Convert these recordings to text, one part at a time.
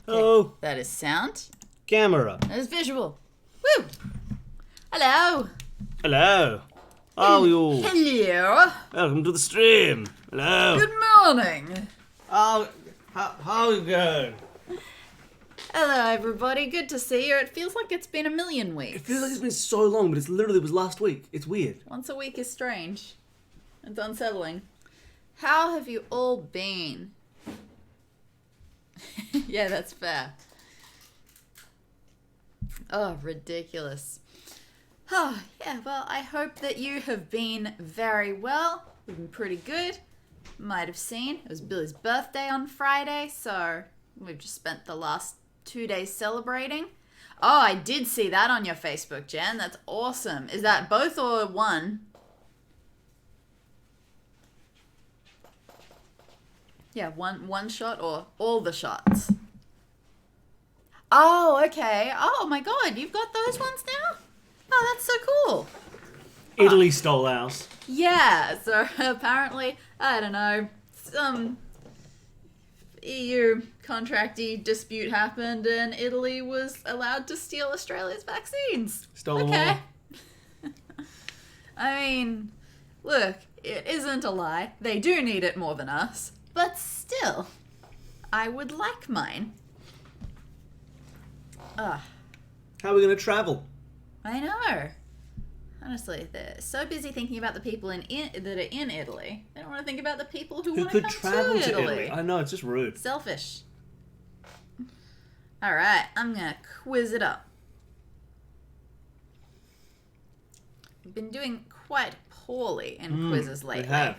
Hello. That is sound. Camera. That is visual. Woo! Hello. Hello. How are you? Hello. Welcome to the stream. Hello. Good morning. How you going? Hello, everybody. Good to see you. It feels like it's been a million weeks. It feels like it's been so long, but it literally was last week. It's weird. Once a week is strange. It's unsettling. How have you all been? Yeah, that's fair. Oh, ridiculous. Oh, yeah, well, I hope that you have been very well. We've been pretty good. Might have seen, it was Billy's birthday on Friday, so we've just spent the last 2 days celebrating. Oh, I did see that on your Facebook, Jen. That's awesome. Is that both or one? Yeah, one shot or all the shots? Oh, okay. Oh my god, you've got those ones now? Oh, that's so cool. Italy stole ours. Yeah, so apparently, I don't know, some EU contracty dispute happened and Italy was allowed to steal Australia's vaccines. Stole them all. I mean, look, it isn't a lie. They do need it more than us. But still, I would like mine. Ugh. How are we going to travel? I know. Honestly, they're so busy thinking about the people that are in Italy. They don't want to think about the people who want to could come travel to Italy. I know, it's just rude. Selfish. Alright, I'm going to quiz it up. We've been doing quite poorly in quizzes lately. We have.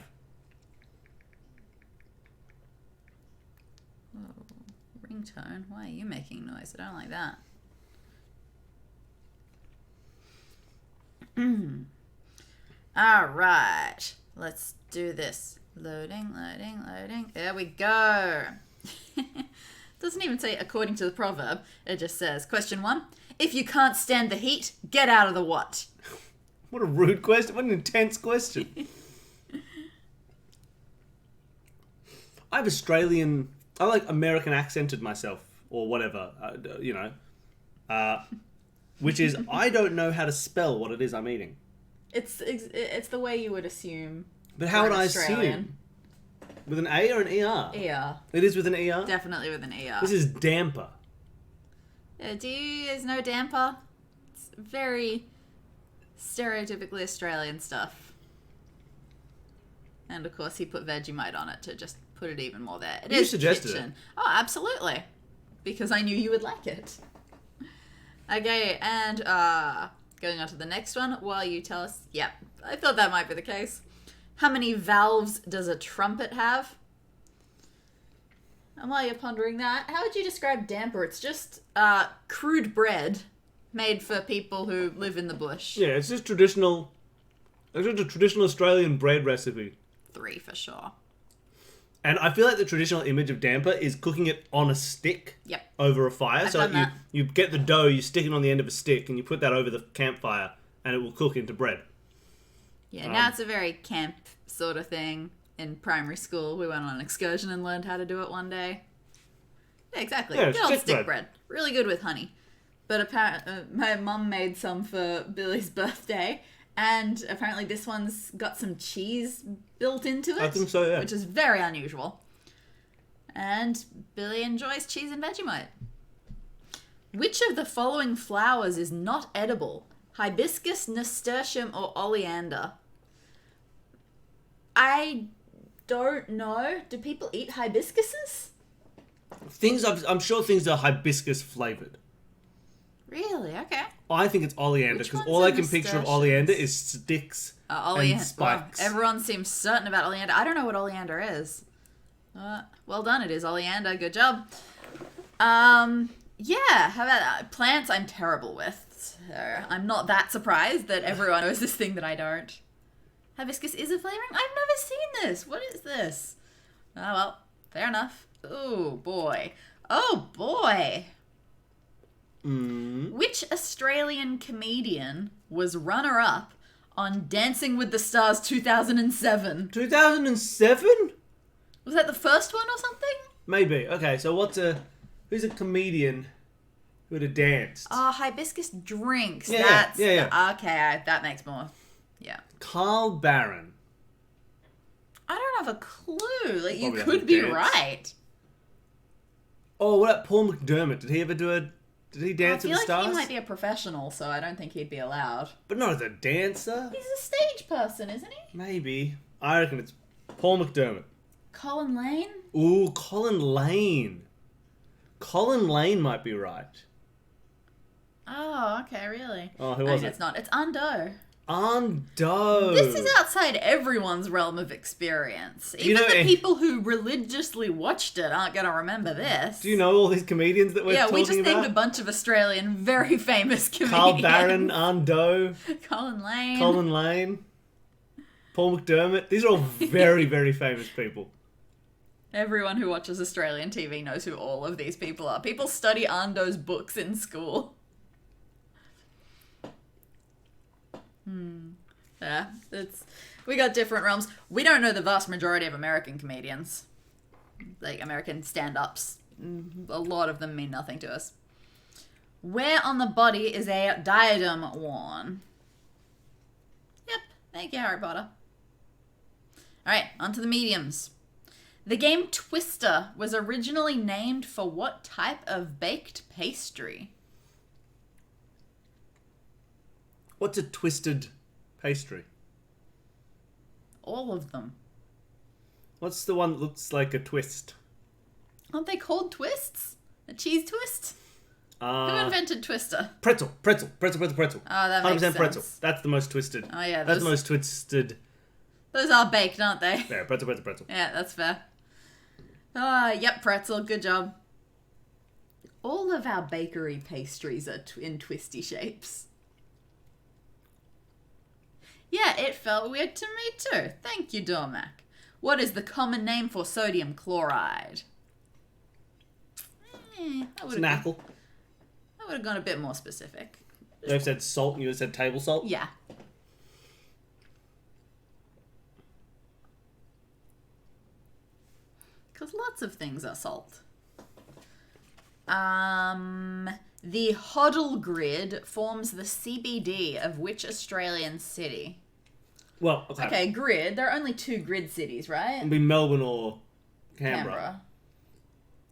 Ringtone? Why are you making noise? I don't like that. Alright, let's do this. Loading. There we go. Doesn't even say according to the proverb. It just says, question 1. If you can't stand the heat, get out of the what? What a rude question. What an intense question. I like American accented myself, or whatever, which is, I don't know how to spell what it is I'm eating. It's the way you would assume. But how would I assume? With an A or an ER? ER. It is with an ER? Definitely with an ER. This is damper. Do you guys know damper? It's very stereotypically Australian stuff. And of course he put Vegemite on it to just put it even more there. You suggested it. Oh, absolutely. Because I knew you would like it. Okay, and going on to the next one while you tell us. Yep, I thought that might be the case. How many valves does a trumpet have? And while you're pondering that, how would you describe damper? It's just crude bread made for people who live in the bush. Yeah, it's just traditional. It's just a traditional Australian bread recipe. 3 for sure. And I feel like the traditional image of damper is cooking it on a stick. Yep. Over a fire. I've So done that. you get the dough, you stick it on the end of a stick, and you put that over the campfire, and it will cook into bread. Yeah, now it's a very camp sort of thing. In primary school, we went on an excursion and learned how to do it one day. Yeah, exactly. Yeah, Good old stick stick bread. bread. Really good with honey. But apparently, my mum made some for Billy's birthday, and apparently this one's got some cheese built into it. I think so, yeah. Which is very unusual. And Billy enjoys cheese and Vegemite. Which of the following flowers is not edible? Hibiscus, nasturtium, or oleander? I don't know. Do people eat hibiscuses? I'm sure things are hibiscus flavored. Really? Okay. I think it's oleander, Which because ones all are I can picture of nasturtiums? oleander is sticks and spikes. Well, everyone seems certain about oleander. I don't know what oleander is. Well done, it is oleander. Good job. Yeah, how about that? Plants I'm terrible with. So I'm not that surprised that everyone knows this thing that I don't. Hibiscus is a flavoring? I've never seen this. What is this? Oh, well, fair enough. Oh, boy. Oh, boy. Which Australian comedian was runner-up on Dancing with the Stars 2007? 2007? Was that the first one or something? Maybe. Okay, so what's a Who's a comedian who would have danced? Oh, hibiscus drinks. Yeah, That's yeah. okay. That makes more. Yeah. Carl Barron. I don't have a clue. Like, you Probably could doesn't be dance. right. Oh, what about Paul McDermott? Did he ever do a... Did he I dance feel with like the stars? he might be a professional, so I don't think he'd be allowed. But not as a dancer. He's a stage person, isn't he? Maybe. I reckon it's Paul McDermott. Colin Lane? Ooh, Colin Lane. Colin Lane might be right. Oh, okay, really? Oh, who was it? It's not. It's Ando. Ando. This is outside everyone's realm of experience. you Even know- the people who religiously watched it aren't going to remember this. Do you know all these comedians that we're Yeah, talking we just about? named a bunch of Australian very famous comedians. Carl Barron, Ando, Colin Lane. Colin Lane, Paul McDermott. These are all very, very famous people. Everyone who watches Australian TV knows who all of these people are. People study Ando's books in school. Yeah, we got different realms. We don't know the vast majority of American comedians. Like, American stand-ups. A lot of them mean nothing to us. Where on the body is a diadem worn? Yep, thank you, Harry Potter. Alright, on to the mediums. The game Twister was originally named for what type of baked pastry? What's a twisted pastry? All of them. What's the one that looks like a twist? Aren't they called twists? A cheese twist? Who invented Twister? Pretzel. Oh, that makes 100% pretzel. sense. That's the most twisted. Oh, yeah, That's those- the most twisted. Those are baked, aren't they? Yeah, pretzel. Yeah, that's fair. Yep, pretzel. Good job. All of our bakery pastries are in twisty shapes. Yeah, it felt weird to me too. Thank you, Dormac. What is the common name for sodium chloride? I It's an apple. would have gone a bit more specific. They've said salt and you said table salt. Yeah. Because lots of things are salt. The Hoddle Grid forms the CBD of which Australian city? Well, okay. Okay, grid. There are only 2 grid cities, right? It'd be Melbourne or Canberra.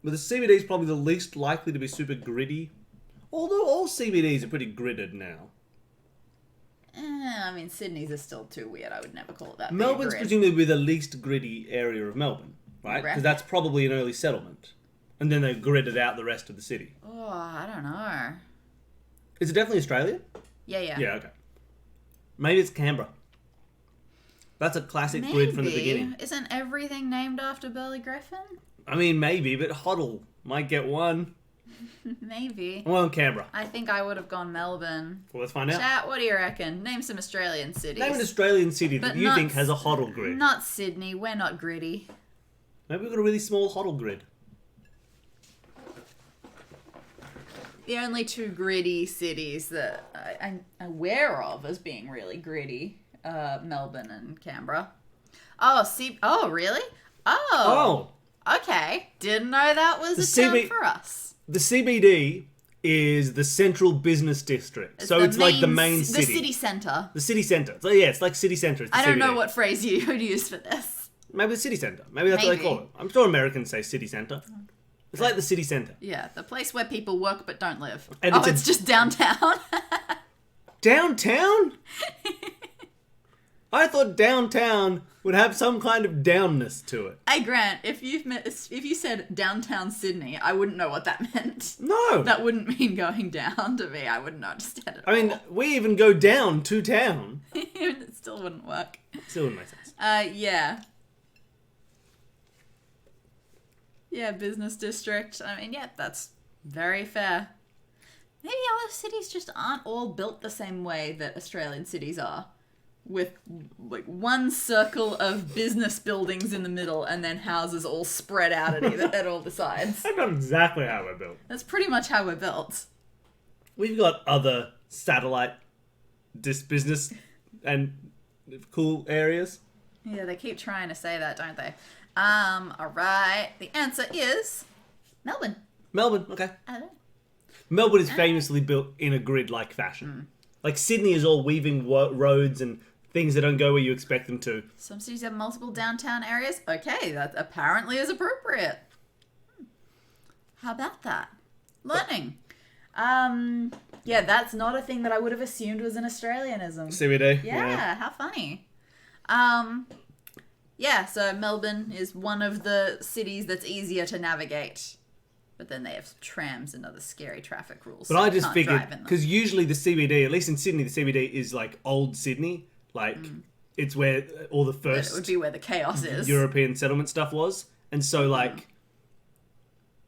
But the CBD is probably the least likely to be super gritty. Although all CBDs are pretty gridded now. I mean, Sydney's is still too weird. I would never call it that. Melbourne's grid. presumably the least gritty area of Melbourne, right? Reckon? Because that's probably an early settlement. And then they gridded out the rest of the city. Oh, I don't know. Is it definitely Australia? Yeah. Yeah, okay. Maybe it's Canberra. That's a classic grid from the beginning. Isn't everything named after Burley Griffin? I mean, maybe, but Hoddle might get one. Maybe. I'm on Canberra. I think I would have gone Melbourne. Well, let's find out. Chat, what do you reckon? Name some Australian cities. Name an Australian city that But you not think has a Hoddle grid. Not Sydney. We're not gritty. Maybe we've got a really small Hoddle grid. The only 2 gritty cities that I'm aware of as being really gritty, Melbourne and Canberra. Oh, really? Oh. Okay. Didn't know that was a term for us. The CBD is the Central Business District. It's like the main city. The city centre. The city centre. So yeah, it's like city centre. It's the I don't know CBD. what phrase you would use for this. Maybe the city centre. Maybe that's what they Maybe. call it. I'm sure Americans say city centre. It's like the city centre. Yeah, the place where people work but don't live. And Oh, it's a- it's just downtown? Downtown? I thought downtown would have some kind of downness to it. Hey, Grant, if you said downtown Sydney, I wouldn't know what that meant. No. That wouldn't mean going down to me. I wouldn't understand it at I mean, we even go down to town. it still wouldn't work. Still wouldn't make sense. Yeah. Yeah, business district. I mean, yeah, that's very fair. Maybe other cities just aren't all built the same way that Australian cities are. With, like, one circle of business buildings in the middle and then houses all spread out at all the sides. That's not exactly how we're built. That's pretty much how we're built. We've got other satellite business and cool areas. Yeah, they keep trying to say that, don't they? Alright. The answer is Melbourne. Melbourne, okay. I don't know. Melbourne is famously built in a grid-like fashion. Like Sydney is all weaving roads and things that don't go where you expect them to. Some cities have multiple downtown areas. Okay, that apparently is appropriate. How about that? Learning. Yeah, that's not a thing that I would have assumed was an Australianism. CBD. Yeah, how funny. Yeah, so Melbourne is one of the cities that's easier to navigate. But then they have trams and other scary traffic rules. But so I you just can't figured, drive in them. because usually the CBD, at least in Sydney, the CBD is like old Sydney. Like, it's where all the It first would be where the chaos is. European settlement stuff was. And so, like,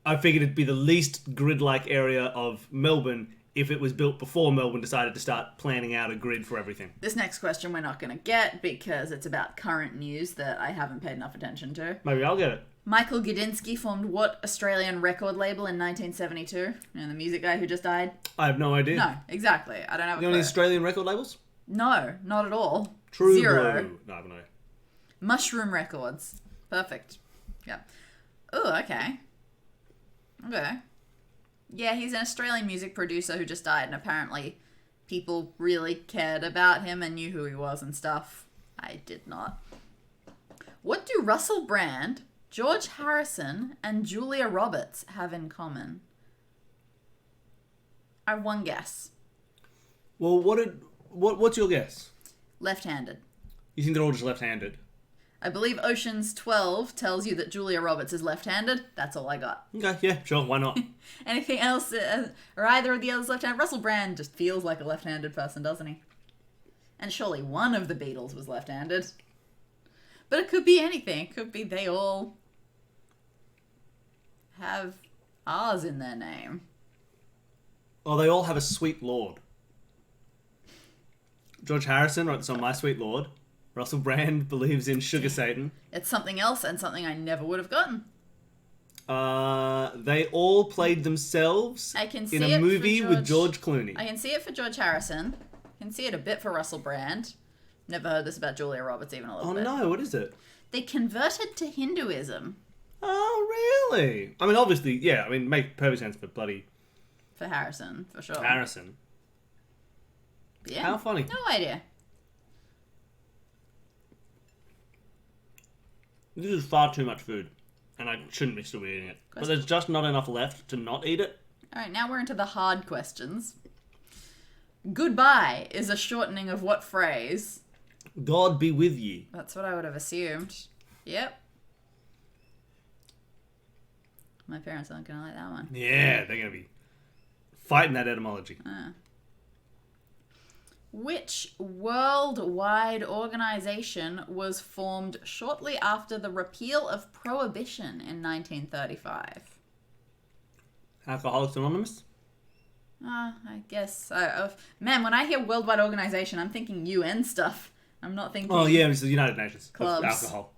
I figured it'd be the least grid-like area of Melbourne if it was built before Melbourne decided to start planning out a grid for everything. This next question we're not going to get because it's about current news that I haven't paid enough attention to. Maybe I'll get it. Michael Gudinski formed what Australian record label in 1972? And the music guy who just died? I have no idea. No, exactly. I don't have a You know clue. any Australian record labels? No, not at all. True Zero. Blue. No, I don't know. Mushroom Records. Perfect. Yeah. Oh, okay. Okay. Yeah, he's an Australian music producer who just died, and apparently people really cared about him and knew who he was and stuff. I did not. What do Russell Brand, George Harrison, and Julia Roberts have in common? I have one guess. Well, what's your guess? Left-handed. You think they're all just left-handed? I believe Ocean's 12 tells you that Julia Roberts is left-handed. That's all I got. Okay, yeah, sure, why not? Anything else? Or either of the others left-handed? Russell Brand just feels like a left-handed person, doesn't he? And surely one of the Beatles was left-handed. But it could be anything. It could be they all have R's in their name. Oh, they all have a sweet lord. George Harrison wrote the song My Sweet Lord. Russell Brand believes in Sugar Satan. It's something else and something I never would have gotten. They all played themselves I can see in it a for movie with George- George Clooney. I can see it for George Harrison. I can see it a bit for Russell Brand. Never heard this about Julia Roberts even a little Oh bit. no, what is it? They converted to Hinduism Oh really? I mean, obviously, yeah. I mean, make perfect sense for bloody for Harrison, for sure. Harrison. But yeah, How funny. no idea. This is far too much food, and I shouldn't be still eating it. But there's just not enough left to not eat it. All right, now we're into the hard questions. Goodbye is a shortening of what phrase? God be with ye. That's what I would have assumed. Yep. My parents aren't going to like that one. Yeah, they're gonna be fighting that etymology. Which worldwide organization was formed shortly after the repeal of Prohibition in 1935? Alcoholics Anonymous. I guess. Man, when I hear worldwide organization, I'm thinking UN stuff. I'm not thinking... Oh yeah, it's the United Nations Clubs. of alcohol.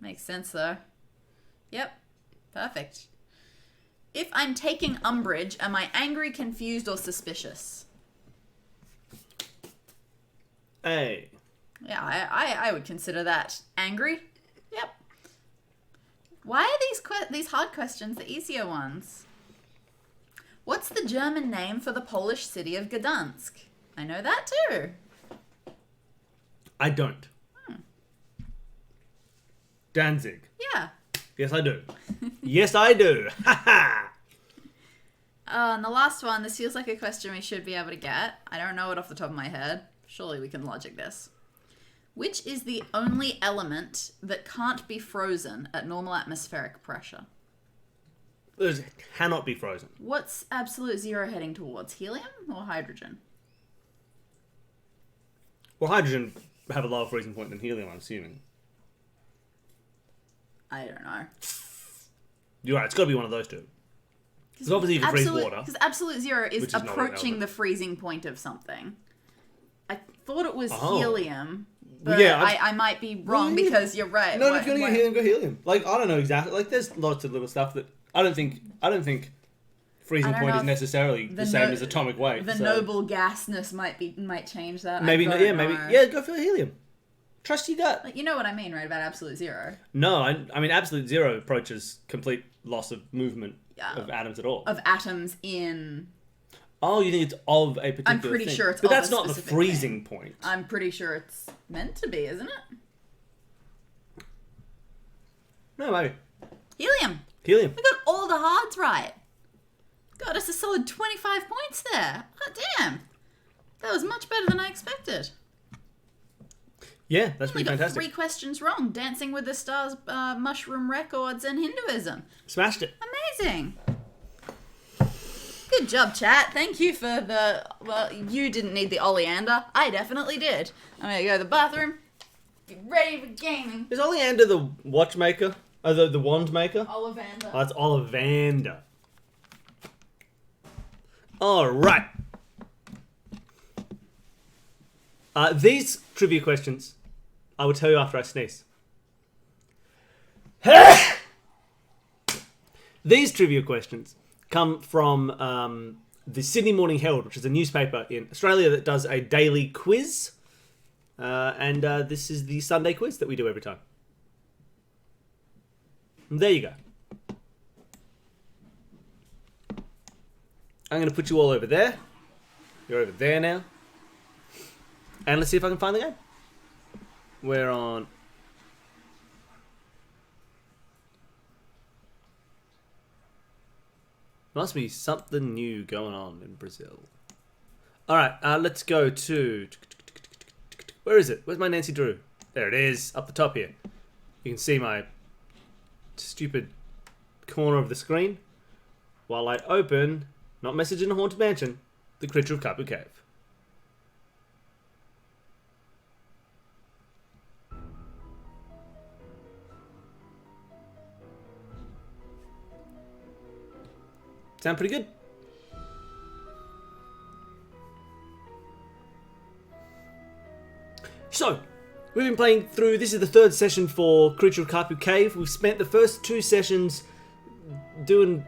Makes sense, though. Yep. Perfect. If I'm taking umbrage, am I angry, confused, or suspicious? Hey. Yeah, I would consider that angry. Yep. Why are these hard questions the easier ones? What's the German name for the Polish city of Gdansk? I know that too. I don't. Danzig. Yeah. Yes, I do. Yes, I do. Ha ha. And the last one, this feels like a question we should be able to get. I don't know it off the top of my head. Surely we can logic this. Which is the only element that can't be frozen at normal atmospheric pressure? It cannot be frozen. What's absolute zero heading towards? Helium or hydrogen? Well, hydrogen have a lower freezing point than helium, I'm assuming. I don't know. You're right, it's got to be one of those two. Because obviously you can freeze water. Because absolute zero Which is is not an approaching element. the freezing point of something. I thought it was Oh. helium, but Well, yeah, I might be wrong Well, because you're right. No, What- if you're gonna what- get helium, go helium. Like, I don't know exactly. Like, there's lots of little stuff that I don't think freezing I don't point know is if necessarily the same no- as atomic weight. The so noble gasness might change that. maybe I no, don't yeah, maybe know. yeah, go for helium. Trust your gut. Like, you know what I mean, right? About absolute zero. No, I mean absolute zero approaches complete loss of movement Yeah. of atoms at all. Of atoms in... Oh, you think it's of a particular I'm pretty thing. sure it's But of that's a not the specific freezing point. I'm pretty sure it's meant to be, isn't it? No, maybe. Helium. Helium. We got all the hards right. Got us a solid 25 points there. Oh, damn. That was much better than I expected. Yeah, that's We pretty got fantastic. 3 questions wrong. Dancing with the Stars, mushroom records, and Hinduism. Smashed it. Amazing. Good job, chat. Thank you for the... Well, you didn't need the oleander. I definitely did. I'm going to go to the bathroom. Be ready for gaming. Is Oleander the watchmaker? Oh, the wand maker? Ollivander. Oh, that's Ollivander. Alright. These trivia questions, I will tell you after I sneeze. These trivia questions come from the Sydney Morning Herald, which is a newspaper in Australia that does a daily quiz. And this is the Sunday quiz that we do every time. And there you go. I'm going to put you all over there. You're over there now. And let's see if I can find the game. We're on... Must be something new going on in Brazil. Alright, let's go to... Where is it? Where's my Nancy Drew? There it is, up the top here. You can see my stupid corner of the screen. While I open, not Message in a Haunted Mansion, The Creature of Kapu Cave. Sound pretty good? So, we've been playing through, this is the third session for Creature of Kapu Cave. We've spent the first 2 sessions doing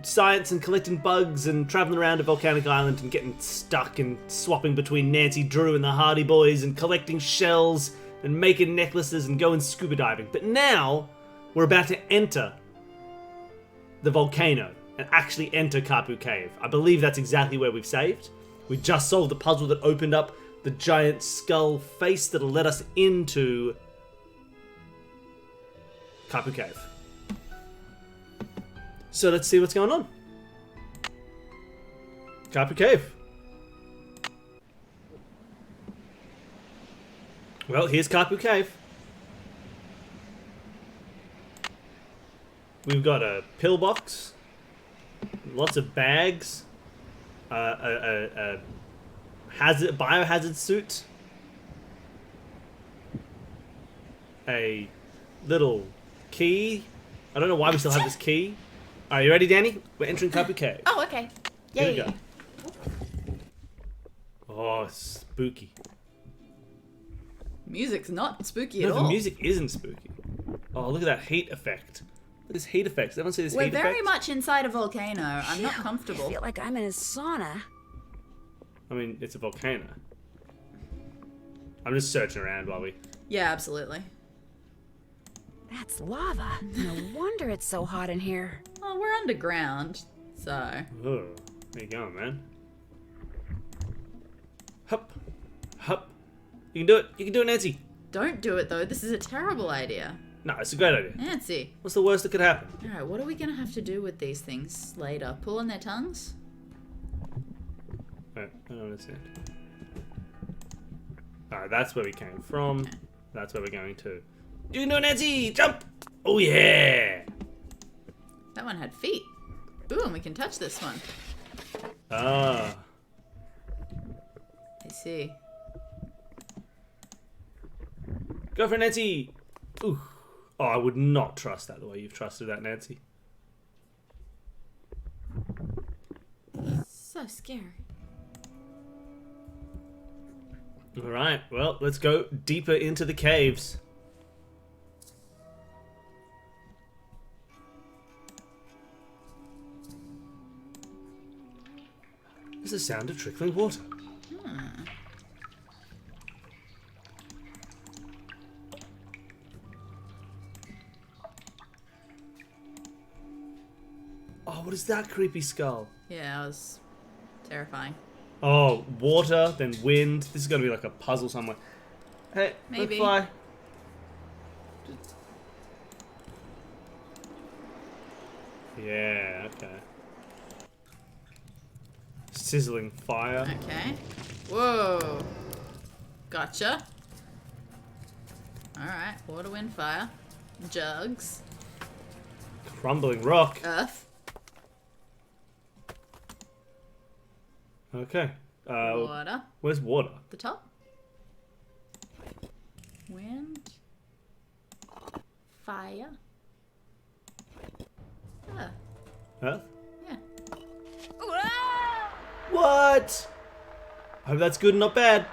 science and collecting bugs and travelling around a volcanic island and getting stuck and swapping between Nancy Drew and the Hardy Boys and collecting shells and making necklaces and going scuba diving. But now, we're about to enter the volcano and actually enter Kapu Cave. I believe that's exactly where we've saved. We just solved the puzzle that opened up the giant skull face that'll let us into Kapu Cave. So let's see what's going on. Kapu Cave. Well, here's Kapu Cave. We've got a pillbox, lots of bags, a biohazard suit, a little key. I don't know why we still have this key. Are you ready, Danny? We're entering Kapu Cave. Oh, okay. Here we Yay. go. Oh, spooky. Music's not spooky No, at the all. music isn't spooky. Oh, look at that heat effect. Look at this heat effect. Does everyone see this We're heat very effect? much inside a volcano. I'm not Phew, comfortable. I feel like I'm in a sauna. I mean, it's a volcano. I'm just searching around while we... Yeah, absolutely. That's lava. No wonder it's so hot in here. Well, we're underground, so... Oh, there you go, man. Hup. Hup. You can do it. You can do it, Nancy. Don't do it, though. This is a terrible idea. No, it's a great idea. Nancy. What's the worst that could happen? Alright, what are we gonna have to do with these things later? Pull on their tongues? Alright, I don't understand. Alright, that's where we came from. Okay. That's where we're going to. You can do it, Nancy! Jump! Oh, yeah! That one had feet. Ooh, and we can touch this one. Ah. I see. Go for it, Nancy! Ooh. Oh, I would not trust that the way you've trusted that, Nancy. So scary. Alright, well, let's go deeper into the caves. There's the sound of trickling water. what is that creepy skull? Yeah, it was terrifying. Oh, water, then wind. This is gonna be like a puzzle somewhere. Hey, Maybe. fly. Yeah, okay. Sizzling fire. Okay. Whoa. Gotcha. Alright, water, wind, fire. Jugs. Crumbling rock. Earth. Okay. Water. Where's water? The top. Wind. Fire. Earth. Earth? Yeah. What? I hope that's good and not bad.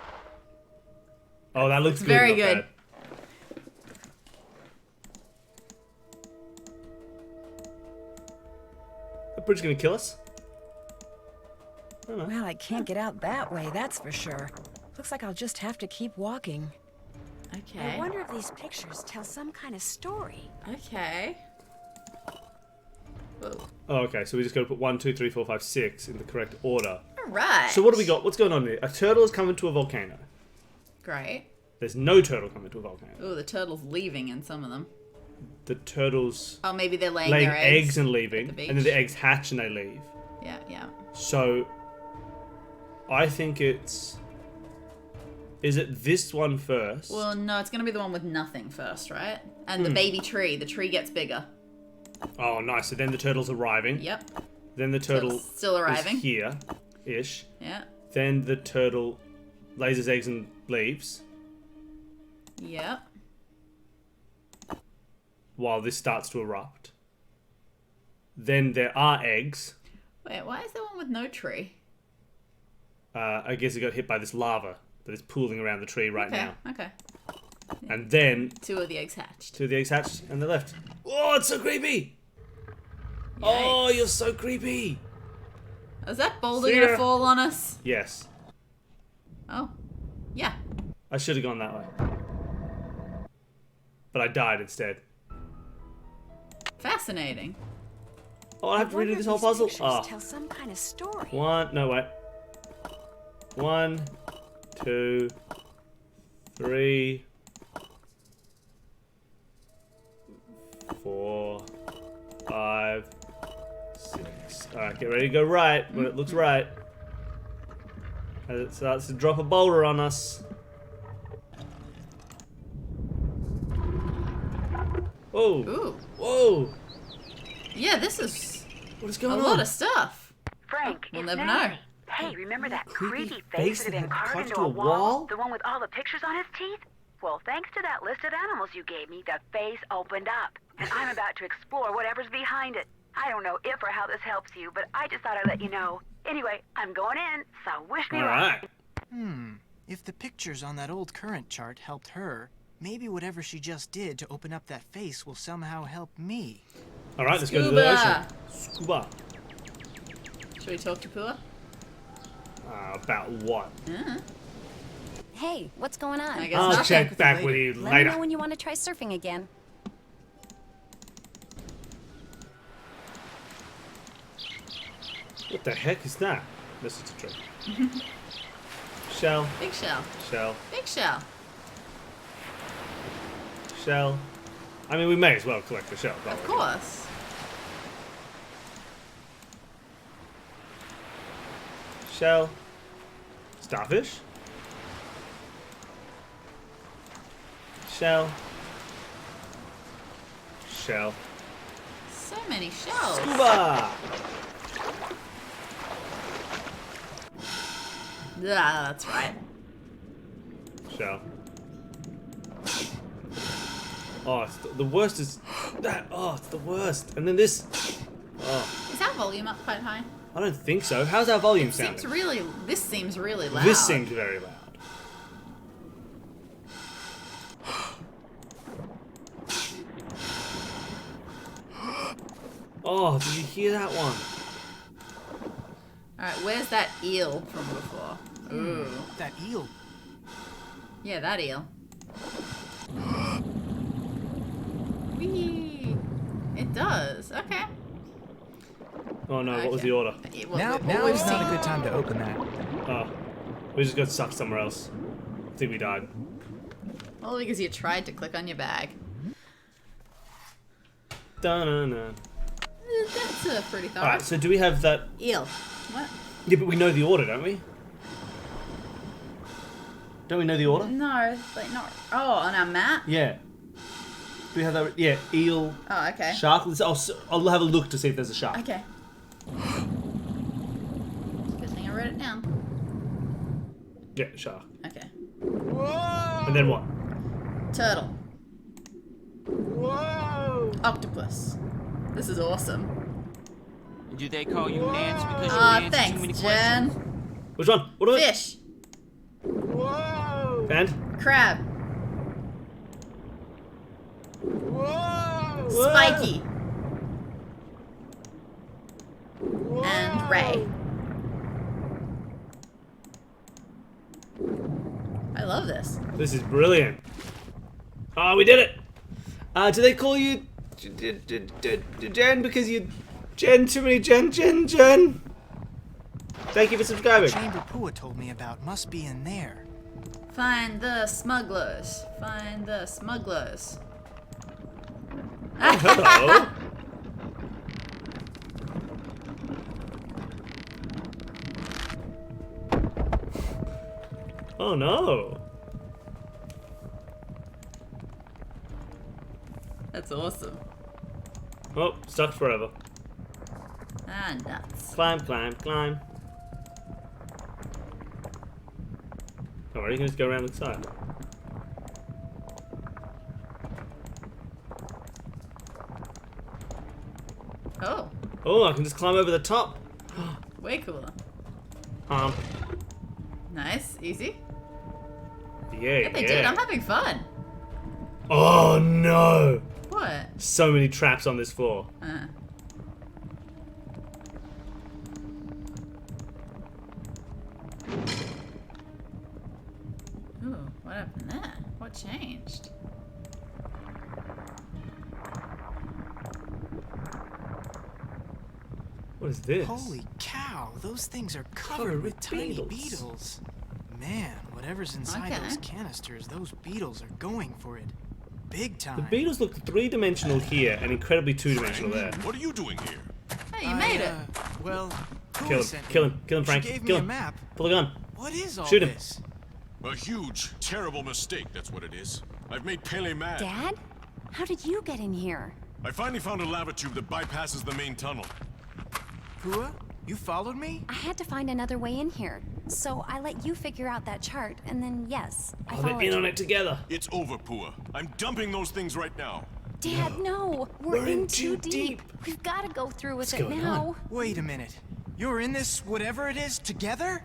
Oh, that looks good. Very not good. Bad. That bridge gonna kill us? I don't know. Well, I can't get out that way, that's for sure. Looks like I'll just have to keep walking. Okay. I wonder if these pictures tell some kind of story. Okay. Whoa. Oh, okay. So we just gotta put 1, 2, 3, 4, 5, 6 in the correct order. Alright. So what do we got? What's going on here? A turtle is coming to a volcano. Great. There's no turtle coming to a volcano. Oh, the turtle's leaving in some of them. The turtles Oh, maybe they're laying laying their eggs and leaving, at the and then the beach. eggs hatch and they leave. Yeah, yeah. So, I think it's... Is it this one first? Well, no, it's gonna be the one with nothing first, right? And the baby tree. The tree gets bigger. Oh, nice. So then the turtle's arriving. Yep. Then the turtle Turtle's still arriving. is here-ish. Yeah. Then the turtle lays its eggs and leaves, Yep. while this starts to erupt. Then there are eggs. Wait, why is there one with no tree? I guess it got hit by this lava that is pooling around the tree right Okay, now. okay. And then 2 of the eggs hatched. 2 of the eggs hatched and they're left. Oh, it's so creepy! Oh, Yikes. you're so creepy! Is that boulder See gonna ya. fall on us? Yes. Oh. Yeah. I should have gone that way. But I died instead. Fascinating. Oh, I have to redo this whole puzzle? Oh. Oh. Tell some kind of story. 1, no, wait. 1, 2, 3, 4, 5, 6. Alright, get ready to go right when it looks right. As it starts to drop a boulder on us. Whoa! Ooh. Whoa! Yeah, this is What is a going on? lot of stuff. Frank, We'll it's never Nancy. know. Hey, remember that creepy creepy face face that that had been had carved carved into to a a wall? wall? The one with all the pictures on his teeth? Well, thanks to that list of animals you gave me, the face opened up. And I'm about to explore whatever's behind it. I don't know if or how this helps you, but I just thought I'd let you know. Anyway, I'm going in, so wish me luck. Alright. If the pictures on that old current chart helped her, maybe whatever she just did to open up that face will somehow help me. Alright, let's go to the Scuba. ocean. Scuba. Should we talk to Pua? About what? Hey, what's going on? I guess I'll nothing. check back with you Let me later. know when you want to try surfing again. What the heck is that? This is a trick. Shell, Big shell. shell, Big shell. shell. I mean, we may as well collect the shell, Of course. Shell. Starfish. Shell. Shell. So many shells. Scuba! Yeah, that's right. Shell. Oh, it's the worst is that. Oh, it's the worst. And then this. Oh, Is our volume up quite high? I don't think so. How's our volume Seems sounding? really. This seems really loud. This seems very loud. Oh, did you hear that one? All right, where's that eel from before? Ooh. That eel. Yeah, that eel. Whee! It does. Okay. Oh no, what was Okay. the order? Yeah, well, Now what we've is not a seen- good time to open that. Oh. We just got stuck somewhere else. I think we died. Well, because you tried to click on your bag. Da-na-na. That's pretty thorough. Alright, so do we have that... Eel. What? Yeah, but we know the order, don't we? Don't we know the order? No, like not. Oh, on our map. Yeah. Do we have that? Yeah, eel, Oh, okay. shark. I'll have a look to see if there's a shark. Okay. Good thing I wrote it down. Yeah, shark. Okay. Whoa! And then what? Turtle. Whoa! Octopus. This is awesome. Do they call you Nance because you Ah, answer too many thanks, questions? Jen. Which one? What are Fish. Whoa! And? Crab. Whoa! Spiky. And Ray. I love this. This is brilliant. Oh, we did it. Do they call you Jen because you Jen too many Jen? Thank you for subscribing. Chamber Pua told me about must be in there. Find the smugglers. Find the smugglers. Hello. Oh no. That's awesome. Oh, stuck forever. Ah, nuts. Climb, climb, climb. Alright, you can just go around the side. Oh, Oh, I can just climb over the top. way cooler. Nice, easy. Yeah, Yeah, they did. I'm having fun. Oh no! What? So many traps on this floor. Ooh, what happened there? What changed? What is this? Holy cow, those things are covered with tiny beetles. Man, whatever's inside Okay. those canisters, those beetles are going for it. Big time. The beetles look three-dimensional here and incredibly two-dimensional there. What are you doing here? Hey, you made it. Well, Pua Kill him, sent kill me. him, kill him, Frank. She gave Kill me him. a map. Pull the gun. What is all Shoot him. this? A huge, terrible mistake, that's what it is. I've made Pele mad. Dad? How did you get in here? I finally found a lava tube that bypasses the main tunnel. Pua, you followed me? I had to find another way in here. So I let you figure out that chart, and then yes, I Oh, they're followed in on you. it together. It's over, Pua. I'm dumping those things right now. Dad, no! We're in too deep. We've got to go through with What's it going now. on? Wait a minute. You're in this whatever it is together?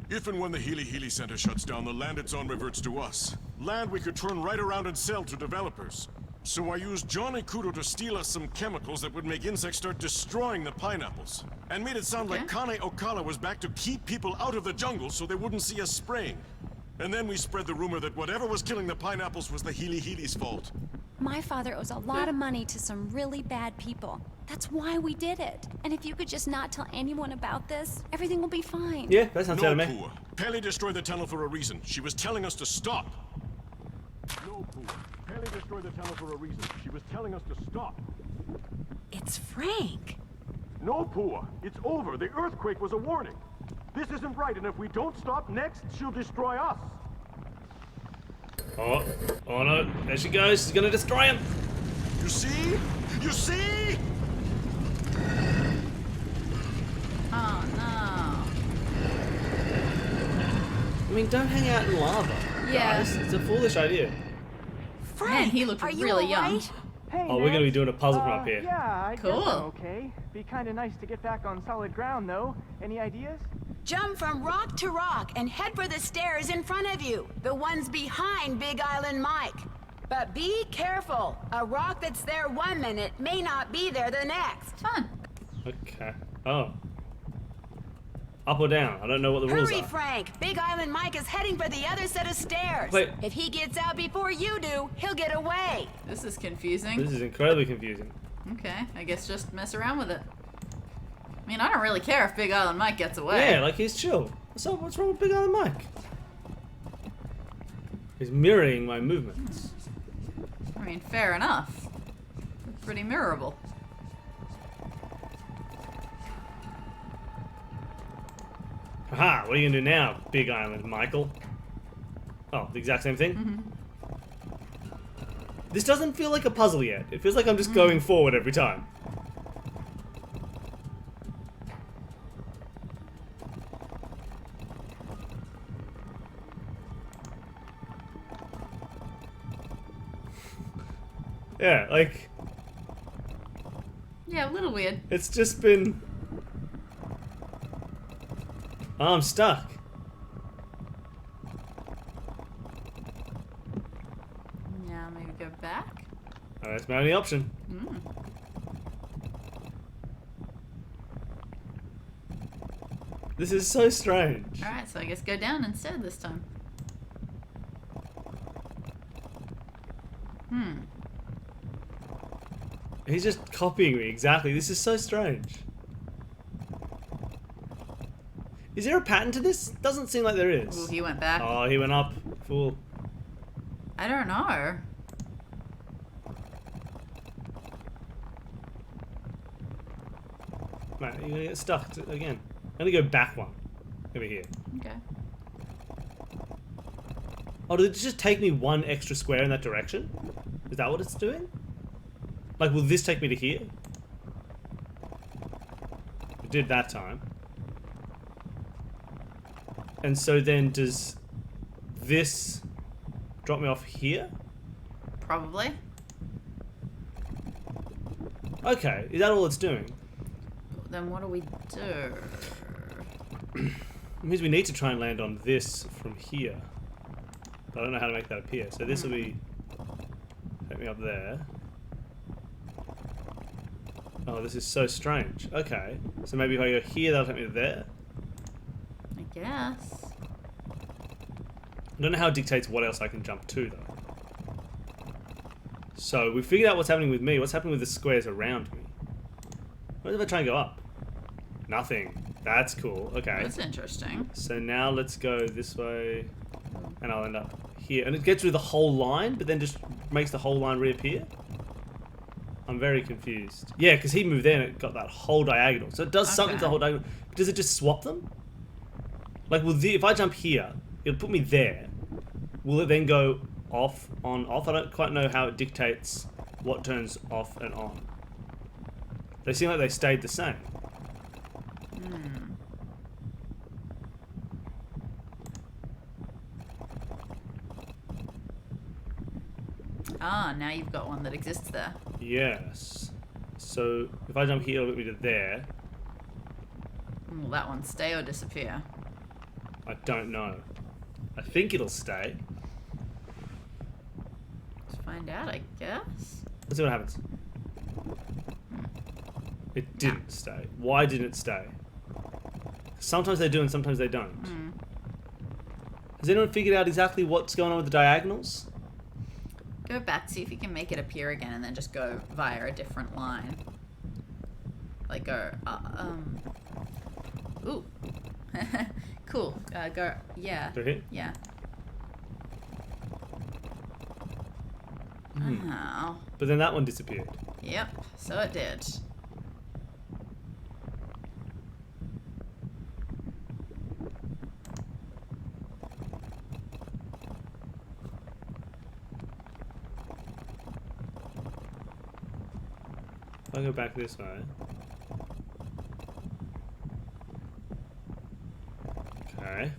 If and when the Healy Healy Center shuts down, the land it's on reverts to us. Land we could turn right around and sell to developers. So I used Johnny Kudo to steal us some chemicals that would make insects start destroying the pineapples. And made it sound like Kane Okala was back to keep people out of the jungle so they wouldn't see us spraying. And then we spread the rumor that whatever was killing the pineapples was the Healy Healy's fault. My father owes a lot of money to some really bad people. That's why we did it. And if you could just not tell anyone about this, everything will be fine. Yeah, that sounds fair No, to me. Pua. Pele destroyed the tunnel for a reason. She was telling us to stop. No, Pua. Pele destroyed the tunnel for a reason. She was telling us to stop. It's Frank. No, Pua. It's over. The earthquake was a warning. This isn't right, and if we don't stop next, she'll destroy us. Oh, oh no. There she goes. She's gonna destroy him. You see? You see? Oh no. I mean, don't hang out in lava. Yeah. Guys. It's a foolish idea. Man, he looked are you really young. alright? Hey, Oh, we're gonna be Nance. doing a puzzle from up here. Yeah, I Cool. guess I'm okay. Be kind of nice to get back on solid ground, though. Any ideas? Jump from rock to rock and head for the stairs in front of you. The ones behind Big Island Mike. But be careful. A rock that's there 1 minute may not be there the next. Fun. Okay. Oh. Up or down? I don't know what the rules Hurry, are. Frank. Big Island Mike is heading for the other set of stairs. Wait. If he gets out before you do, he'll get away. This is confusing. This is incredibly confusing. Okay, I guess just mess around with it. I mean, I don't really care if Big Island Mike gets away. Yeah, like he's chill. What's wrong with Big Island Mike? He's mirroring my movements. I mean, fair enough. Pretty mirrorable. Haha, what are you gonna do now, Big Island Michael? Oh, the exact same thing? Mm-hmm. This doesn't feel like a puzzle yet. It feels like I'm just going forward every time. Yeah, like... Yeah, a little weird. It's just been... Oh, I'm stuck. Yeah, maybe go back? Oh, that's my only option. This is so strange. Alright, so I guess go down instead this time. He's just copying me, exactly. This is so strange. Is there a pattern to this? Doesn't seem like there is. Ooh, he went back. Oh, he went up. Fool. I don't know. Man, you're gonna get stuck again. I'm gonna go back one. Over here. Okay. Oh, did it just take me one extra square in that direction? Is that what it's doing? Like, will this take me to here? It did that time. And so then does this drop me off here? Probably. Okay, is that all it's doing? Then what do we do? It means we need to try and land on this from here. But I don't know how to make that appear. So this will be... Take me up there. Oh, this is so strange. Okay. So maybe if I go here, that'll take me to there. I guess. I don't know how it dictates what else I can jump to, though. So, we figured out what's happening with me. What's happening with the squares around me? What if I try and go up? Nothing. That's cool. Okay. That's interesting. So now let's go this way. And I'll end up here. And it gets rid of the whole line, but then just makes the whole line reappear? I'm very confused. Yeah, because he moved there and it got that whole diagonal. So it does something to the whole diagonal. But does it just swap them? Like, if I jump here, it'll put me there. Will it then go off, on, off? I don't quite know how it dictates what turns off and on. They seem like they stayed the same. Ah, now you've got one that exists there. Yes. So, if I jump here, it'll put me to there. Will that one stay or disappear? I don't know. I think it'll stay. Let's find out, I guess. Let's see what happens. It didn't stay. Why didn't it stay? Sometimes they do and sometimes they don't. Has anyone figured out exactly what's going on with the diagonals? Go back, see if you can make it appear again, and then just go via a different line. Like go, ooh. Cool. Go, yeah. Go here? Yeah. Oh. But then that one disappeared. Yep, so it did. If I go back this way. Okay.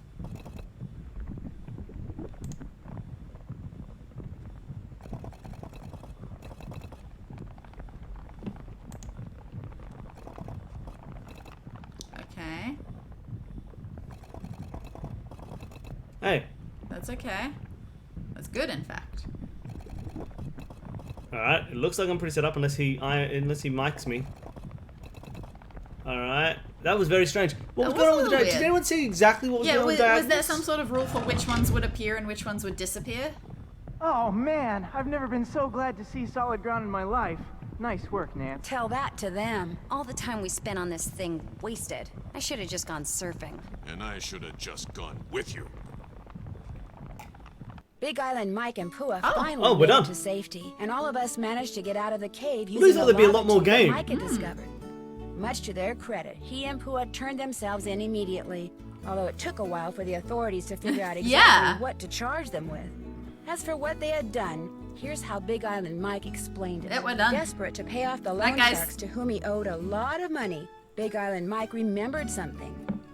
Okay. Hey. That's okay. That's good, in fact. Alright, it looks like I'm pretty set up unless he mics me. Alright. That was very strange. What was going on with the diagonals? Did anyone see exactly what was going on with the diagonals? Was there some sort of rule for which ones would appear and which ones would disappear? Oh man, I've never been so glad to see solid ground in my life. Nice work, Nance. Tell that to them. All the time we spent on this thing wasted. I should have just gone surfing. And I should have just gone with you. Big Island Mike and Pua Oh, finally we're made done. it to safety, and all of us managed to get out of the cave Well, these using ought to be a lot lava more tube that game. Mike had discovered. Much to their credit, he and Pua turned themselves in immediately, although it took a while for the authorities to figure out exactly Yeah. what to charge them with. As for what they had done, here's how Big Island Mike explained it. Yeah, we're done. Desperate to pay off the Right, loan guys. sharks to whom he owed a lot of money, Big Island Mike remembered something.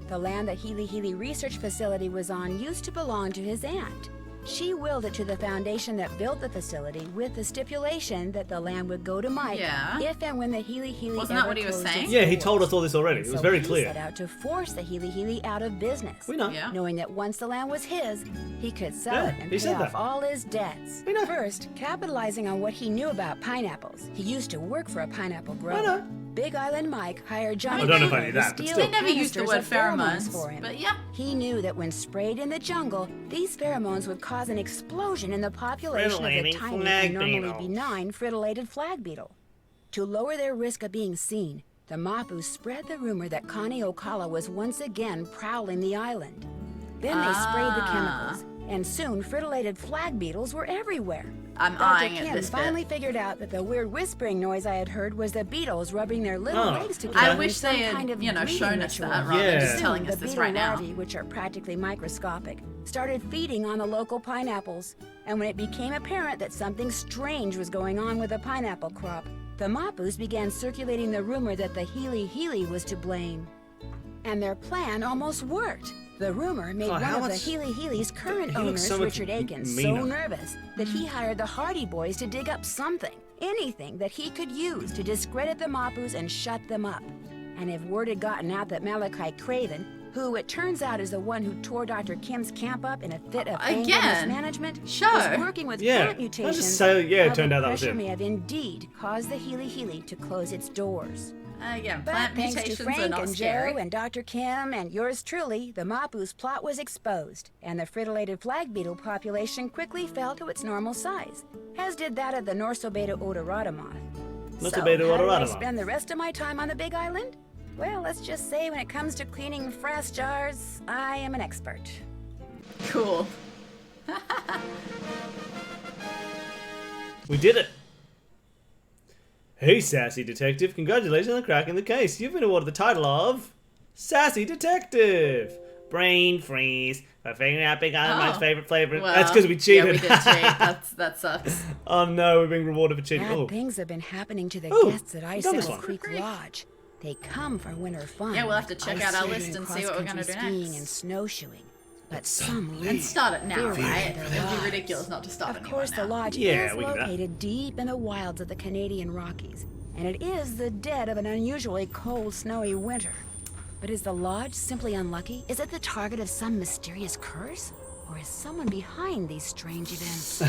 The land the Healy Healy Research Facility was on used to belong to his aunt. She willed it to the foundation that built the facility with the stipulation that the land would go to Mike Yeah. if and when the Healy Healy Wasn't that ever what he was closed saying? its Yeah, he doors. told us all this already. And It was so very he clear. set out to force the Healy Healy out of business. We know. Yeah. Knowing that once the land was his, he could sell Yeah, it and he pay said off that. all his debts. We know. First, capitalizing on what he knew about pineapples. He used to work for a pineapple grower. know. Big Island Mike hired Johnny I don't know if I Cooper knew to that, but steal still. They never used the canisters word of pheromones, for him. but yeah. He knew that when sprayed in the jungle, these pheromones would cause an explosion in the population of the Frittolating tiny flag and normally beetle. benign frittolated flag beetle. To lower their risk of being seen, the Mapu spread the rumor that Connie Ocala was once again prowling the island. Then they sprayed the chemicals, and soon frittolated flag beetles were everywhere. I'm Dr. eyeing at Kim this bit. finally figured out that the weird whispering noise I had heard was the beetles rubbing their little Oh, legs together. I in wish some they had, kind of you know, breeding shown us ritual. that rather Yeah. than just Soon, telling the us this beetle right now. larvae, which are practically microscopic, started feeding on the local pineapples. And when it became apparent that something strange was going on with the pineapple crop, the Mapus began circulating the rumor that the Healy Healy was to blame. And their plan almost worked. The rumor made God, how one of the much- Healy Healy's current He looks owners, so much Richard Aiken, so meaner. nervous that he hired the Hardy Boys to dig up something, anything that he could use to discredit the Mapus and shut them up. And if word had gotten out that Malachi Craven, who it turns out is the one who tore Dr. Kim's camp up in a fit of anger Again? mismanagement, Sure. was working with Yeah. plant I just mutations, say, yeah, it public turned out that was pressure him. may have indeed caused the Healy Healy to close its doors. Again, But plant thanks to mutations Frank are not and scary. Joe and Dr. Kim and yours truly, the Mapu's plot was exposed, and the frittolated flag beetle population quickly fell to its normal size, as did that of the Norsobeta odorata moth. Not So, to beta how do I odorata moth. spend the rest of my time on the Big Island? Well, let's just say when it comes to cleaning frass jars, I am an expert. Cool. We did it. Hey, Sassy Detective. Congratulations on cracking the case. You've been awarded the title of Sassy Detective. Brain freeze for figuring out Big Island Mike's favorite flavor. Well, That's because we cheated. Yeah, we did cheat. That sucks. Oh no, we're being rewarded for cheating. Bad Oh, things have been happening to the Oh, guests at we've done this Icicle one. Creek Lodge. They come for winter fun. Yeah, we'll have to check ice out our skating list and and see what we're gonna do cross-country skiing next. and snowshoeing. But some And leave. start it now, fearing right? for their It'd be lives. ridiculous not to start Of anyone course, the now. lodge Yeah, is we can do that. located deep in the wilds of the Canadian Rockies, and it is the dead of an unusually cold, snowy winter. But is the lodge simply unlucky? Is it the target of some mysterious curse? Or is someone behind these strange events?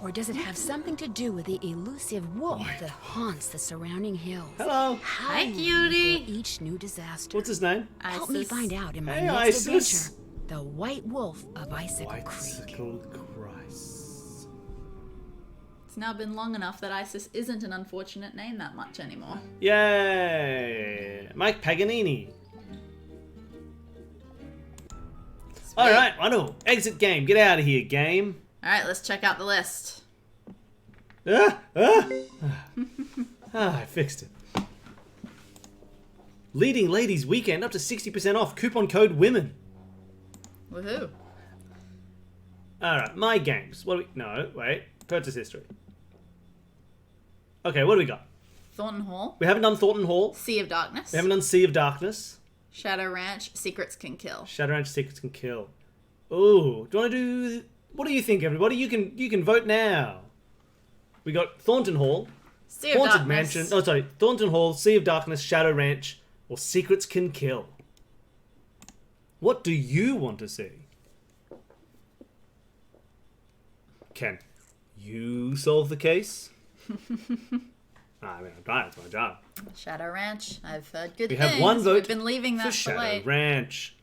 Or does it have something to do with the elusive wolf that haunts the surrounding hills? hello. Hi, Howling cutie. for each new disaster. What's his name? Help me Isis. find out in my Hey, next Isis. adventure. The White Wolf of Icicle Creek. Bicycle Christ. It's now been long enough that Isis isn't an unfortunate name that much anymore. Yay! Mike Paganini. Alright, Wano. Exit game. Get out of here, game. Alright, let's check out the list. I fixed it. Leading Ladies Weekend up to 60% off. Coupon code WOMEN. Woohoo. Alright, my games. What do we... No, wait. Purchase history. Okay, what do we got? Thornton Hall. We haven't done Thornton Hall. Sea of Darkness. We haven't done Sea of Darkness. Shadow Ranch. Secrets Can Kill. Shadow Ranch Secrets Can Kill. Ooh, do you want to do... What do you think, everybody? You can vote now. We got Thornton Hall, Sea of Haunted Darkness. Mansion... Oh, sorry. Thornton Hall, Sea of Darkness, Shadow Ranch, or Secrets Can Kill. What do you want to see? Ken, you solve the case? I mean, I'm trying. It's my job. Shadow Ranch. I've heard good We things. have one vote We've been leaving for that for Shadow late. Ranch.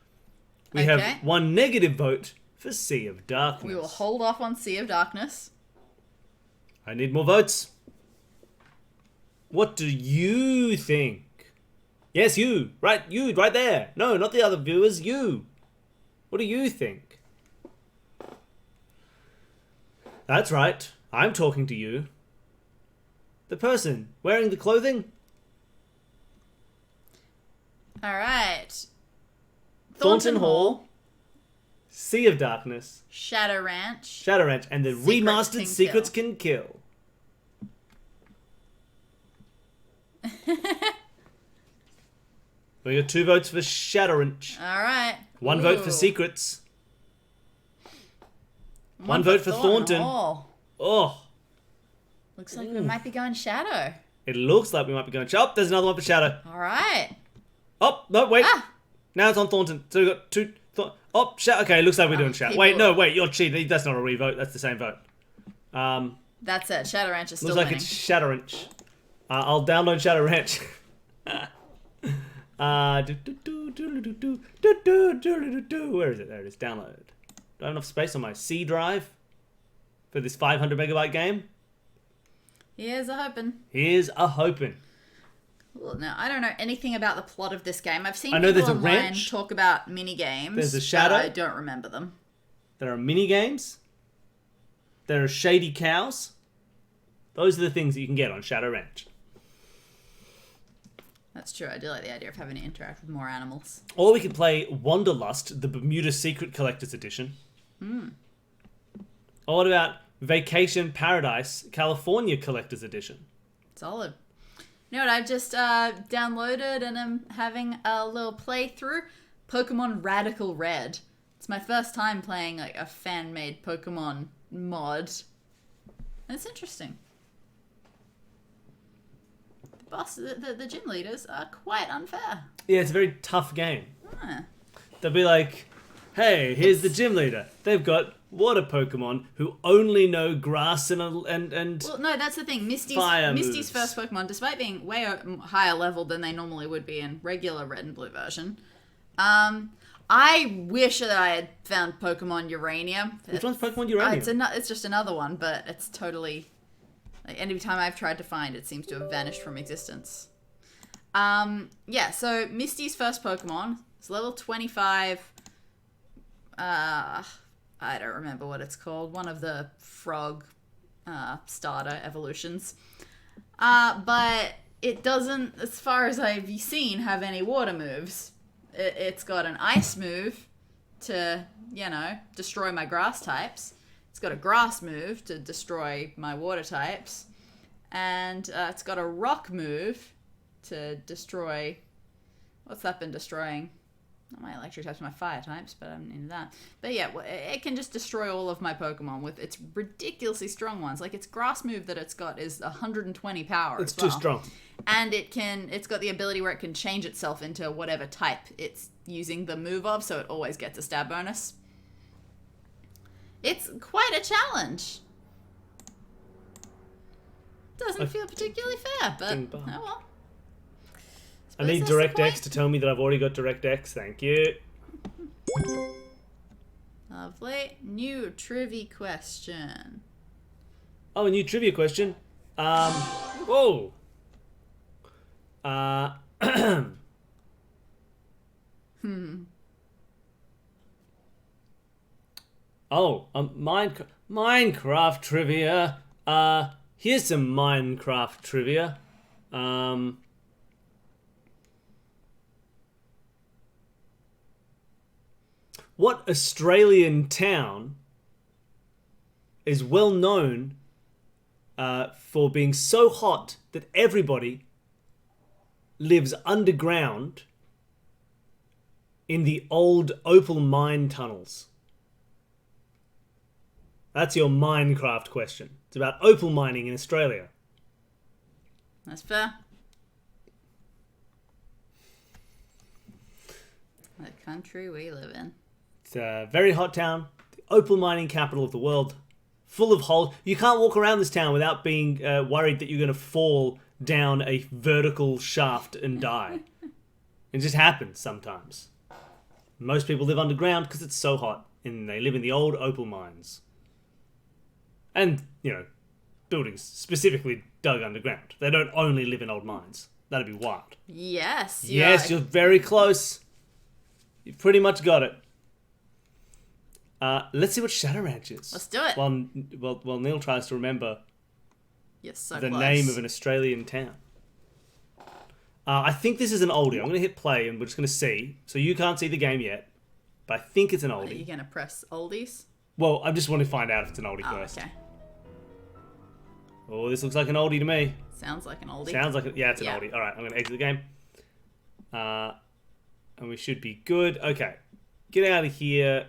We Okay. have one negative vote for Sea of Darkness. We will hold off on Sea of Darkness. I need more votes. What do you think? Yes, you right there. No, not the other viewers, you. What do you think? That's right, I'm talking to you. The person wearing the clothing. All right. Thornton Hall. Sea of Darkness. Shadow Ranch. Shadow Ranch. And the remastered Secrets Can Can Kill. We got 2 votes for Shadow Ranch. All right. 1 vote for Secrets. 1 vote for Thornton. Hall. Oh. Looks like we might be going Shadow. It looks like we might be going... Oh, there's another one for Shadow. All right. Oh, no, wait. Ah. Now it's on Thornton. So we've got 2... Oh, Shadow. Okay, looks like we're doing Shadow. Wait, no, wait, you're cheating. That's not a revote. That's the same vote. That's it. Shadow Ranch is still looks like winning. it's Shadow Ranch. I'll download Shadow Ranch. Where is it? There it is. Download. Do I have enough space on my C drive for this 500 megabyte game? Here's a hoping. Here's a hoping. Well, no, I don't know anything about the plot of this game. I've seen I know people there's a online ranch. talk about mini games. There's a shadow. But I don't remember them. There are mini games. There are shady cows. Those are the things that you can get on Shadow Ranch. That's true. I do like the idea of having to interact with more animals. Or we could play Wanderlust, the Bermuda Secret Collector's Edition. Or what about Vacation Paradise, California Collector's Edition? Solid. You know what I've just downloaded and I'm having a little playthrough? Pokemon Radical Red. It's my first time playing like a fan-made Pokemon mod. And it's interesting. The boss, the gym leaders are quite unfair. Yeah, it's a very tough game. Huh. They'll be like, hey, here's the gym leader. They've got water Pokemon who only know grass and Well, no, that's the thing. Misty's moves. first Pokemon, despite being way higher level than they normally would be in regular Red and Blue version, I wish that I had found Pokemon Uranium. Which one's Pokemon Uranium? It's just another one, but it's totally... Like, any time I've tried to find it seems to have vanished from existence. Yeah, so Misty's first Pokemon is level 25. I don't remember what it's called. One of the frog starter evolutions. But it doesn't, as far as I've seen, have any water moves. It's got an ice move to, you know, destroy my grass types. It's got a grass move to destroy my water types. And it's got a rock move to destroy... What's that been destroying? Not my electric types, my fire types, but I'm into that. But yeah, it can just destroy all of my Pokemon with its ridiculously strong ones. Like, its grass move that it's got is 120 power. It's too strong. And it's got the ability where it can change itself into whatever type it's using the move of, so it always gets a stab bonus. It's quite a challenge. Doesn't feel particularly fair, but oh well. I need DirectX to tell me that I've already got DirectX. Thank you. Lovely. New trivia question. Oh, a new trivia question. Whoa. Oh, Minecraft trivia. Here's some Minecraft trivia. What Australian town is well known for being so hot that everybody lives underground in the old opal mine tunnels? That's your Minecraft question. It's about opal mining in Australia. That's fair. The country we live in. It's a very hot town, the opal mining capital of the world, full of holes. You can't walk around this town without being worried that you're going to fall down a vertical shaft and die. It just happens sometimes. Most people live underground because it's so hot, and they live in the old opal mines. And, you know, buildings specifically dug underground. They don't only live in old mines. That'd be wild. Yes. Yes, you're very close. You pretty much got it. Let's see what Shadow Ranch is. Let's do it. While Neil tries to remember Yes, so the close. name of an Australian town. I think this is an oldie. I'm going to hit play and we're just going to see. So you can't see the game yet, but I think it's an Are you oldie. going to press oldies? Well, I just want to find out if it's an oldie Oh, first. okay. Oh, this looks like an oldie to me. Sounds like an oldie. Sounds like it. Yeah, it's an Yeah. oldie. All right, I'm going to exit the game. And we should be good. Okay. Get out of here,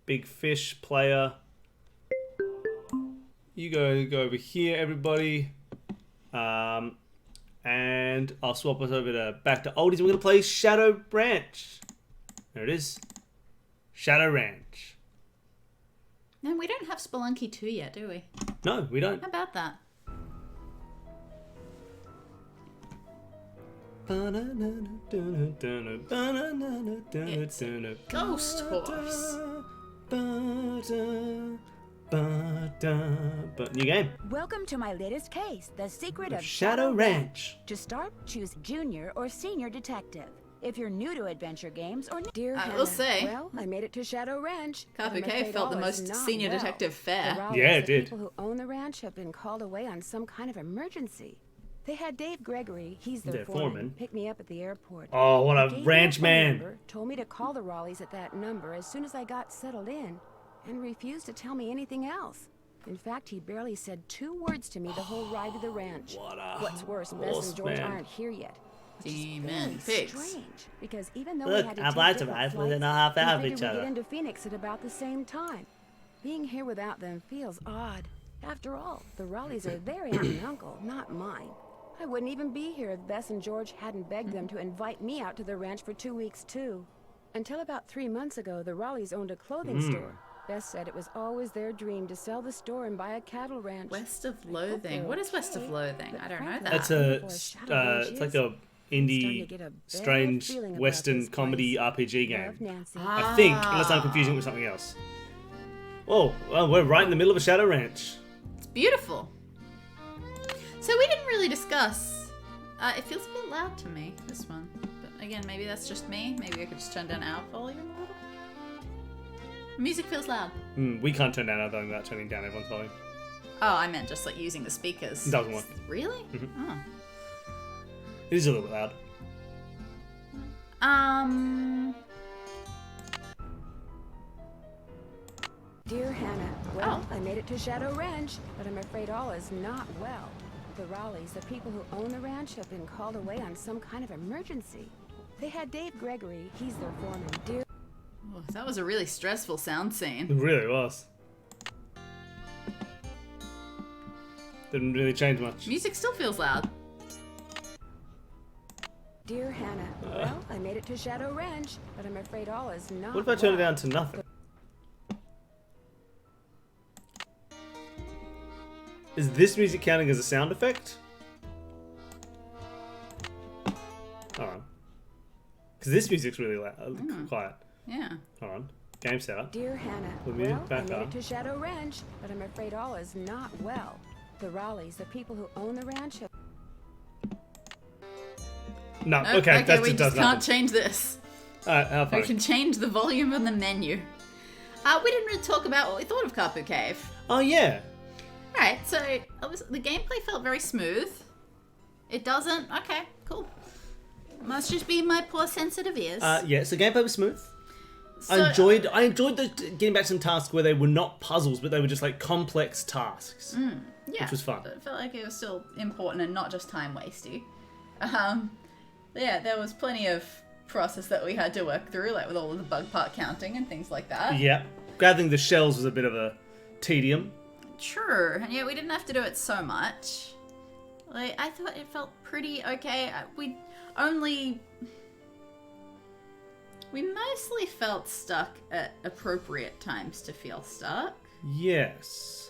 big fish player. You go over here, everybody. And I'll swap us over to back to oldies. We're going to play Shadow Ranch. There it is. Shadow Ranch. No, we don't have Spelunky 2 yet, do we? No, we don't. How about that? It's a ghost horse. New game. Welcome to my latest case, The Secret of Shadow Ranch. To start, choose junior or senior detective. If you're new to adventure games or dear I Hannah, will say- well, I made it to Shadow Ranch. but Kapu I'm Cave afraid felt the all is most not senior well. detective The fair. Rowleys, Yeah, it the did. people who own the ranch have been called away on some kind of emergency. They had Dave Gregory, he's their Their foreman, foreman. pick me up at the airport. Oh, what He a gave me ranch phone man. number, told me to call the Raleighs at that number as soon as I got settled in, and refused to tell me anything else. In fact, he barely said 2 words to me the whole ride to the ranch. What a What's worse, Bess horse and George man. aren't here yet. Which is Demon very pigs. strange, because even though Look, we had to our take lights are different eyes within flights, a half hour of we each figured we'd other. get into Phoenix at about the same time. Being here without them feels odd. After all, the Raleighs are their aunt and uncle, not mine. I wouldn't even be here if Bess and George hadn't begged them to invite me out to the ranch for 2 weeks too. Until about 3 months ago, the Raleighs owned a clothing store. Bess said it was always their dream to sell the store and buy a cattle ranch. West of I hope Loathing. they're What is West of okay, Loathing? but I don't know frankly, that. That's wonderful as Shadow Ranch it's like is, a I'm starting to indie, get a bad strange feeling about Western this comedy place. RPG Love, game. Nancy. I think, unless I'm confusing it with something else. Oh, well, we're right in the middle of a Shadow Ranch. It's beautiful. So we didn't really discuss. It feels a bit loud to me, this one. But again, maybe that's just me. Maybe I could just turn down our volume a little. Music feels loud. We can't turn down our volume without turning down everyone's volume. Oh, I meant just like using the speakers. It doesn't work. Really? Oh. It is a little bit loud. Dear Hannah, well, Oh. I made it to Shadow Ranch, but I'm afraid all is not well. The Raleighs, the people who own the ranch, have been called away on some kind of emergency. They had Dave Gregory, he's their foreman. Dear Oh, that was a really stressful sound scene. It really was. Didn't really change much. Music still feels loud. Dear Hannah, well, I made it to Shadow Ranch, but I'm afraid all is not What if I turn it well. down to nothing? Is this music counting as a sound effect? Hold on. Because this music's really loud, quiet. Yeah. Hold on. Game setup. Dear Hannah, Put music well, I back made up. it to Shadow Ranch, but I'm afraid all is not well. The Raleighs, the people who own the ranch, have No, Nope, okay, that we just does just can't nothing. change this. Alright, how We funny. can change the volume on the menu. We didn't really talk about what we thought of Kapu Cave. Oh, yeah. Alright, so the gameplay felt very smooth. It doesn't? Okay, cool. Must just be my poor sensitive ears. Yeah, so gameplay was smooth. So- I enjoyed the getting back some tasks where they were not puzzles, but they were just like complex tasks. Yeah, which was fun. It felt like it was still important and not just time wasty. Yeah, there was plenty of process that we had to work through, like with all of the bug part counting and things like that. Yeah. Gathering the shells was a bit of a tedium. True, and yeah, we didn't have to do it so much. Like, I thought it felt pretty okay. We mostly felt stuck at appropriate times to feel stuck. Yes.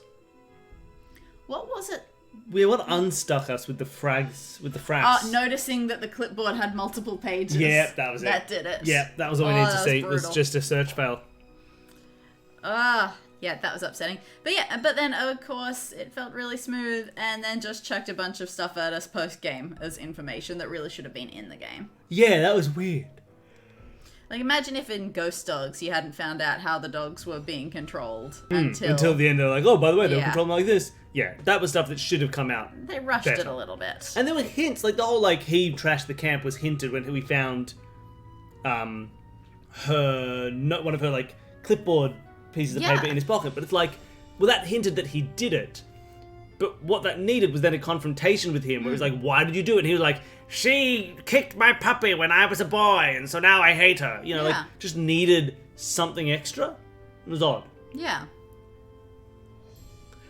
What was it? What unstuck us with the frags? Noticing that the clipboard had multiple pages. Yeah, that was it. That did it. Yeah, that was all we Oh, needed to that was see. It was brutal. just a search fail. Yeah, that was upsetting. But then of course it felt really smooth, and then just chucked a bunch of stuff at us post game as information that really should have been in the game. Yeah, that was weird. Like, imagine if in Ghost Dogs you hadn't found out how the dogs were being controlled until the end. They're like, oh, by the way, they were Yeah. controlling like this. Yeah, that was stuff that should have come out. they rushed better. it a little bit. And there were hints, like the whole like he trashed the camp was hinted when we found one of her like clipboard pieces of Yeah. paper in his pocket. But it's like, well, that hinted that he did it. But what that needed was then a confrontation with him, where it was like, why did you do it? And he was like, she kicked my puppy when I was a boy, and so now I hate her. You know, Yeah. like just needed something extra. It was odd. Yeah.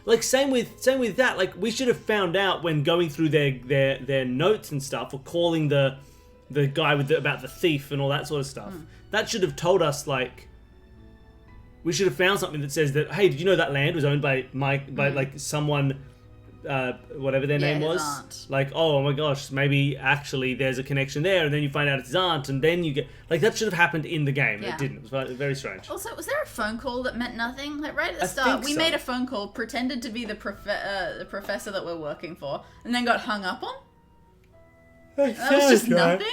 Like same with that. Like we should have found out when going through their notes and stuff, or calling the guy with about the thief and all that sort of stuff. That should have told us like we should have found something that says that, hey, did you know that land was owned by like someone, whatever their name his was? aunt. Like, oh my gosh, maybe actually there's a connection there, and then you find out it's his aunt, and then you get like that should have happened in the game. Yeah. It didn't. It was very strange. Also, was there a phone call that meant nothing? Like right at the I start, think we so. made a phone call, pretended to be the professor that we're working for, and then got hung up on. That was just nothing.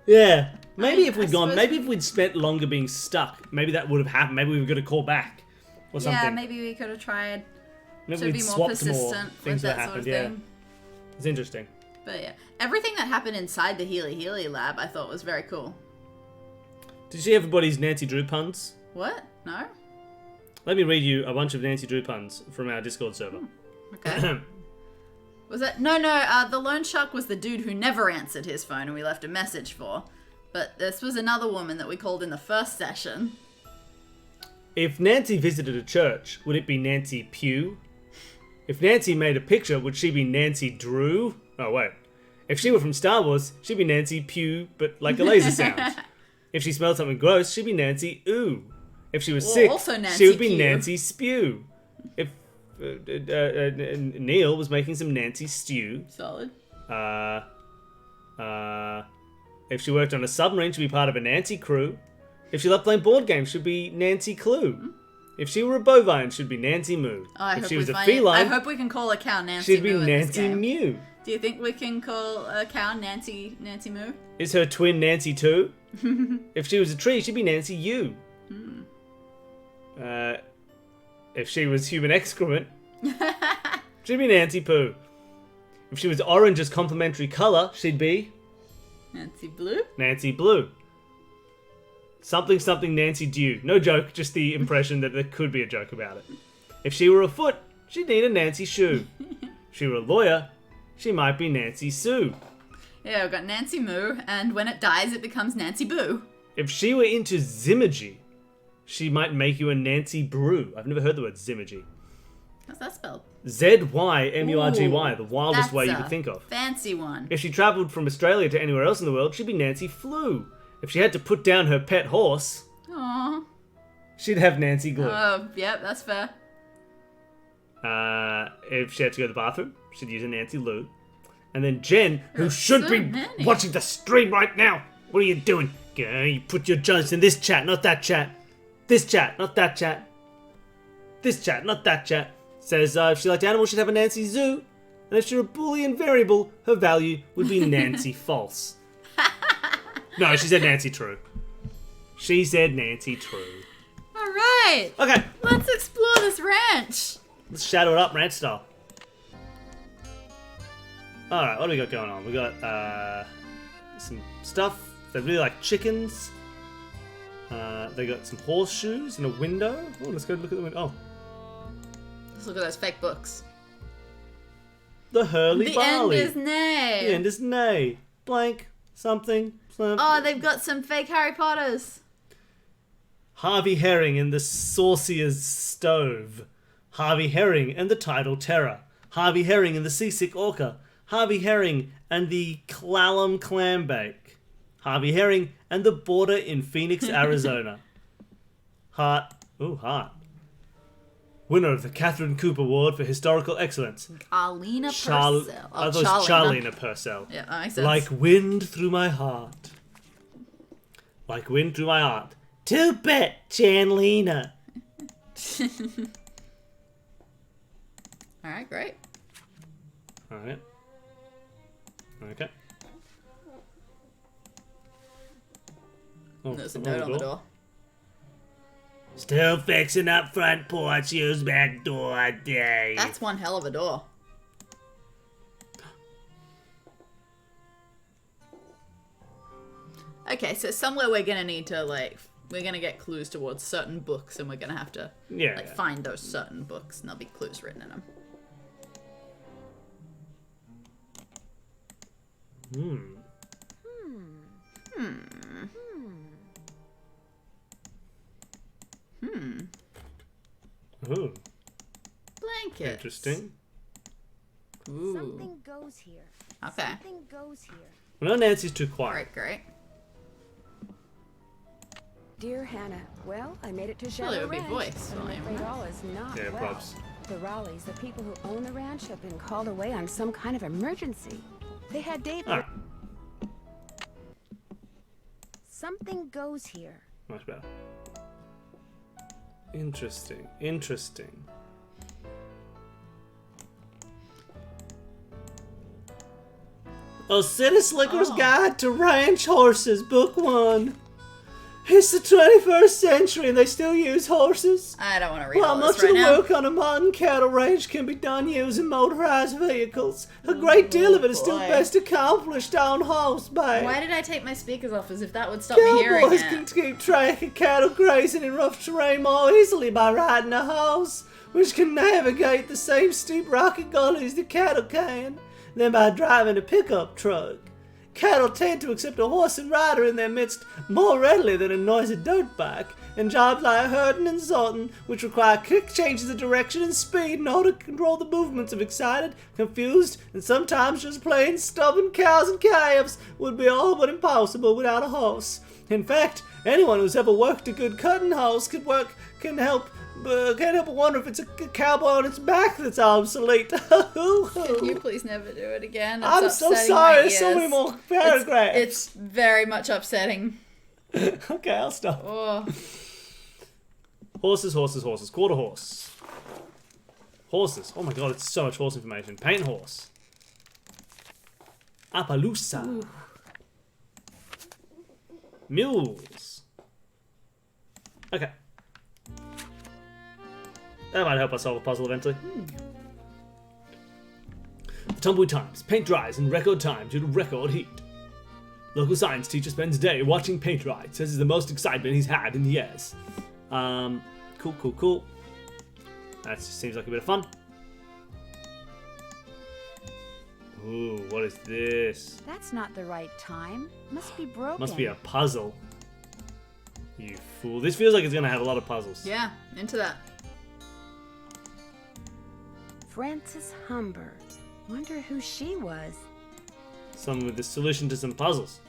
Yeah. Maybe if I we'd gone, suppose maybe if we'd spent longer being stuck, maybe that would have happened. Maybe we were going to call back or something. Yeah, maybe we could have tried Maybe to we'd be more swapped persistent things with that happened. sort of Yeah, thing. it's interesting. But yeah, everything that happened inside the Healy lab, I thought was very cool. Did you see everybody's Nancy Drew puns? What? No? Let me read you a bunch of Nancy Drew puns from our Discord server. Okay. Was that no? The loan shark was the dude who never answered his phone and we left a message for. But this was another woman that we called in the first session. If Nancy visited a church, would it be Nancy Pugh? If Nancy made a picture, would she be Nancy Drew? Oh, wait. If she were from Star Wars, she'd be Nancy Pugh, but like a laser sound. If she smelled something gross, she'd be Nancy Ooh. If she was sick, also Nancy she would be Q. Nancy Spew. If Neil was making some Nancy stew, Solid. if she worked on a submarine, she'd be part of a Nancy crew. If she loved playing board games, she'd be Nancy Clue. If she were a bovine, she'd be Nancy Moo. Oh, I if hope she we was a find it. feline, I hope we can call a cow Nancy she'd be Moo in this Nancy game. Mew. Do you think we can call a cow Nancy Moo? Is her twin Nancy too? If she was a tree, she'd be Nancy U. If she was human excrement, she'd be Nancy Poo. If she was orange as complementary colour, she'd be Nancy Blue? Nancy Blue. Something Nancy Dew. No joke, just the impression that there could be a joke about it. If she were a foot, she'd need a Nancy shoe. If she were a lawyer, she might be Nancy Sue. Yeah, we've got Nancy Moo, and when it dies, it becomes Nancy Boo. If she were into Zymurgy, she might make you a Nancy Brew. I've never heard the word Zymurgy. How's that spelled? Zymurgy, the wildest That's way you a could think of. Fancy one. If she travelled from Australia to anywhere else in the world, she'd be Nancy Flu. If she had to put down her pet horse, Aww. she'd have Nancy Glue. Oh, yep, that's fair. If she had to go to the bathroom, she'd use a Nancy Lou. And then Jen, who There's should so be many. watching the stream right now. What are you doing? You put your jokes in this chat, not that chat. This chat, not that chat. This chat, not that chat. Says if she liked animals, she'd have a Nancy Zoo. And if she were a Boolean variable, her value would be Nancy False. No, she said Nancy True. She said Nancy True. Alright, Okay, let's explore this ranch. let's shadow it up ranch style. Alright, what do we got going on? We got some stuff. They really like chickens. They got some horseshoes and a window. Oh, let's go look at the window. Oh, Let's look at those fake books. the Hurley The Barley. end is nay. The end is nay. Blank. Something. Oh, they've got some fake Harry Potters. Harvey Herring and the Saucier's Stove. Harvey Herring and the Tidal Terror. Harvey Herring and the Seasick Orca. Harvey Herring and the Clallam Clambake. Harvey Herring and the Border in Phoenix, Arizona. Heart. Winner of the Catherine Cooper Award for Historical Excellence. Arlena Charl- Purcell. I thought it was Charlena Purcell. Yeah, that makes sense. Like wind through my heart. Like wind through my heart. To bet, Chanlina. Alright, great. Alright. Okay. Oh, There's a something note on the door. Still fixing up front porch, use back door day. That's one hell of a door. Okay, so somewhere we're gonna need to, like, we're gonna get clues towards certain books, and we're gonna have to, find those certain books, and there'll be clues written in them. Ooh, Blankets. interesting. Ooh. Something goes here. Okay. Something goes here. Well, no, Nancy's too quiet. Great. Dear Hannah, well, I made it to Well, it Shadow would be Ranch, voice but I'm volume, afraid right? all is not Yeah, well. props. The Raleighs, the people who own the ranch, have been called away on some kind of emergency. They had David. Alright, Something goes here. much better. Interesting. Interesting. A City Slicker's Guide to Ranch Horses, Book 1. It's the 21st century and they still use horses. I don't want to read While all much this right of the now. work on a modern cattle ranch can be done using motorized vehicles, a great deal of it is still boy. best accomplished on horseback. Why did I take my speakers off as if that would stop me hearing Cowboys it? can keep track of cattle grazing in rough terrain more easily by riding a horse, which can navigate the same steep rocky gullies the cattle can, than by driving a pickup truck. Cattle tend to accept a horse and rider in their midst more readily than a noisy dirt bike, and jobs like herding and sorting, which require quick changes of direction and speed in order to control the movements of excited, confused, and sometimes just plain stubborn cows and calves, would be all but impossible without a horse. In fact, anyone who's ever worked a good cutting horse can't help but wonder if it's a cowboy on its back that's obsolete. Can you please never do it again? It's I'm so upsetting sorry, my there's so many ears. more paragraphs. It's very much upsetting. Okay, I'll stop. Oh. Horses, horses, horses. Quarter horse. Horses. Oh my god, it's so much horse information. Paint horse. Appaloosa. Mules. Okay. That might help us solve a puzzle eventually. The tumbleweed times. Paint dries in record time due to record heat. Local science teacher spends day watching paint dry. Says it's the most excitement he's had in years. Cool. That just seems like a bit of fun. Ooh, what is this? That's not the right time. Must be broken. Must be a puzzle. You fool. This feels like it's gonna have a lot of puzzles. Yeah, into that. Frances Humber. Wonder who she was. Someone with the solution to some puzzles.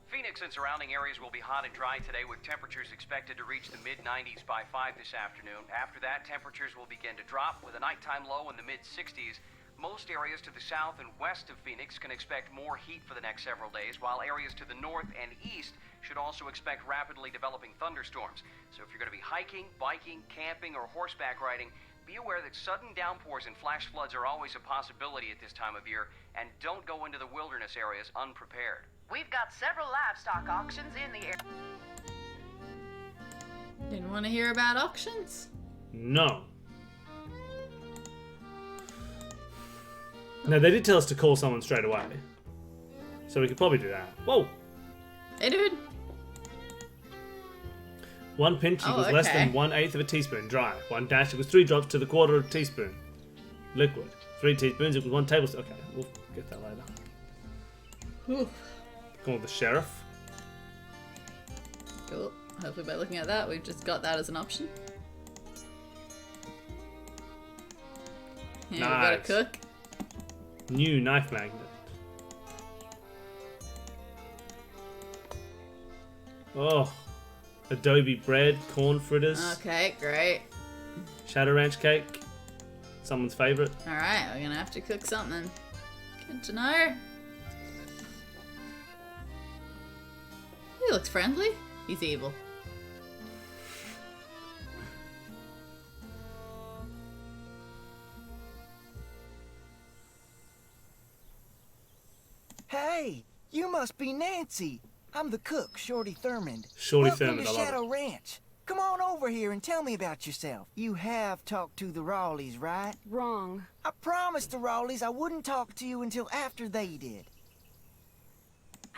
Phoenix and surrounding areas will be hot and dry today with temperatures expected to reach the mid-90s by 5 this afternoon. After that, temperatures will begin to drop with a nighttime low in the mid-60s. Most areas to the south and west of Phoenix can expect more heat for the next several days, while areas to the north and east should also expect rapidly developing thunderstorms. So if you're going to be hiking, biking, camping, or horseback riding, be aware that sudden downpours and flash floods are always a possibility at this time of year, and don't go into the wilderness areas unprepared. We've got several livestock auctions in the area. Didn't want to hear about auctions? No. No, they did tell us to call someone straight away. So we could probably do that. Whoa! Hey, dude. 1 pinch equals less okay. than 1/8 of a teaspoon. Dry. 1 dash equals 3 drops to the quarter of a teaspoon. Liquid. 3 teaspoons equals 1 tablespoon. Okay, we'll get that later. Ooh. Call the sheriff. Cool. Hopefully by looking at that, we've just got that as an option. Yeah, we got a Nice. cook. New knife magnet. Oh. Adobe bread, corn fritters, Okay, great. Shadow Ranch cake. Someone's favorite. Alright, we're gonna have to cook something. Good to know. He looks friendly. He's evil. must be Nancy. I'm the cook, Shorty Thurmond. Shorty Welcome Thurmond, to I love Shadow Ranch. Come on over here and tell me about yourself. You have talked to the Rawleys, right? Wrong. I promised the Rawleys I wouldn't talk to you until after they did.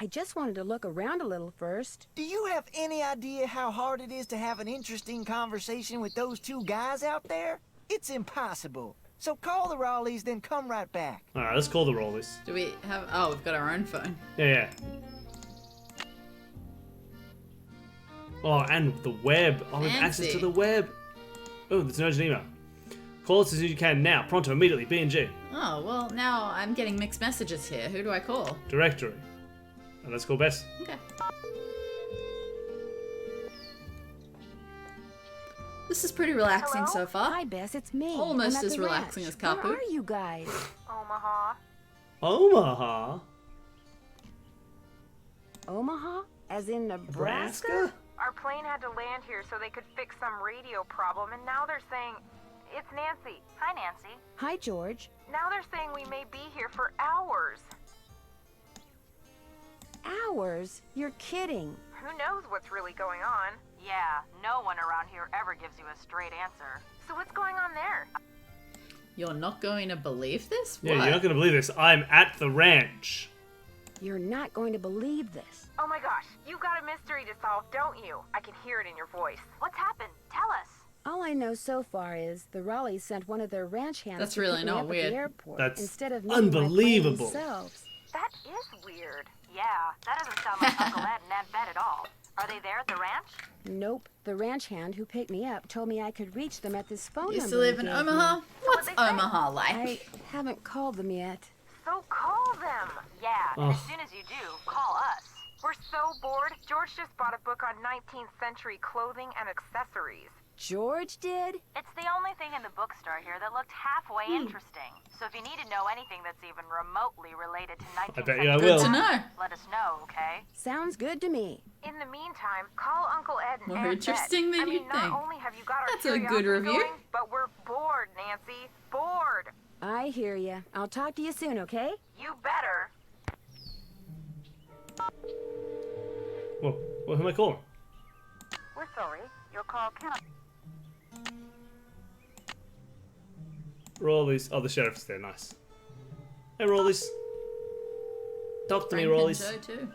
I just wanted to look around a little first. Do you have any idea how hard it is to have an interesting conversation with those two guys out there? It's impossible. So call the Rawleys, then come right back. Alright, let's call the Rollies. Do we have... Oh, we've got our own phone. Yeah. Oh, and the web. Oh, we have access to Fancy. the web. Oh, there's an urgent email. Call us as soon as you can now. Pronto, immediately. B&G. Oh, well, now I'm getting mixed messages here. Who do I call? Directory. And let's call Bess. Okay. This is pretty relaxing Hello? so far. Hi, Bess, it's me. Almost I'm at as the relaxing ranch. as Kapu. Where are you guys? Omaha. Omaha? Omaha? As in Nebraska? Our plane had to land here so they could fix some radio problem, and now they're saying... It's Nancy. Hi, Nancy. Hi, George. Now they're saying we may be here for hours. Hours? You're kidding. Who knows what's really going on? Yeah, no one around here ever gives you a straight answer. So what's going on there? You're not going to believe this? Yeah, What? you're not going to believe this. I'm at the ranch. You're not going to believe this. Oh my gosh, you've got a mystery to solve, don't you? I can hear it in your voice. What's happened? Tell us. All I know so far is the Raleighs sent one of their ranch hands That's to really pick me not up weird. at the airport That's instead of meeting my plane unbelievable. themselves. That is weird. Yeah, that doesn't sound like Uncle Ed and Aunt Bet at all. Are they there at the ranch? Nope. The ranch hand who picked me up told me I could reach them at this phone You number still live you in gave Omaha? me. What's what'd they say? Omaha like? I haven't called them yet. So call them. Yeah, and as soon as you do, call us. We're so bored. George just bought a book on 19th century clothing and accessories. George did? It's the only thing in the bookstore here that looked halfway interesting. So if you need to know anything that's even remotely related to 19th bet you I century will. Good to fashion, know. let us know, okay? Sounds good to me. In the meantime, call Uncle Ed and More Aunt interesting Bet. than I mean, you'd think. not only have you got our That's a good curiosity review. going, but we're bored, Nancy. Bored. I hear ya. I'll talk to you soon, okay? You better. Well, who am I calling? We're sorry. Your call cannot... Rollies. Oh, the sheriff's there. Nice. Hey, Rollies. Talk to me, Frank and Rollies. Joe, too.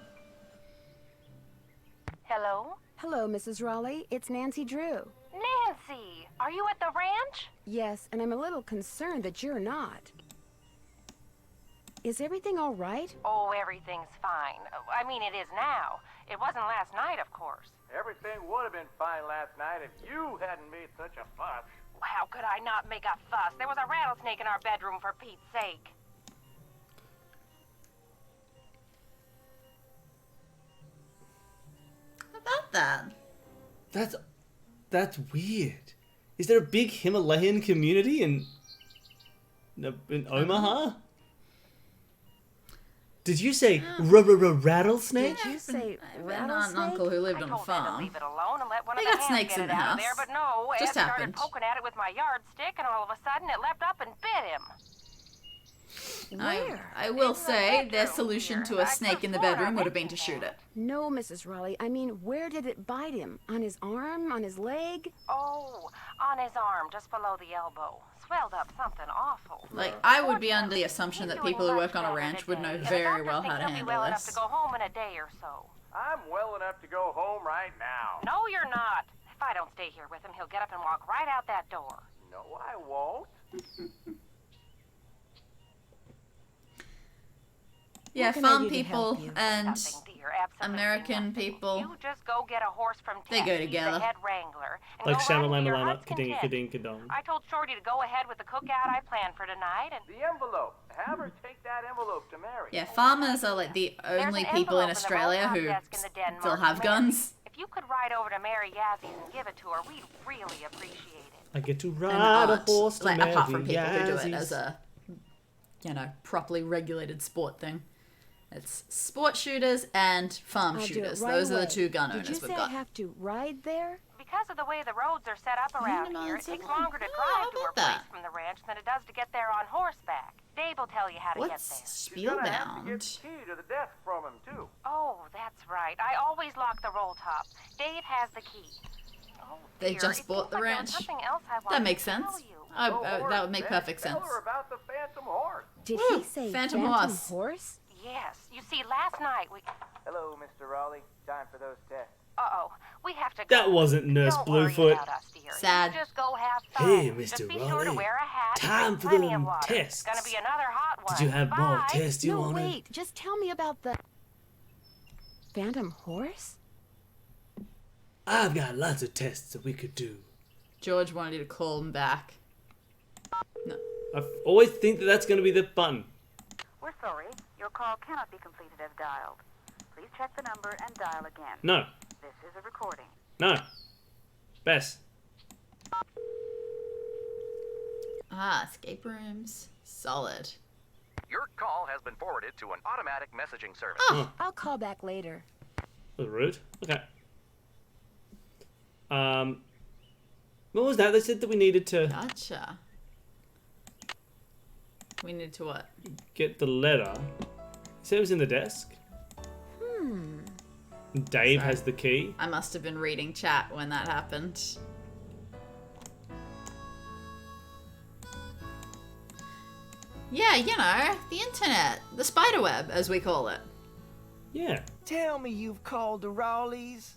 Hello? Hello, Mrs. Raleigh. It's Nancy Drew. Nancy! Are you at the ranch? Yes, and I'm a little concerned that you're not. Is everything all right? Oh, everything's fine. I mean, it is now. It wasn't last night, of course. Everything would have been fine last night if you hadn't made such a fuss. How could I not make a fuss? There was a rattlesnake in our bedroom, for Pete's sake. How about that? That's weird. Is there a big Himalayan community in Omaha? Did you say rattlesnake? Did you say I've an rattlesnake? uncle who lived I on a told Ed to farm. leave it alone and let one They of the got hands snakes get in it the out of house. there, but no, Ed Just started happened. poking at it with my yardstick, and all of a sudden it leapt up and bit him. I will say their solution to a snake in the bedroom would have been to shoot it. No, Mrs. Raleigh. I mean, where did it bite him? On his arm? On his leg? Oh, on his arm, just below the elbow. Swelled up something awful. Like, I would be under the assumption that people who work on a ranch would know very well how to He'll be well handle enough to this. go home in a day or so. I'm well enough to go home right now. No, you're not. If I don't stay here with him, he'll get up and walk right out that door. No, I won't. Yeah, What can I farm do to help people you? and Nothing, dear, absolutely American nothing. people, You just go get a horse from they Tex. go He's the together. head wrangler. And Like go right into your Shamalama, heart's ka-ding, content. ka-ding, ka-dong. I told Shorty to go ahead with the cookout I planned for tonight, and The envelope. Have her take that envelope to Mary. yeah, farmers are like the there's only an people in envelope the Australia roll-top who desk in the den still marked have Mary. guns. If you could ride over to Mary Yazzie and give it to her, we'd really appreciate it. I get to And ride a art, horse to like apart from Mary people who do it Yazzies. as a, properly regulated sport thing. It's sport shooters and farm I'll do it shooters. right Those are away. the two gun Did owners you we've say I got. have to ride there? Because of the way the roads are set up around here, it takes longer to drive to her place from the ranch than it does to get there on horseback. Dave will tell you how to What's get there. Spielbound? to the desk from him, too. Oh, that's right. I always lock the roll top. Dave has the key. Oh, They dear. just It bought seems the like there was ranch. something else I That wanted makes to sense. tell you. That would make perfect sense. Tell her about the Phantom Horse. Did Woo, he say Phantom Phantom Horse. Horse? Yes. You see, last night we... Hello, Mr. Raleigh. Time for those tests. Uh-oh. We have to go. That wasn't Nurse Don't worry Bluefoot. about us, dear. Sad. You just go have fun. Hey, Just Mr. be sure to Raleigh. wear a hat. Time and for plenty them of water. tests. It's gonna be another hot one. Did you have more Bye. tests you No, wanted? wait. Just tell me about the Phantom Horse? I've got lots of tests that we could do. George wanted you to call him back. No. I always think that that's going to be the button. We're sorry. Your call cannot be completed as dialed. Please check the number and dial again. No. This is a recording. No. Bess. Escape rooms. Solid. Your call has been forwarded to an automatic messaging service. Oh. I'll call back later. That was rude. Okay. What was that? They said that we needed to Gotcha. We need to what? get the letter. You said it was in the desk? Dave has the key. I must have been reading chat when that happened. Yeah, you know, the internet. The spider web, as we call it. Yeah. Tell me you've called the Raleighs.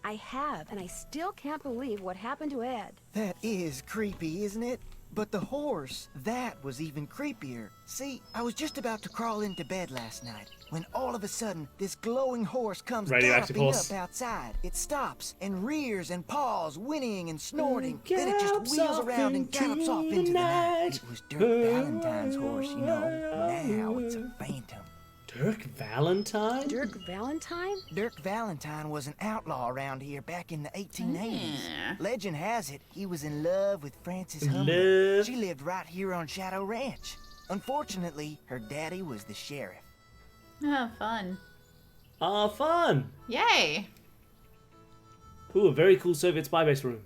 I have, and I still can't believe what happened to Ed. That is creepy, isn't it? But the horse, that was even creepier. See, I was just about to crawl into bed last night when all of a sudden this glowing horse comes Radioactive galloping horse. up outside. It stops and rears and paws, whinnying and snorting. Then it gallops just wheels off around and gallops off into the night. It was Dirk Valentine's horse, you know. Now it's a phantom. Dirk Valentine? Dirk Valentine? Dirk Valentine was an outlaw around here back in the 1880s. Yeah. Legend has it he was in love with Frances In Humber. love? She lived right here on Shadow Ranch. Unfortunately, her daddy was the sheriff. Oh, fun. Ah, fun! Yay! Ooh, a very cool Soviet spy base room.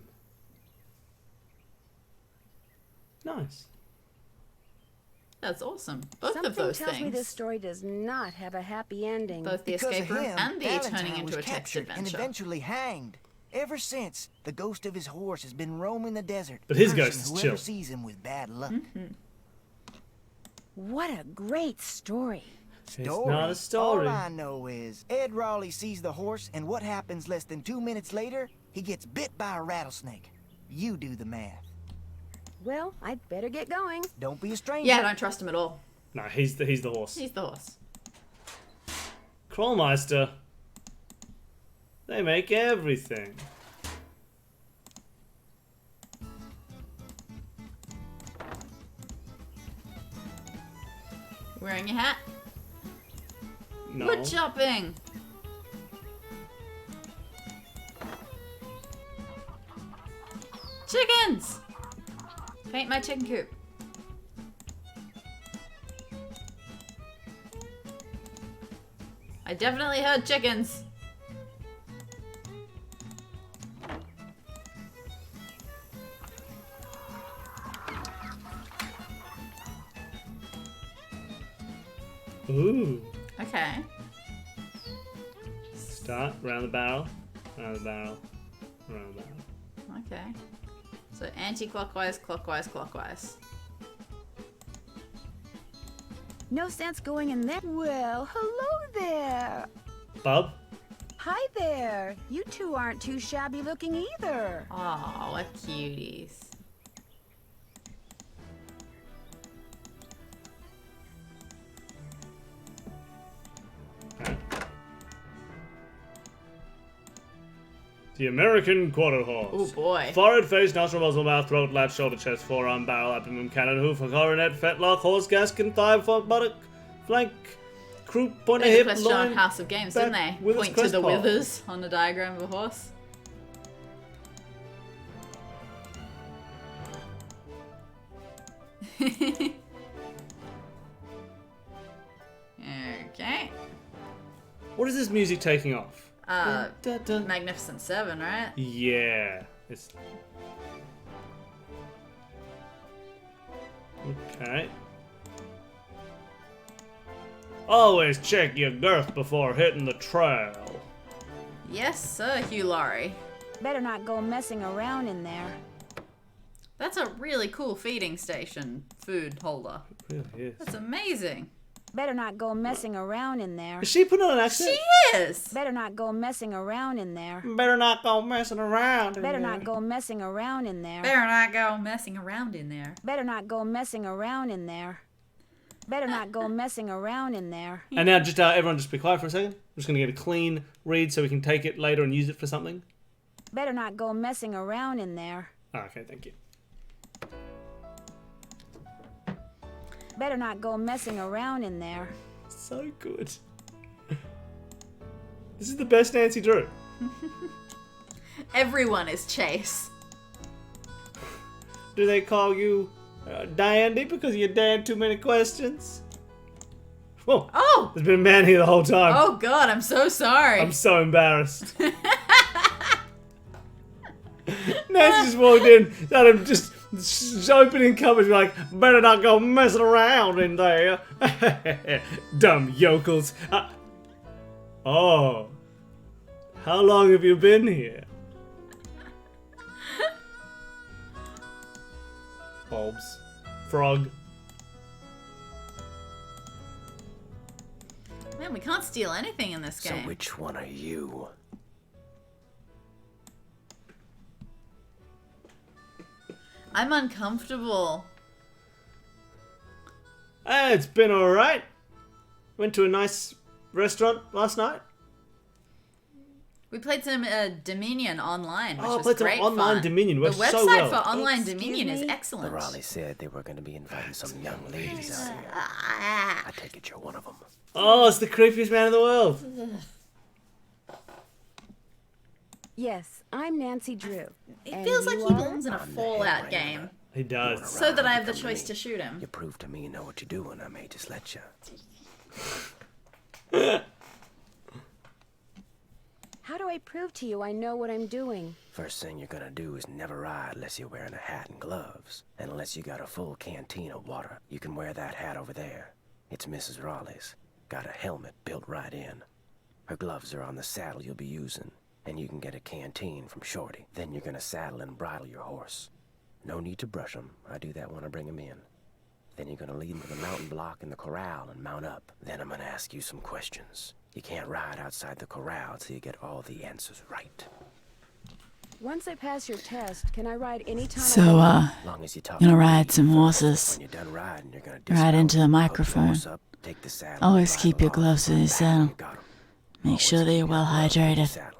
Nice. That's awesome. Both Something of those tells things. me this story does not have a happy ending. Both the Because escape of room him, and the Valentine turning into was a text captured and adventure. eventually hanged. Ever since, the ghost of his horse has been roaming the desert. But his cursing ghost is whoever chill. sees him with bad luck. What a great story. It's not a story. All I know is Ed Raleigh sees the horse, and what happens less than 2 minutes later? He gets bit by a rattlesnake. You do the math. Well, I'd better get going. Don't be a stranger. Yeah, I don't trust him at all. No, he's the horse. He's the horse. Krollmeister. They make everything. Wearing your hat? No. Wood chopping! Chickens! Paint my chicken coop. I definitely heard chickens. Ooh. Okay. Start round the barrel, round the barrel, round the barrel. Okay. So anti-clockwise, clockwise, clockwise. No sense going in there. Well, hello there. Bub? Hi there. You two aren't too shabby looking either. Aw, what cuties. The American quarter horse. Oh boy. Forehead, face, nostril, muzzle, mouth, throat, latch, shoulder, chest, forearm, barrel, abdomen, cannon, hoof, coronet, fetlock, horse, gaskin, thigh, buttock, flank, croup, pointer, There's a hip, question on loin, House of Games, back, didn't they? withers, Point to crest the paw. withers on the diagram of a horse. Okay. What is this music taking off? Magnificent Seven, right? Yeah. It's... Okay. Always check your girth before hitting the trail. Yes, sir, Hugh Laurie. Better not go messing around in there. That's a really cool feeding station food holder. It really is. That's amazing. Better not go messing around in there. Is she putting on an accent? She is. Better not go messing around in there. Better not go messing around. Better not go messing around in there. Better not go messing around in there. Better not go messing around in there. Better not go messing around in there. And now just everyone just be quiet for a second. I'm just going to get a clean read so we can take it later and use it for something. Better not go messing around in there. Oh, okay, thank you. Better not go messing around in there. So good. This is the best Nancy Drew. Everyone is Chase. Do they call you Dandy because you Dan too many questions? Whoa. Oh! There's been a man here the whole time. Oh god, I'm so sorry. I'm so embarrassed. Nancy just walked in, started just opening cupboards like, better not go messing around in there. Dumb yokels. Oh. How long have you been here? Bulbs. Frog. Man, we can't steal anything in this game. So which one are you? I'm uncomfortable. It's been alright. Went to a nice restaurant last night. We played some Dominion online, which Oh, was played some great online fun. Dominion. The Works website so well. for online Excuse Dominion is me? excellent. The Raleigh said they were going to be inviting some young ladies out here. I take it you're one of them. Oh, it's the creepiest man in the world. Yes, I'm Nancy Drew. It And feels like you he are? belongs in a Fallout game. He does. So that I have the choice to shoot him. You prove to me you know what you're doing. I may just let you. How do I prove to you I know what I'm doing? First thing you're gonna do is never ride unless you're wearing a hat and gloves. And unless you got a full canteen of water, you can wear that hat over there. It's Mrs. Raleigh's. Got a helmet built right in. Her gloves are on the saddle you'll be using. And you can get a canteen from Shorty. Then you're gonna saddle and bridle your horse. No need to brush him. I do that when I bring him in. Then you're gonna lead him to the mountain block in the corral and mount up. Then I'm gonna ask you some questions. You can't ride outside the corral till you get all the answers right. Once I pass your test, can I ride anytime I So, want? Long as you talk gonna to ride me some first. horses. When you're done riding, you're gonna Right dismount, into the hook your microphone. horse up, take the saddle, Always bridle keep your off, gloves in back your when saddle. you got 'em. Make sure that you're well hydrated. Saddle.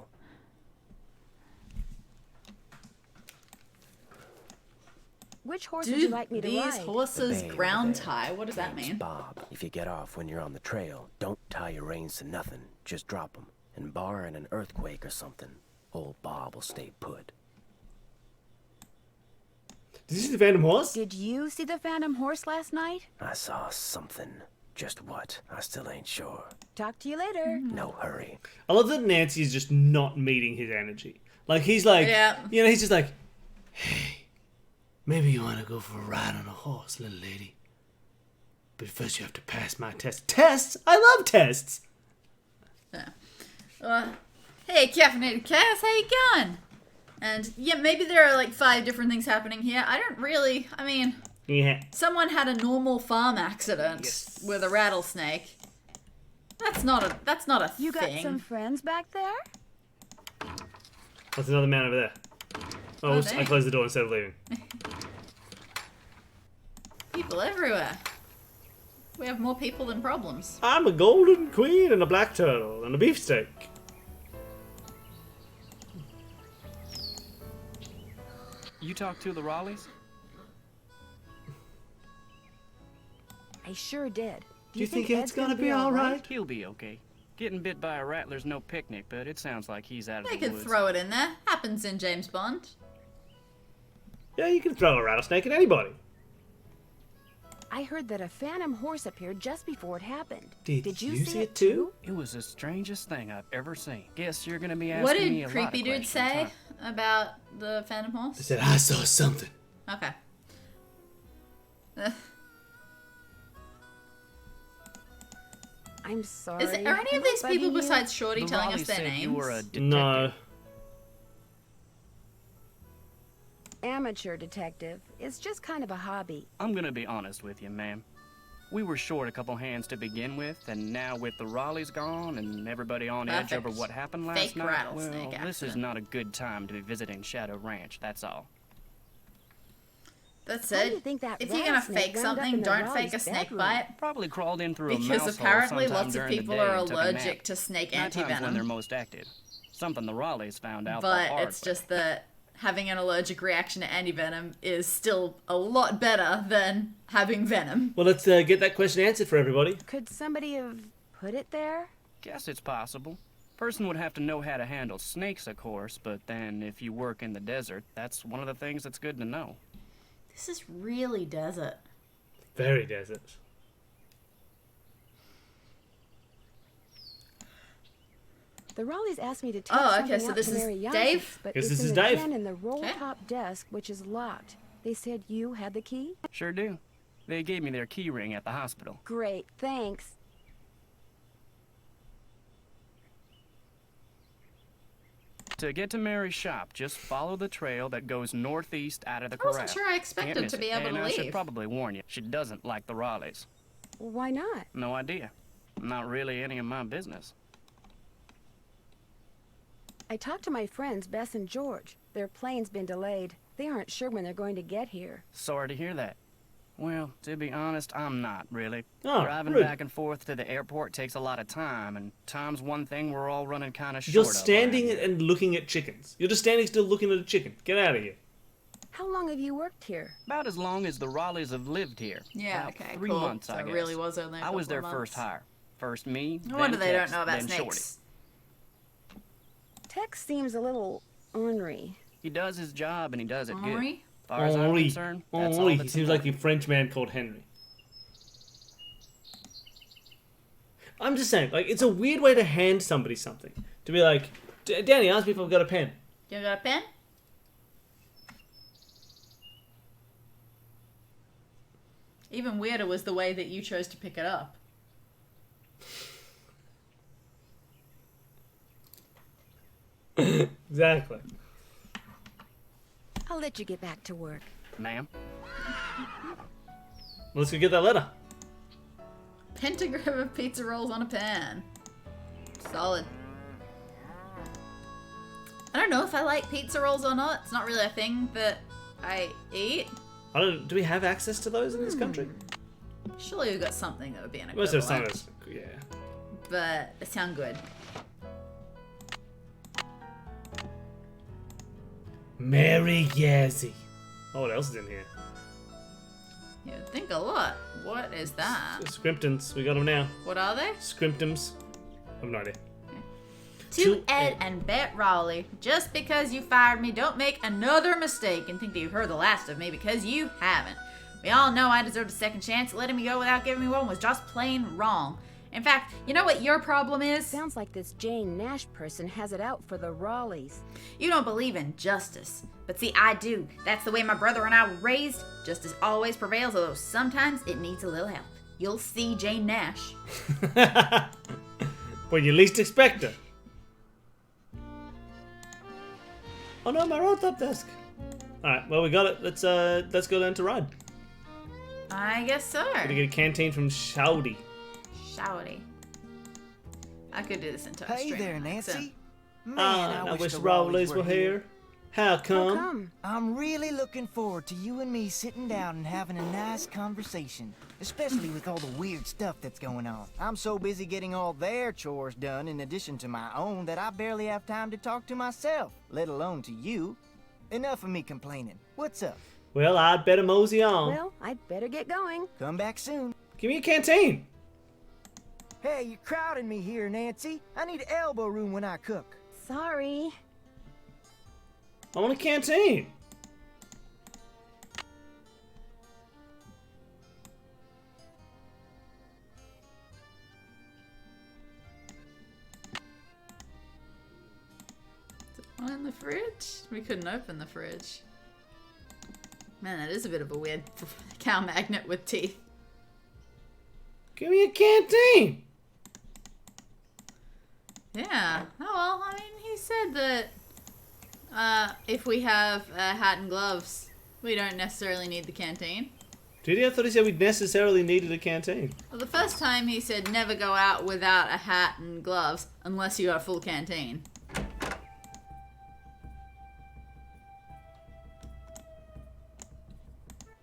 Which horse would you Do like me to these ride? horses The bay ground over there. tie? What does that Name's mean? Bob. If you get off when you're on the trail, don't tie your reins to nothing. Just drop 'em. And barring an earthquake or something, old Bob will stay put. Did you see the Phantom Horse? Did you see the Phantom Horse last night? I saw something. Just what? I still ain't sure. Talk to you later. No hurry. I love that Nancy is just not meeting his energy. Like, he's like, Yeah. you know, he's just like, hey, maybe you want to go for a ride on a horse, little lady. But first you have to pass my test. Tests? I love tests. Yeah. Hey, Caffeinated Chaos, how you going? And yeah, maybe there are like 5 different things happening here. I don't really, I mean, Yeah. someone had a normal farm accident with a rattlesnake. That's not a You got thing. some friends back there? That's another man over there. Oh, Oh, I dang. closed the door instead of leaving. People everywhere. We have more people than problems. I'm a golden queen and a black turtle and a beefsteak. You talked to the Raleighs? I sure did. Do you think Ed's it's gonna be all right? He'll be okay. Getting bit by a rattler's no picnic, but it sounds like he's out of They the could woods. throw it in there. Happens in James Bond. Yeah, you can throw a rattlesnake at anybody. I heard that a Phantom Horse appeared just before it happened. Did you you see it too? It was the strangest thing I've ever seen. Guess you're gonna be asking What me did a Creepy lot of Dude questions, say huh? about the Phantom Horse? I said, I saw something. Okay. I'm sorry. Are any of these people Bugging you? besides Shorty The telling Raleighs us their said names? you were a detective. No. Amateur detective. It's just kind of a hobby. I'm gonna be honest with you, ma'am. We were short a couple hands to begin with, and now with the Raleighs gone and everybody on edge over Perfect. what happened last Fake night, rattlesnake well, this is accident. not a good time to be visiting Shadow Ranch, that's all. That's How do you it. think that If you're gonna rattlesnake fake wound up something, in the don't Raleigh's fake a snake bedroom? bite. Probably crawled in through a mouse Because hole apparently sometime lots of during the people day are and took a nap. allergic to snake Night times when they're antivenom. most active. Something the Raleighs found out the But hard it's way. just that having an allergic reaction to antivenom is still a lot better than having venom. Well, let's get that question answered for everybody. Could somebody have put it there? Guess it's possible. Person would have to know how to handle snakes, of course, but then if you work in the desert, that's one of the things that's good to know. This is really desert. Very desert. The Raleighs asked me to take Oh, okay, something so out this to is Mary Yancey's, Dave? but Guess it's this in is the Dave. den in the roll-top desk, which is locked. They said you had the key? Sure do. They gave me their key ring at the hospital. Great, thanks. To get to Mary's shop, just follow the trail that goes northeast out of the I corral. wasn't sure I expected Can't miss to be it. able and to I should leave. probably warn you, she doesn't like the Raleighs. Why not? No idea. Not really any of my business. I talked to my friends, Bess and George. Their plane's been delayed. They aren't sure when they're going to get here. Sorry to hear that. Well, to be honest, I'm not, really. Oh, Driving rude. back and forth to the airport takes a lot of time, and time's one thing we're all running kind of short You're of standing around here. and looking at chickens. You're just standing still looking at a chicken. Get out of here. How long have you worked here? About as long as the Raleighs have lived here. Yeah, About okay, 3 cool. months, So I it guess. really was only a I was couple their of first months. hire. First me, No wonder then they don't Tex, know about then Shorty. snakes. Tex seems a little ornery. He does his job and he does it good. Henri? As far as I'm Henri. concerned, that's all Henri. He that's seems like a important. French man called Henry. I'm just saying, like, it's a weird way to hand somebody something. To be like, Danny, ask me if I've got a pen. You got a pen? Even weirder was the way that you chose to pick it up. Exactly. I'll let you get back to work. Ma'am? Let's go get that letter. Pentagram of pizza rolls on a pan. Solid. I don't know if I like pizza rolls or not. It's not really a thing that I eat. I don't. Do we have access to those in this country? Surely we've got something that would be an Most of equivalent. the time, yeah. But they sound good. Mary Yazzie. Oh, what else is in here? You'd think a lot. What is that? Scrimptons. We got them now. What are they? Scrimptons. I have no idea. To Ed and Bet Raleigh, just because you fired me, don't make another mistake and think that you've heard the last of me, because you haven't. We all know I deserved a second chance. Letting me go without giving me one was just plain wrong. In fact, you know what your problem is? Sounds like this Jane Nash person has it out for the Raleighs. You don't believe in justice. But see, I do. That's the way my brother and I were raised. Justice always prevails, although sometimes it needs a little help. You'll see Jane Nash. When you least expect her. Oh no, my roll top desk. Alright, well we got it. Let's go down to ride. I guess so. Gotta get a canteen from Shouty. Shouty. I could do this entire Hey stream. there, on accent. Nancy. Man, I wish the Raleighs were here. How come? I'm really looking forward to you and me sitting down and having a nice conversation. Especially with all the weird stuff that's going on. I'm so busy getting all their chores done in addition to my own that I barely have time to talk to myself, let alone to you. Enough of me complaining. What's up? Well, I'd better mosey on. Well, I'd better get going. Come back soon. Give me a canteen. Hey, you're crowding me here, Nancy. I need elbow room when I cook. Sorry. I want a canteen. One in the fridge? We couldn't open the fridge. Man, that is a bit of a weird cow magnet with teeth. Give me a canteen. Yeah. Oh, well, I mean, he said that if we have a hat and gloves, we don't necessarily need the canteen. Did he? I thought he said we necessarily needed a canteen. Well, the first time he said never go out without a hat and gloves unless you got a full canteen.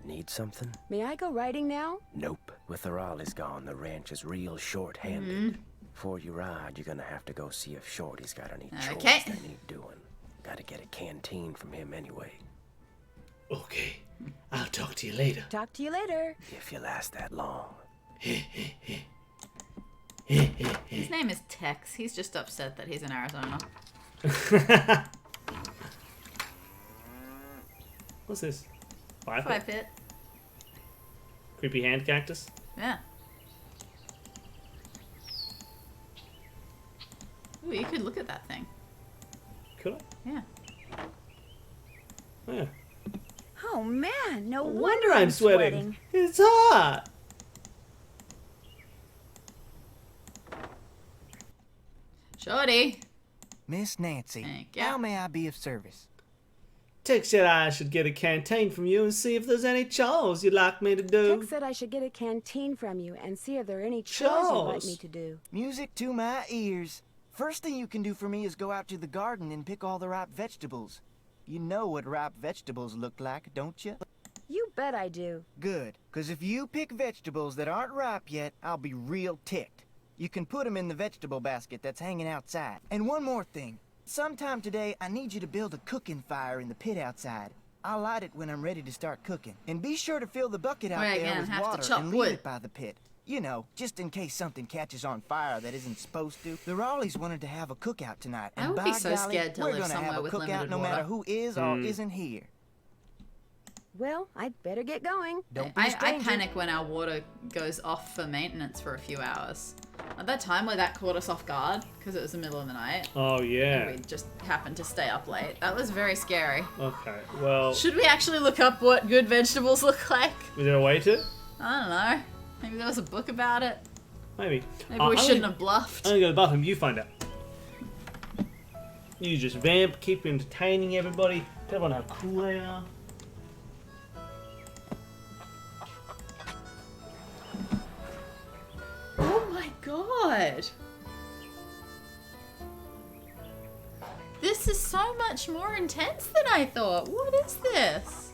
Need something? May I go riding now? Nope. With the Raleighs gone, the ranch is real short-handed. Before you ride, you're gonna have to go see if Shorty's got any chores that need doing. Gotta get a canteen from him anyway. Okay. I'll talk to you later. Talk to you later. If you last that long. His name is Tex. He's just upset that he's in Arizona. What's this? Fire pit. Creepy hand cactus? Yeah. Ooh, you could look at that thing. Could I? Yeah. Yeah. Oh man, no wonder I'm sweating. It's hot. Shorty. Miss Nancy, Thank you. how may I be of service? Tex said I should get a canteen from you and see if there's any chores you'd like me to do. Tex said I should get a canteen from you and see if there are any chores you'd like me to do. Music to my ears. First thing you can do for me is go out to the garden and pick all the ripe vegetables. You know what ripe vegetables look like, don't you? You bet I do. Good, because if you pick vegetables that aren't ripe yet, I'll be real ticked. You can put them in the vegetable basket that's hanging outside. And one more thing. Sometime today, I need you to build a cooking fire in the pit outside. I'll light it when I'm ready to start cooking. And be sure to fill the bucket out there with water and leave it by the pit. You know, just in case something catches on fire that isn't supposed to. The Raleighs wanted to have a cookout tonight. I And would by be so golly, scared to we're live gonna have somewhere a with cookout limited no matter water. who is or isn't here. Well, I'd better get going. Don't be a I stranger. panic when our water goes off for maintenance for a few hours. At that time where that caught us off guard, because it was the middle of the night. Oh, yeah. And we just happened to stay up late. That was very scary. Okay, well... Should we actually look up what good vegetables look like? Is there a way to? I don't know. Maybe there was a book about it. Maybe. Maybe we shouldn't have bluffed. I'm gonna go to the bathroom, you find out. You just vamp, keep entertaining everybody, tell everyone how cool they are. Oh my god! This is so much more intense than I thought. What is this?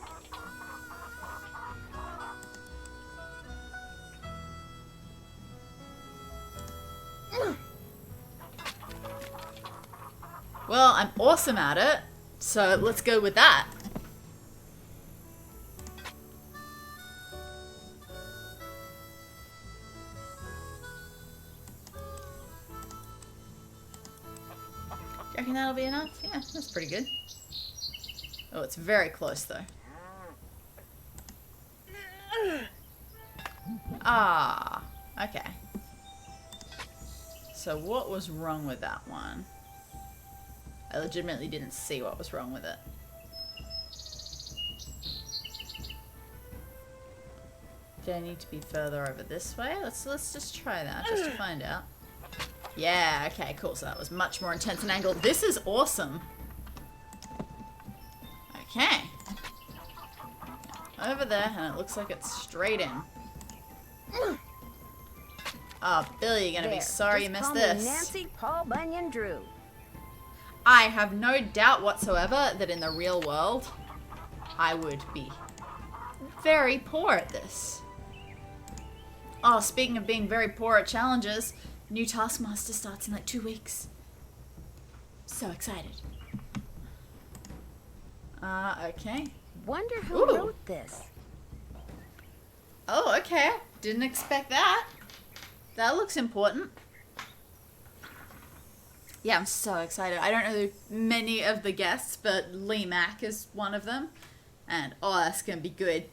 Well, I'm awesome at it, so let's go with that. Do you reckon that'll be enough? Yeah, that's pretty good. Oh, it's very close though. Ah, okay. So what was wrong with that one? I legitimately didn't see what was wrong with it. Do I need to be further over this way? Let's just try that just to find out. Yeah, okay, cool. So that was much more intense an angle. This is awesome. Okay. Over there, and it looks like it's straight in. Oh, Billy, you're gonna be sorry you missed this. Nancy Paul Bunyan Drew. I have no doubt whatsoever that in the real world, I would be very poor at this. Oh, speaking of being very poor at challenges, new Taskmaster starts in like 2 weeks. So excited. Okay. Wonder who wrote this. Oh, okay. Didn't expect that. That looks important. Yeah, I'm so excited. I don't know many of the guests, but Lee Mack is one of them. And, oh, that's going to be good.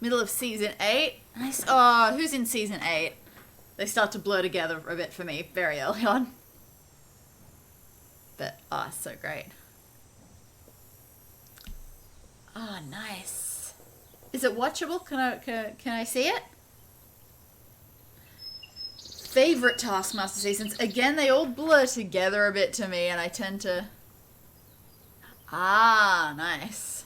Middle of season 8. Nice. Oh, who's in season 8? They start to blur together a bit for me very early on. But, oh, so great. Oh, nice. Is it watchable? Can I see it? favorite Taskmaster seasons. Again, they all blur together a bit to me, and I tend to... Ah, nice.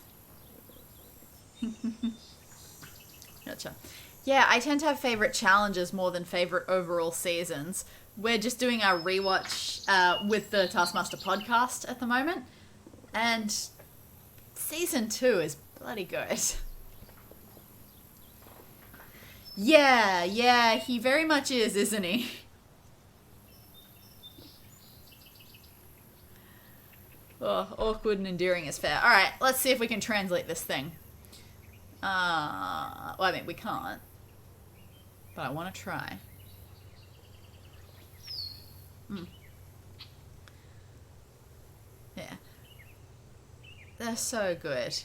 Gotcha. Yeah, I tend to have favorite challenges more than favorite overall seasons. We're just doing our rewatch with the Taskmaster podcast at the moment, and season 2 is bloody good. Yeah, he very much is, isn't he? Oh, awkward and endearing is fair. Alright, let's see if we can translate this thing. Well, I mean, we can't. But I want to try. Yeah. They're so good.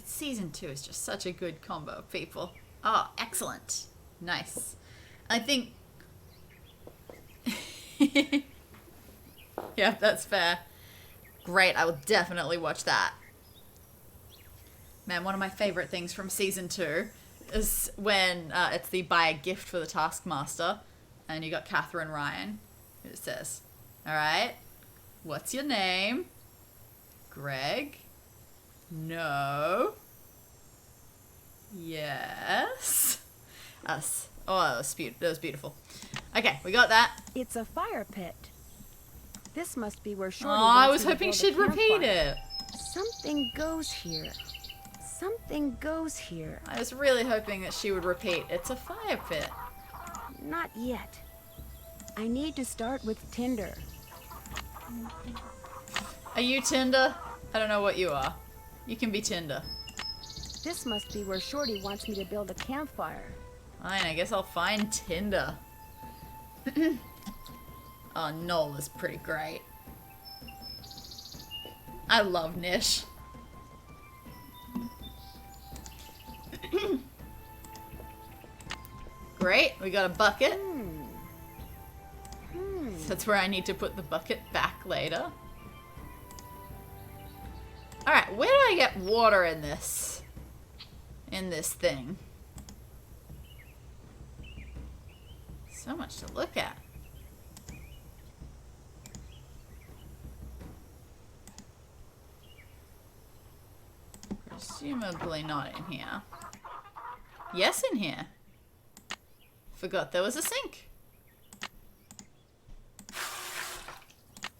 Season 2 is just such a good combo of people. Oh, excellent. Nice. I think... Yeah, that's fair. Great, I will definitely watch that. Man, one of my favorite things from season 2 is when it's the buy a gift for the Taskmaster, and you got Catherine Ryan. It says, alright, what's your name? Greg? No. Yes. Us. Oh, that was beautiful. Okay, we got that. It's a fire pit. This must be where Shorty Oh, I wants was me to hoping build a she'd repeat campfire. it. Something goes here. Something goes here. I was really hoping that she would repeat. It's a fire pit. Not yet. I need to start with tinder. Are you Tinder? I don't know what you are. You can be Tinder. This must be where Shorty wants me to build a campfire. Fine, I guess I'll find Tinder. Oh, Nola's pretty great. I love Nish. Great, we got a bucket. That's where I need to put the bucket back later. Alright, where do I get water in this? In this thing? So much to look at. Presumably not in here. Yes, in here. Forgot there was a sink.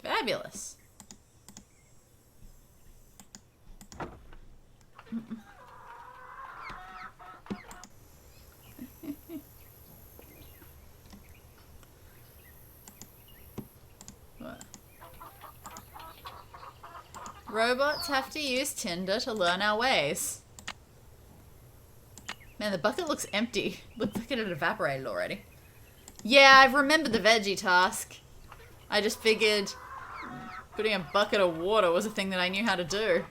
Fabulous. What? Robots have to use Tinder to learn our ways. Man, the bucket looks empty. Looks like it had evaporated already. Yeah, I've remembered the veggie task. I just figured putting a bucket of water was a thing that I knew how to do.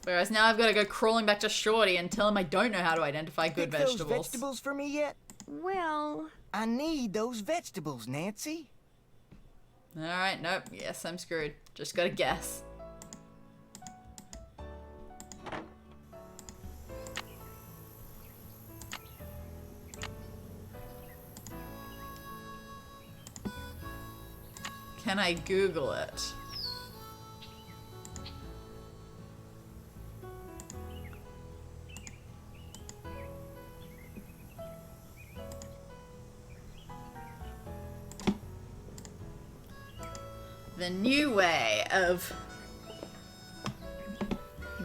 Whereas now I've got to go crawling back to Shorty and tell him I don't know how to identify good Pick vegetables. those vegetables for me yet? Well... I need those vegetables, Nancy. Alright, nope. Yes, I'm screwed. Just gotta guess. Can I Google it? The new way of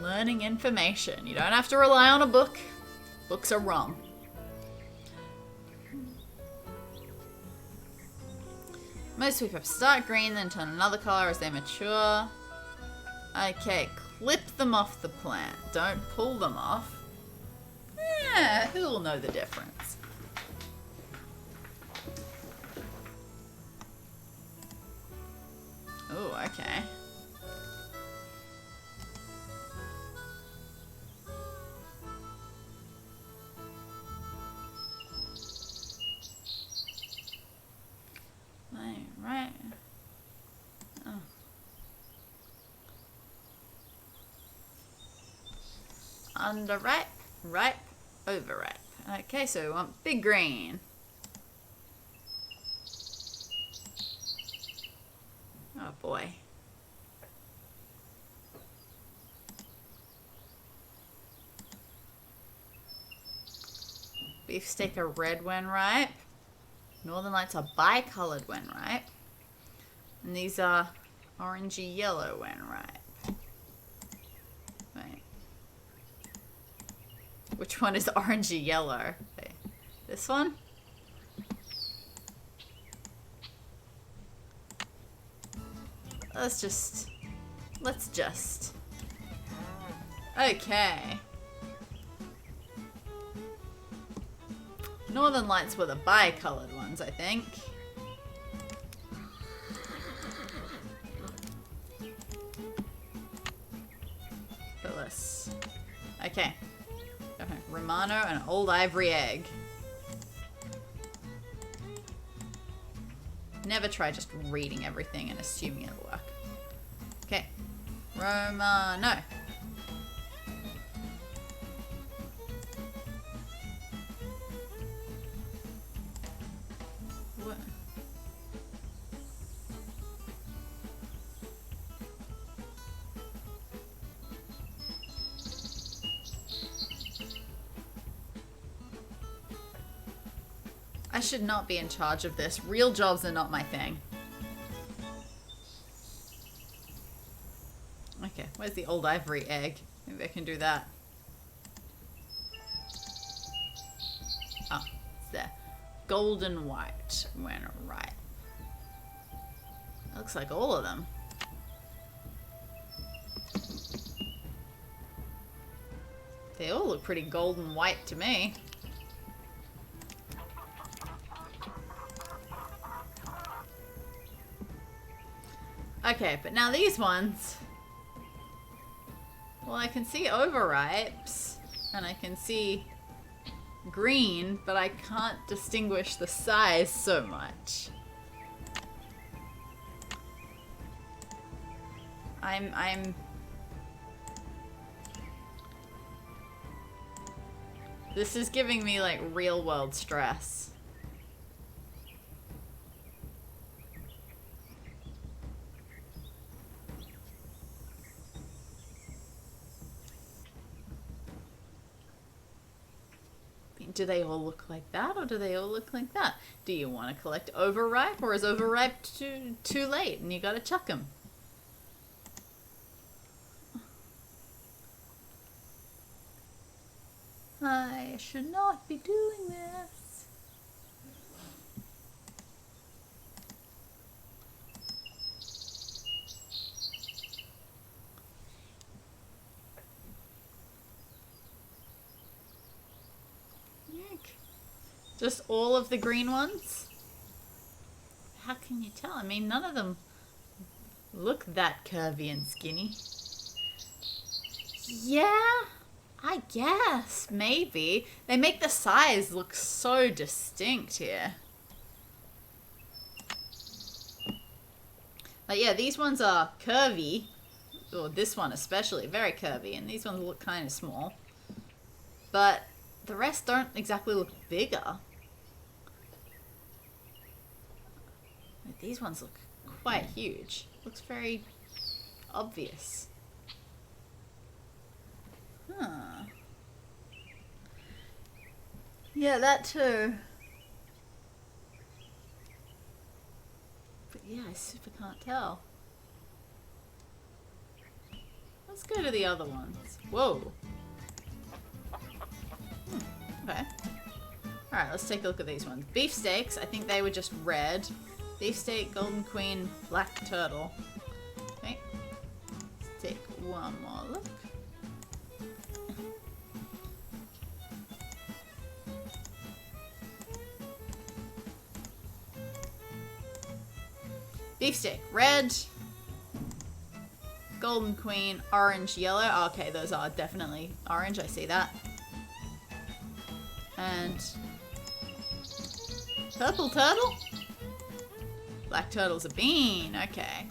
learning information. You don't have to rely on a book. Books are wrong. Most sweet peppers start green, then turn another color as they mature. Okay, clip them off the plant. Don't pull them off. Yeah, who will know the difference? Oh, okay. Right. Oh. underripe, ripe, overripe. Okay, so we want big green. Oh boy. Beefsteak are red when ripe. Northern Lights are bicolored when ripe. And these are orangey yellow when ripe. Wait. Which one is orangey yellow? Okay. This one? Let's just... Okay. Northern Lights were the bicolored ones, I think. Phyllis. Okay. Romano and an old ivory egg. Never try just reading everything and assuming it'll work. Okay. Romano. What? I should not be in charge of this. Real jobs are not my thing. Okay, where's the old ivory egg? Maybe I can do that. Oh, it's there. Golden white when ripe. Looks like all of them. They all look pretty golden white to me. Okay, but now these ones... Well, I can see overripes, and I can see green, but I can't distinguish the size so much. I'm... This is giving me, like, real-world stress. Do they all look like that, or do they all look like that? Do you want to collect overripe, or is overripe too late and you gotta chuck them? I should not be doing this. Just all of the green ones? How can you tell? I mean, none of them look that curvy and skinny. Yeah, I guess. Maybe. They make the size look so distinct here. Like, yeah, these ones are curvy. Or this one especially, very curvy. And these ones look kind of small. But the rest don't exactly look bigger. Like, these ones look quite huge. Looks very obvious. Huh. Yeah, that too. But yeah, I super can't tell. Let's go to the other ones. Whoa. Okay. Alright, let's take a look at these ones. Beefsteaks, I think they were just red. Beefsteak, Golden Queen, Black Turtle. Okay. Let's take one more look. Beefsteak, red. Golden Queen, orange, yellow. Okay, those are definitely orange. I see that. And purple turtle? Black turtle's a bean. Okay.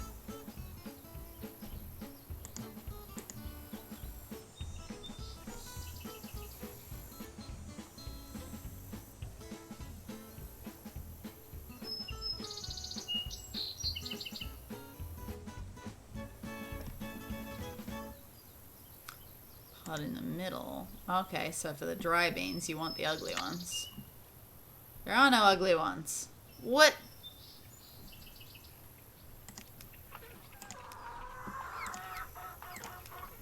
pod in the middle. Okay, so for the dry beans, you want the ugly ones. There are no ugly ones. What?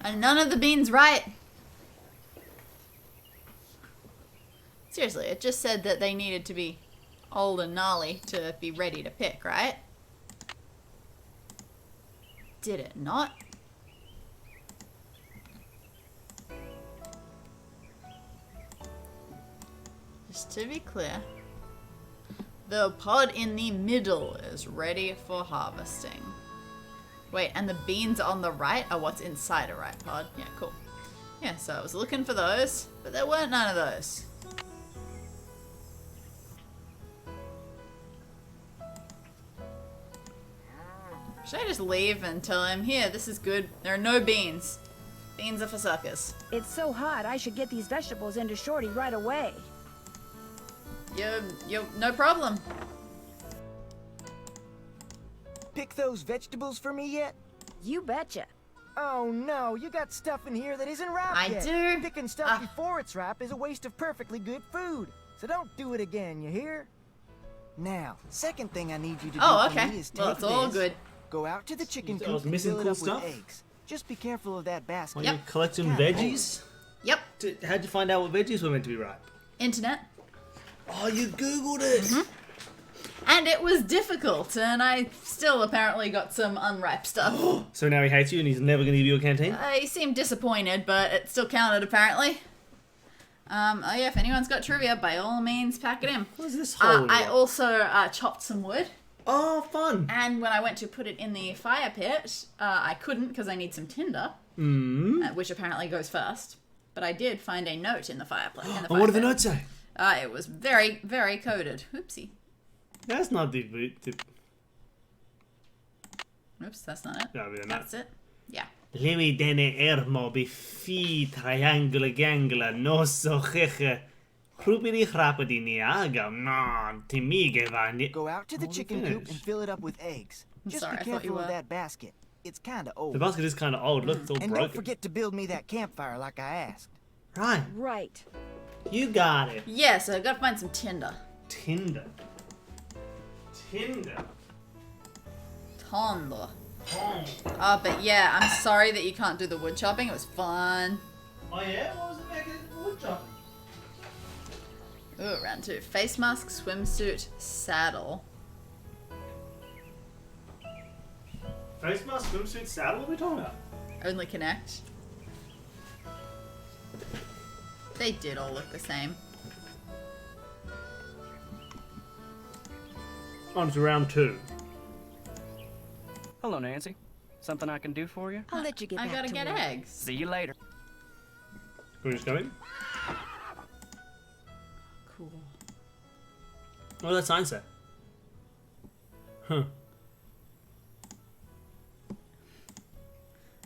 And none of the beans right. Seriously, it just said that they needed to be old and gnarly to be ready to pick, right? Did it not? Just to be clear, the pod in the middle is ready for harvesting. Wait, and the beans on the right are what's inside a right pod? Yeah, cool. Yeah, so I was looking for those, but there weren't none of those. Should I just leave and tell him, here, this is good. There are no beans. Beans are for suckers. It's so hot, I should get these vegetables into Shorty right away. No problem. Pick those vegetables for me yet? You betcha. Oh no, you got stuff in here that isn't ripe I yet. do. Picking stuff before it's ripe is a waste of perfectly good food. So don't do it again, you hear? Now, second thing I need you to do for me is take well, it's all this, good. go out to the chicken I was coop and missing fill it cool up stuff? with eggs. Just be careful of that basket. Are you collecting veggies? Yep. How'd you find out what veggies were meant to be ripe? Internet. Oh, you Googled it! Mm-hmm. And it was difficult, and I still apparently got some unripe stuff. So now he hates you and he's never going to give you a canteen? He seemed disappointed, but it still counted apparently. Oh yeah, if anyone's got trivia, by all means, pack it in. What is this hole? I also chopped some wood. Oh, fun! And when I went to put it in the fire pit, I couldn't because I need some tinder, which apparently goes first. But I did find a note in the fireplace. And what did the note say? It was very, very coded. Oopsie. That's not the Oops, that's not it. No, That's it. Yeah. Levi dene ermo bifi triangula gangula no so heche. Hrupidi hrapidi niaga non timige vani. Go out to the chicken coop and fill it up with eggs. Just sorry, I be thought you careful of were. that basket. It's kinda old. The basket is kind of old. Look, it's all And broken. don't forget to build me that campfire like I asked. Right. Right. You got it. Yeah, so I gotta find some tinder. Tinder. Tondo. But yeah, I'm sorry that you can't do the wood chopping. It was fun. Oh yeah? What was it making wood chopping? Ooh, round 2. Face mask, swimsuit, saddle. Face mask, swimsuit, saddle? What are we talking about? Only connect. They did all look the same. On to round 2. Hello, Nancy. Something I can do for you? I'll let you get I back gotta to get work. eggs. See you later. We're just going? Cool. What does that sign say? Huh.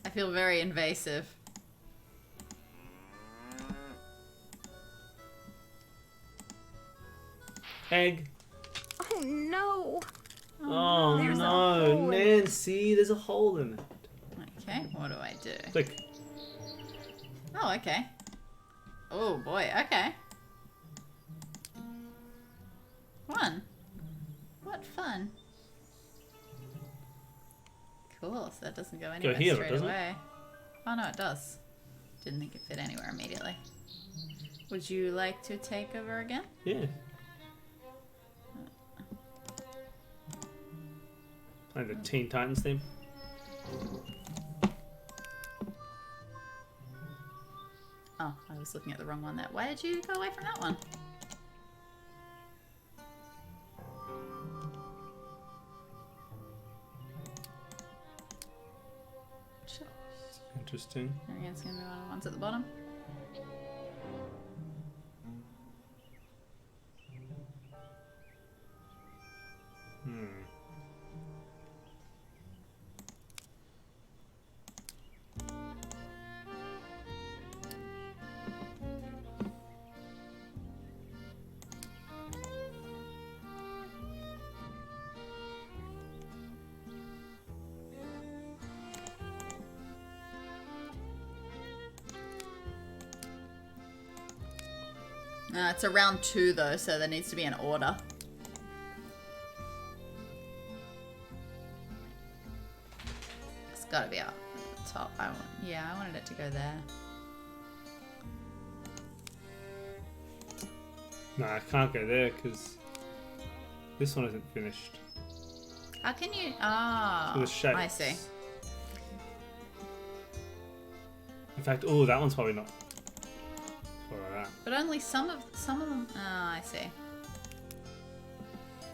I feel very invasive. Egg. Oh no. Oh there's a no, hole in it. Nancy, there's a hole in it. Okay, what do I do? Click. Oh, okay. Oh boy, okay. Fun. What fun. Cool, so that doesn't go anywhere here, straight doesn't it? away. Oh no, it does. Didn't think it fit anywhere immediately. Would you like to take over again? Yeah. Playing the Teen Titans theme. Oh, I was looking at the wrong one there. Why did you go away from that one? Sure. Interesting. Are you guys gonna be one of the ones at the bottom? It's a round 2 though, so there needs to be an order. It's gotta be up at the top. I wanted it to go there. No, I can't go there because this one isn't finished. How can you? Oh, The shapes. I see. In fact, oh, that one's probably not. What about that? But only some of them. Oh, I see.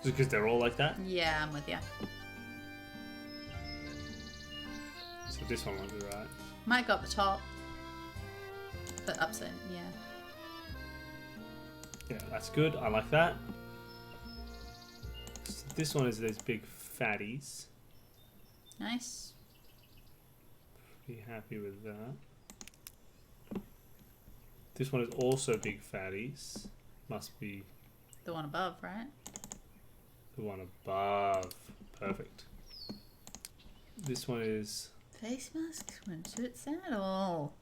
Just because they're all like that? Yeah, I'm with you. So this one won't be right. Might go up the top, but upside. Yeah. Yeah, that's good. I like that. So this one is those big fatties. Nice. Be happy with that. This one is also big fatties. Must be The one above, right? the one above. Perfect. This one is Face mask, swimsuit, saddle.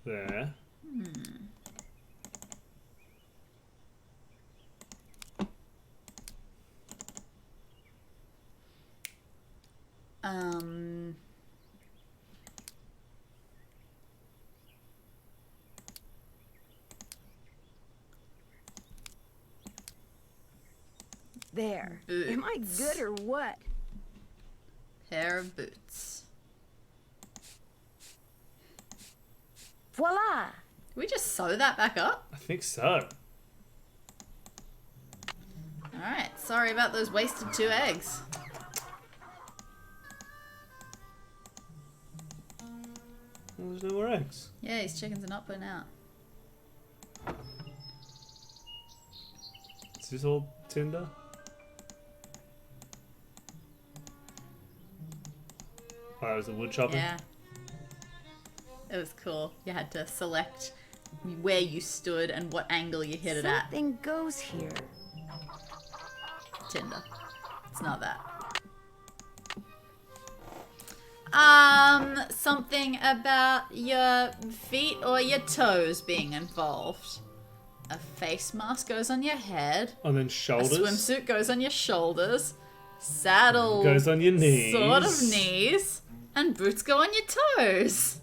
there. There. Boots. Am I good or what? Pair of boots. Voila! Did we just sew that back up? I think so. Alright, sorry about those wasted 2 eggs. Well, there's no more eggs. Yeah, these chickens are not putting out. Is this all tinder? Oh, that was the wood chopping? Yeah. It was cool. You had to select where you stood and what angle you hit it at. Something goes here. Tinder. It's not that. Something about your feet or your toes being involved. A face mask goes on your head. And then shoulders. A swimsuit goes on your shoulders. Saddle Goes on your knees. Sort of knees. And boots go on your toes.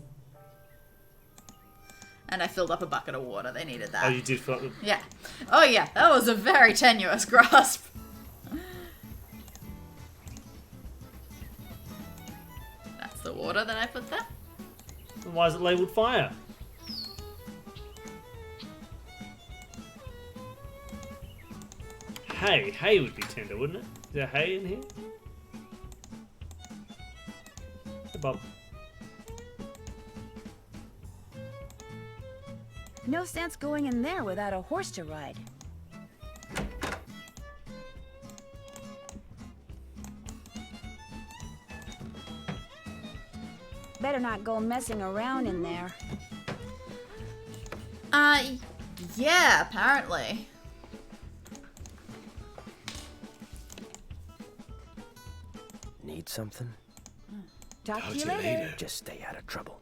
And I filled up a bucket of water. They needed that. Oh, you did fill up the... Yeah. Oh yeah, that was a very tenuous grasp. That's the water that I put there. Then why is it labelled fire? Hay would be tender, wouldn't it? Is there hay in here? Hey, Bob. No sense going in there without a horse to ride. Better not go messing around in there. Yeah, apparently. Need something? Talk to you later. Just stay out of trouble.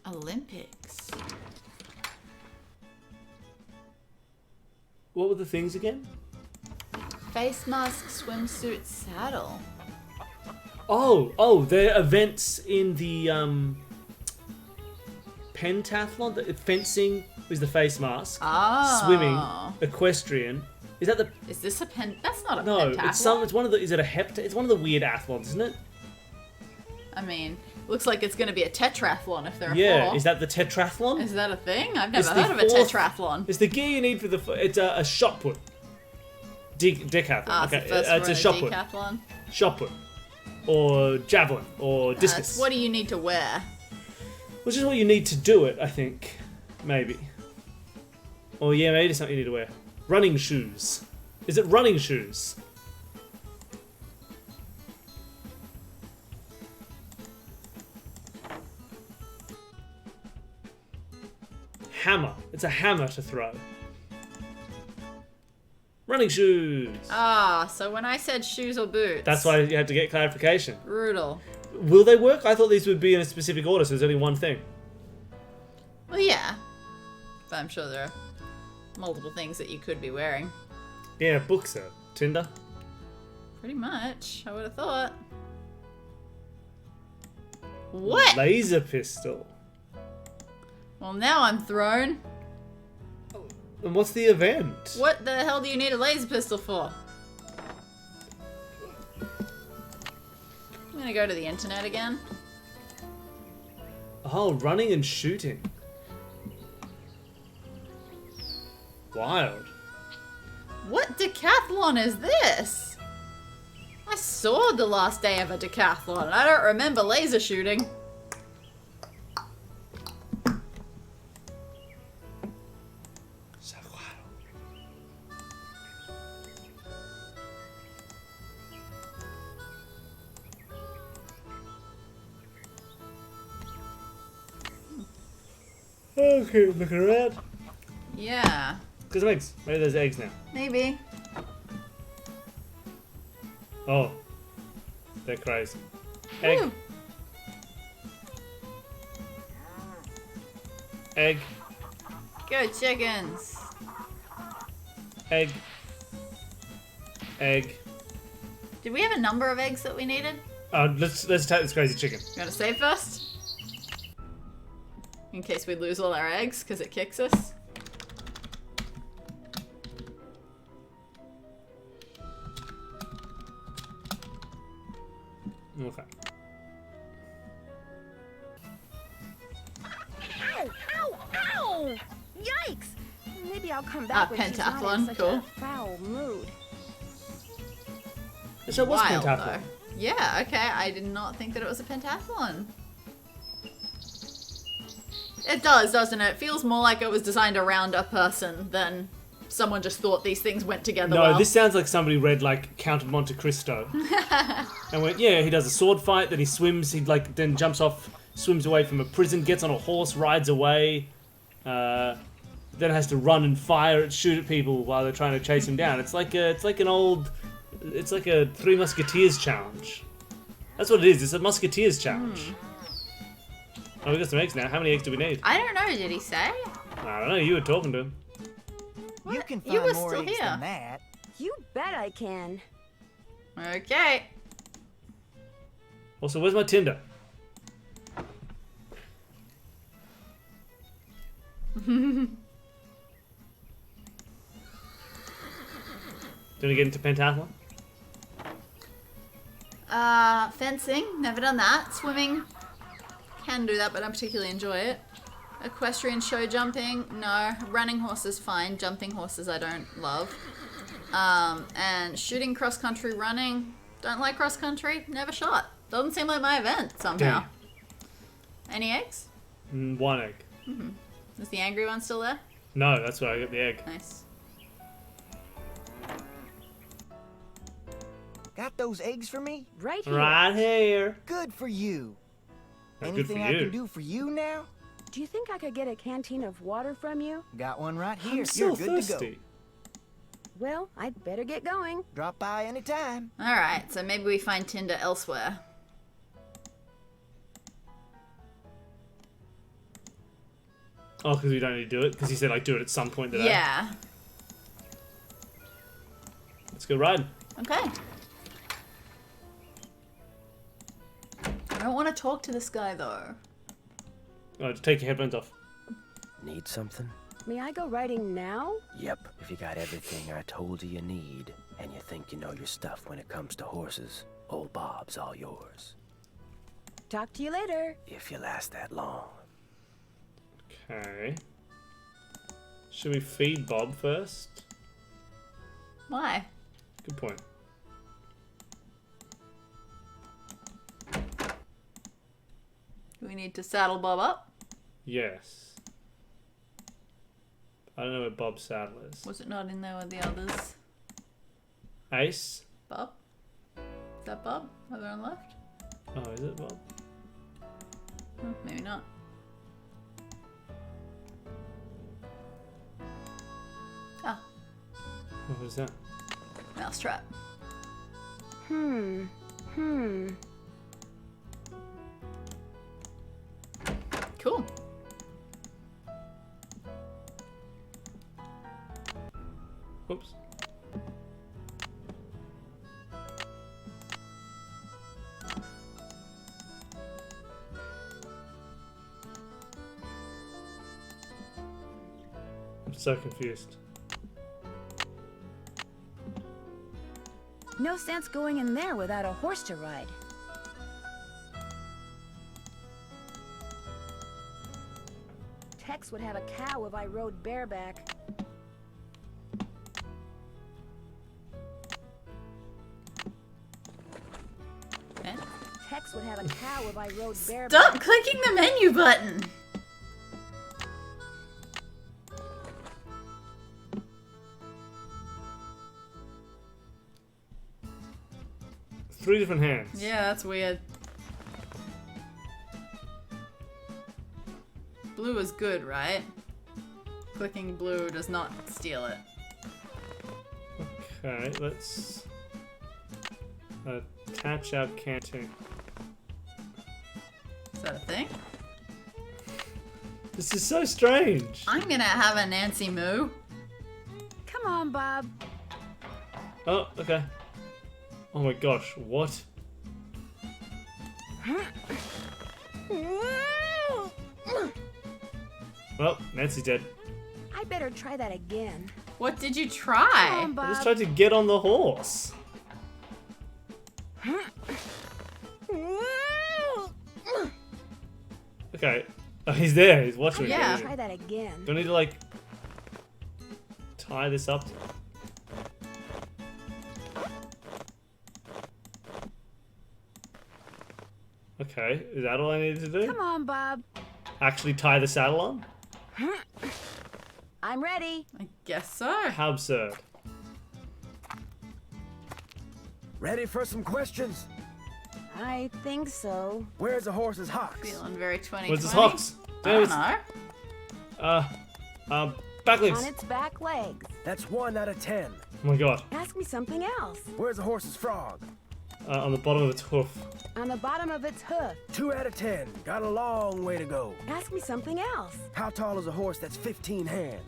Olympics. What were the things again? Face mask, swimsuit, saddle. Oh, the events in the pentathlon. The fencing is the face mask. Oh. Swimming, equestrian. Is that the? Is this a pen? That's not a No, pentathlon. it's one of the. Is it a hept? It's one of the weird athlons, isn't it? I mean, looks like it's going to be a tetrathlon if there are Yeah, 4. is that the tetrathlon? Is that a thing? I've It's never the heard of a fourth- tetrathlon. It's the gear you need for the. It's a shot put. Decathlon. Ah, okay, it's the first it's a word, shot put. decathlon. Shot put, or javelin, or discus. It's what do you need to wear? Which is what you need to do it, I think. Maybe. Or yeah, maybe it's something you need to wear. Running shoes. Is it running shoes? Hammer. It's a hammer to throw. Running shoes. Ah, so when I said shoes or boots. That's why you had to get clarification. Brutal. Will they work? I thought these would be in a specific order, so there's only one thing. Well, yeah. But I'm sure there are multiple things that you could be wearing. Yeah, books are Tinder. Pretty much, I would have thought. What? Laser pistol. Well, now I'm thrown. And what's the event? What the hell do you need a laser pistol for? I'm gonna go to the internet again. Oh, running and shooting. Wild. What decathlon is this? I saw the last day of a decathlon and I don't remember laser shooting. So wild. Okay, looking around. Yeah. Get some eggs. Maybe there's eggs now. Maybe. Oh. They're crazy. Egg. Woo. Egg. Go chickens. Egg. Egg. Did we have a number of eggs that we needed? Let's attack this crazy chicken. You wanna save first? In case we lose all our eggs because it kicks us. Okay. Ow! Ow! Ow! Yikes! Maybe I'll come back when she's not in pentathlon, such cool. a foul mood. So what's Wild, pentathlon? though. Yeah, okay. I did not think that it was a pentathlon. It does, doesn't it? It feels more like it was designed around a person than someone just thought these things went together No, well. this sounds like somebody read like Count of Monte Cristo and went, yeah, he does a sword fight, then he swims, he like then jumps off, swims away from a prison, gets on a horse, rides away, then has to run and fire and shoot at people while they're trying to chase him down. It's like a Three Musketeers challenge. That's what it is. It's a Musketeers challenge. Oh, we got some eggs now. How many eggs do we need? I don't know, did he say? I don't know. You were talking to him. You can You find were more still eggs here. than that. You bet I can. Okay. Also, where's my Tinder? Do we get into pentathlon? Fencing, never done that. Swimming, can do that, but I don't particularly enjoy it. Equestrian show jumping, no. Running horses, fine. Jumping horses, I don't love. And shooting cross country running, don't like cross country, never shot. Doesn't seem like my event somehow. Any eggs? One egg. Is the angry one still there? No, that's where I got the egg. Nice. Got those eggs for me? Right here. Right here. Good for you. That's good for Anything I you. can do for you now? Do you think I could get a canteen of water from you? Got one right here. I'm so You're good to thirsty. go. Well, I'd better get going. Drop by anytime. Alright, so maybe we find Tinder elsewhere. Oh, because we don't need to do it? Because he said, like, do it at some point today. Yeah. Let's go riding. Okay. I don't want to talk to this guy though. Oh, just take your headphones off. Need something? May I go riding now? Yep, if you got everything I told you need, and you think you know your stuff when it comes to horses, old Bob's all yours. Talk to you later. If you last that long. Okay. Should we feed Bob first? Why? Good point. Do we need to saddle Bob up? Yes. I don't know where Bob's saddle is. Was it not in there with the others? Ace? Bob? Is that Bob? Over on the left? Oh, is it Bob? Maybe not. Ah, What was that? mousetrap. Cool. So confused. No sense going in there without a horse to ride. Tex would have a cow if I rode bareback. Okay. Tex would have a cow if I rode bareback. Stop clicking the menu button! Three different hands. Yeah, that's weird. Blue is good, right? Clicking blue does not steal it. Okay, let's attach our canteen. Is that a thing? This is so strange. I'm gonna have a Nancy Moo. Come on, Bob. Oh, okay. Oh my gosh, what? Well, Nancy's dead. I better try that again. What did you Come try? on, Bob. I just tried to get on the horse. Okay. Oh, he's there. He's watching me. Yeah. Try that again. Do I need to, like, tie this up? Okay, is that all I needed to do? Come on, Bob. Actually tie the saddle on? I'm ready. I guess so. How absurd. Ready for some questions? I think so. Where's the horse's hocks? Feeling very 2020. Where's his hocks? I don't know. Back legs. On its back legs. That's 1 out of 10. Oh my god. Ask me something else. Where's the horse's frog? On the bottom of its hoof. On the bottom of its hoof. 2 out of 10. Got a long way to go. Ask me something else. How tall is a horse that's 15 hands?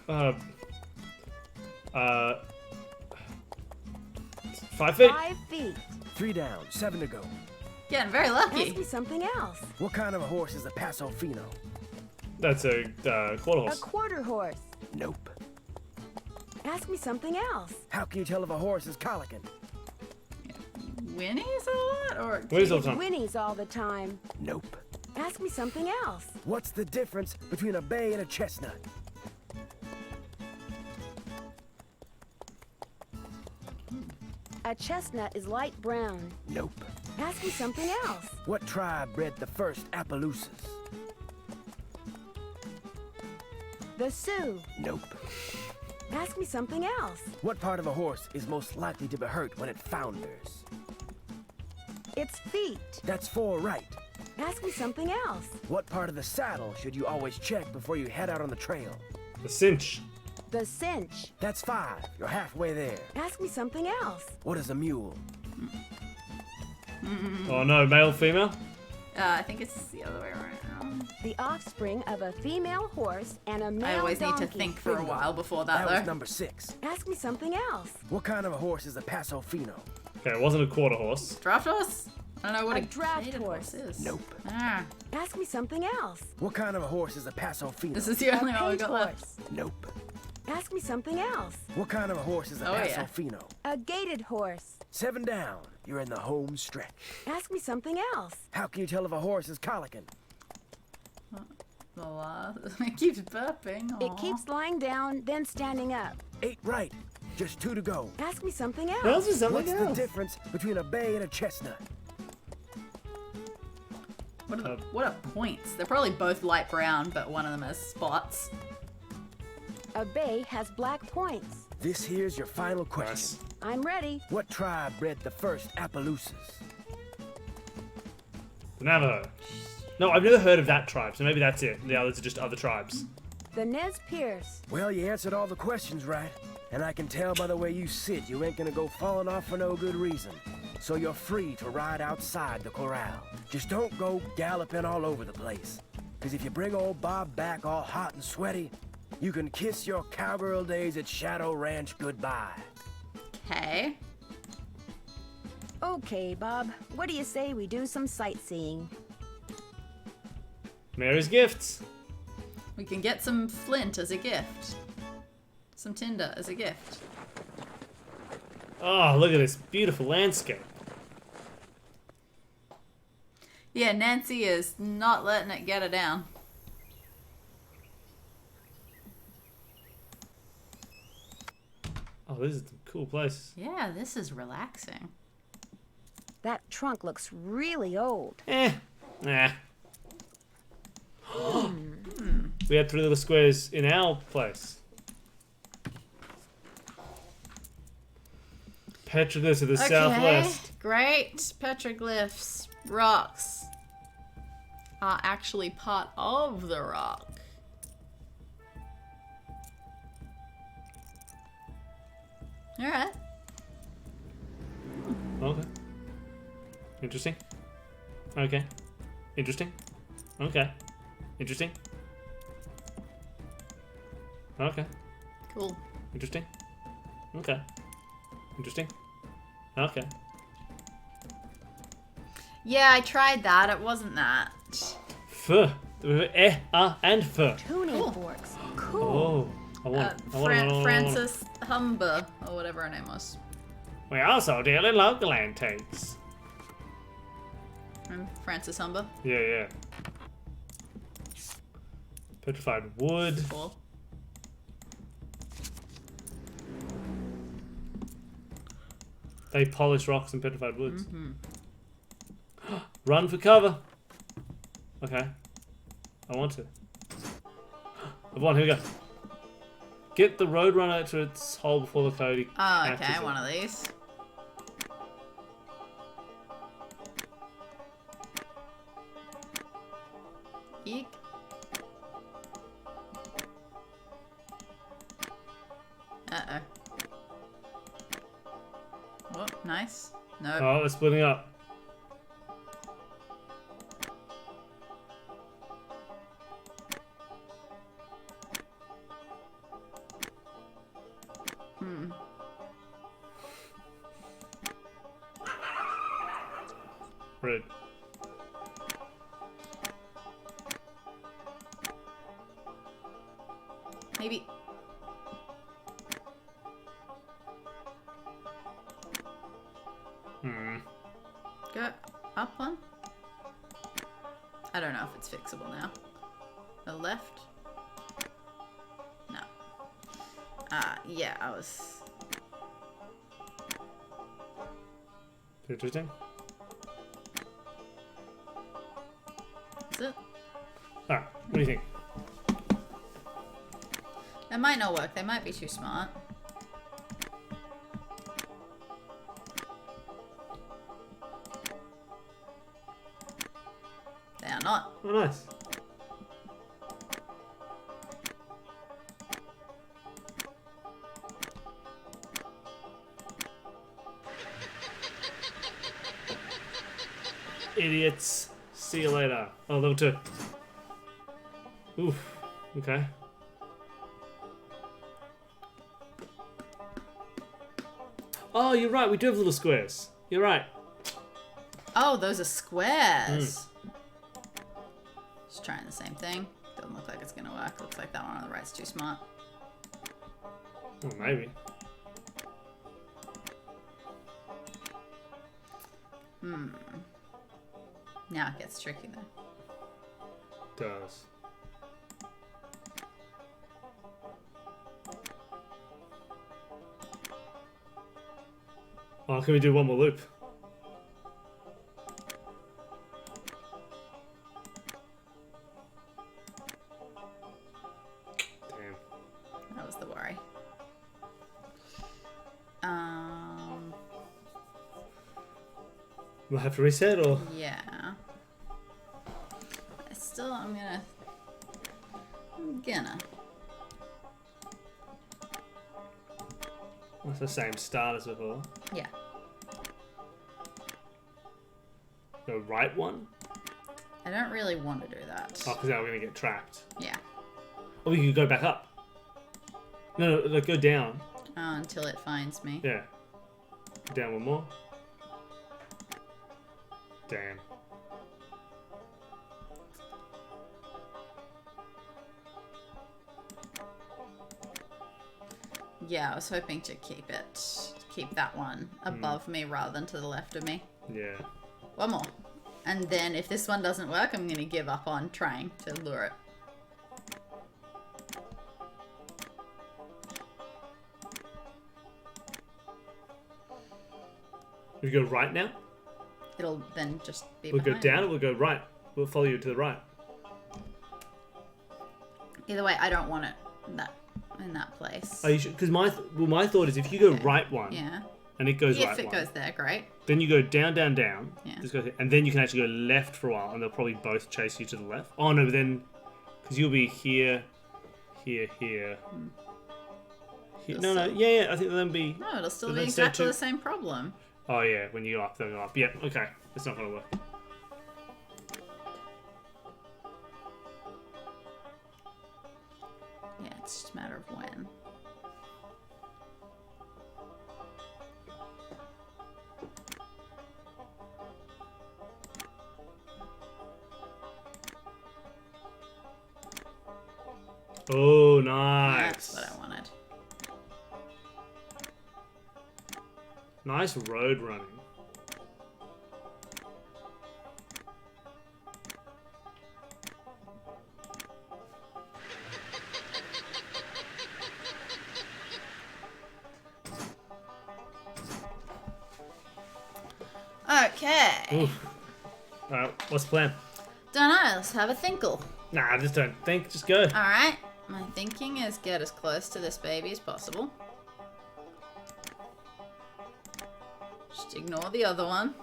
5 feet. 5 feet. 3 down, 7 to go. Getting very lucky. Ask me something else. What kind of a horse is a Paso Fino? That's a quarter A horse. quarter horse. Nope. Ask me something else. How can you tell if a horse is coliking? Whinnies a lot? Or Whinnies all the time. Whinnies all the time. Nope. Ask me something else. What's the difference between a bay and a chestnut? A chestnut is light brown. Nope. Ask me something else. What tribe bred the first Appaloosas? The Sioux. Nope. Ask me something else. What part of a horse is most likely to be hurt when it founders? Its feet. That's 4 right. Ask me something else. What part of the saddle should you always check before you head out on the trail? The cinch. The cinch. That's 5. You're halfway there. Ask me something else. What is a mule? Oh no, male, female? I think it's the other way around. The offspring of a female horse and a male I always need to donkey. think for a while before that, That was though. number 6. Ask me something else. What kind of a horse is a Paso Fino? Okay, it wasn't a quarter horse. Draft horse? I don't know what A draft graded horse. is. Nope. Ah, Ask me something else. What kind of a horse is a Paso Fino? this is the only one we Page got horse. left. Nope. Ask me something else. What kind of a horse is a Oh, Paso yeah. Fino? A gaited horse. 7 down. You're in the home stretch. Ask me something else. How can you tell if a horse is colicking? The last. It keeps burping. It Aw. keeps lying down, then standing up. 8 right. Just 2 to go. Ask me something else. That was something What's the else. difference between a bay and a chestnut? What are points? They're probably both light brown, but one of them has spots. A bay has black points. This here's your final question. Nice. I'm ready. What tribe bred the first Appaloosas? The Navajo. No, I've never heard of that tribe, so maybe that's it. The others are just other tribes. The Nez Perce. Well, you answered all the questions right. And I can tell by the way you sit, you ain't gonna go falling off for no good reason. So you're free to ride outside the corral. Just don't go galloping all over the place. Because if you bring old Bob back all hot and sweaty, you can kiss your cowgirl days at Shadow Ranch goodbye. Okay. Okay, Bob. What do you say we do some sightseeing? Mary's gifts. We can get some flint as a gift. Some tinder as a gift. Oh, look at this beautiful landscape. Yeah, Nancy is not letting it get her down. Oh, this is a cool place. Yeah, this is relaxing. That trunk looks really old. Nah. We had 3 little squares in our place. Petroglyphs to the southwest. Great. Petroglyphs, rocks, are actually part of the rock. Alright. Okay. Interesting. Okay. Interesting. Okay. Interesting. Okay. Cool. Interesting. Okay. Interesting. Okay. Yeah, I tried that. It wasn't that. Fur. And fur. Tuning forks. Cool. Oh. I want Frances Humber, or whatever her name was. We also deal in local antiques. Frances Humber. Yeah. Petrified wood. Cool. They polish rocks and petrified woods. Run for cover. Okay. I want to. I've won. Here we go. Get the Roadrunner to its hole before the Cody. Oh, okay. One of these. Eek. Uh-oh. Oh, nice. No. Oh, they're splitting up. Red. Maybe. Go up one? I don't know if it's fixable now. The left? No. Yeah, I was... Interesting. Is it? Alright, what do you think? That might not work. They might be too smart. They are not. Oh, nice. Idiots. See you later. Oh, level 2. Oof. Okay. Oh, you're right. We do have little squares. You're right. Oh, those are squares. Just trying the same thing. Doesn't look like it's gonna work. Looks like that one on the right's too smart. Oh, maybe. Now it gets tricky though. Does. Oh, can we do one more loop? Damn. That was the worry. We'll have to reset, or? Yeah. I'm gonna. That's the same start as before. Yeah. The right one? I don't really want to do that. Oh, because now we're going to get trapped. Yeah. Or we could go back up. No, like go down. Until it finds me. Yeah. Down one more. Damn. yeah, I was hoping to keep that one above me rather than to the left of me. Yeah. One more. And then if this one doesn't work, I'm going to give up on trying to lure it. We go right now? It'll then just be We'll go behind down me. or we'll go right? We'll follow you to the right. Either way, I don't want it in that place. Are you sure? Because my thought is if you go right one, Yeah. and it goes If right it one, goes there, great. then you go down, down, down. Yeah. This goes, and then you can actually go left for a while, and they'll probably both chase you to the left. Oh no, but then because you'll be here, here, here. Here. No, no, yeah, I think they'll then be. No, it'll still they'll be then stay exactly two- the same problem. Oh yeah, when you go up, they'll go up. Yeah, okay, it's not gonna work. Yeah, it's just a matter of when. Oh, nice. That's what I wanted. Nice road running. Okay. Oof. Alright, what's the plan? Don't know, let's have a thinkle. Nah, just don't think, just go. Alright, my thinking is get as close to this baby as possible. Just ignore the other one.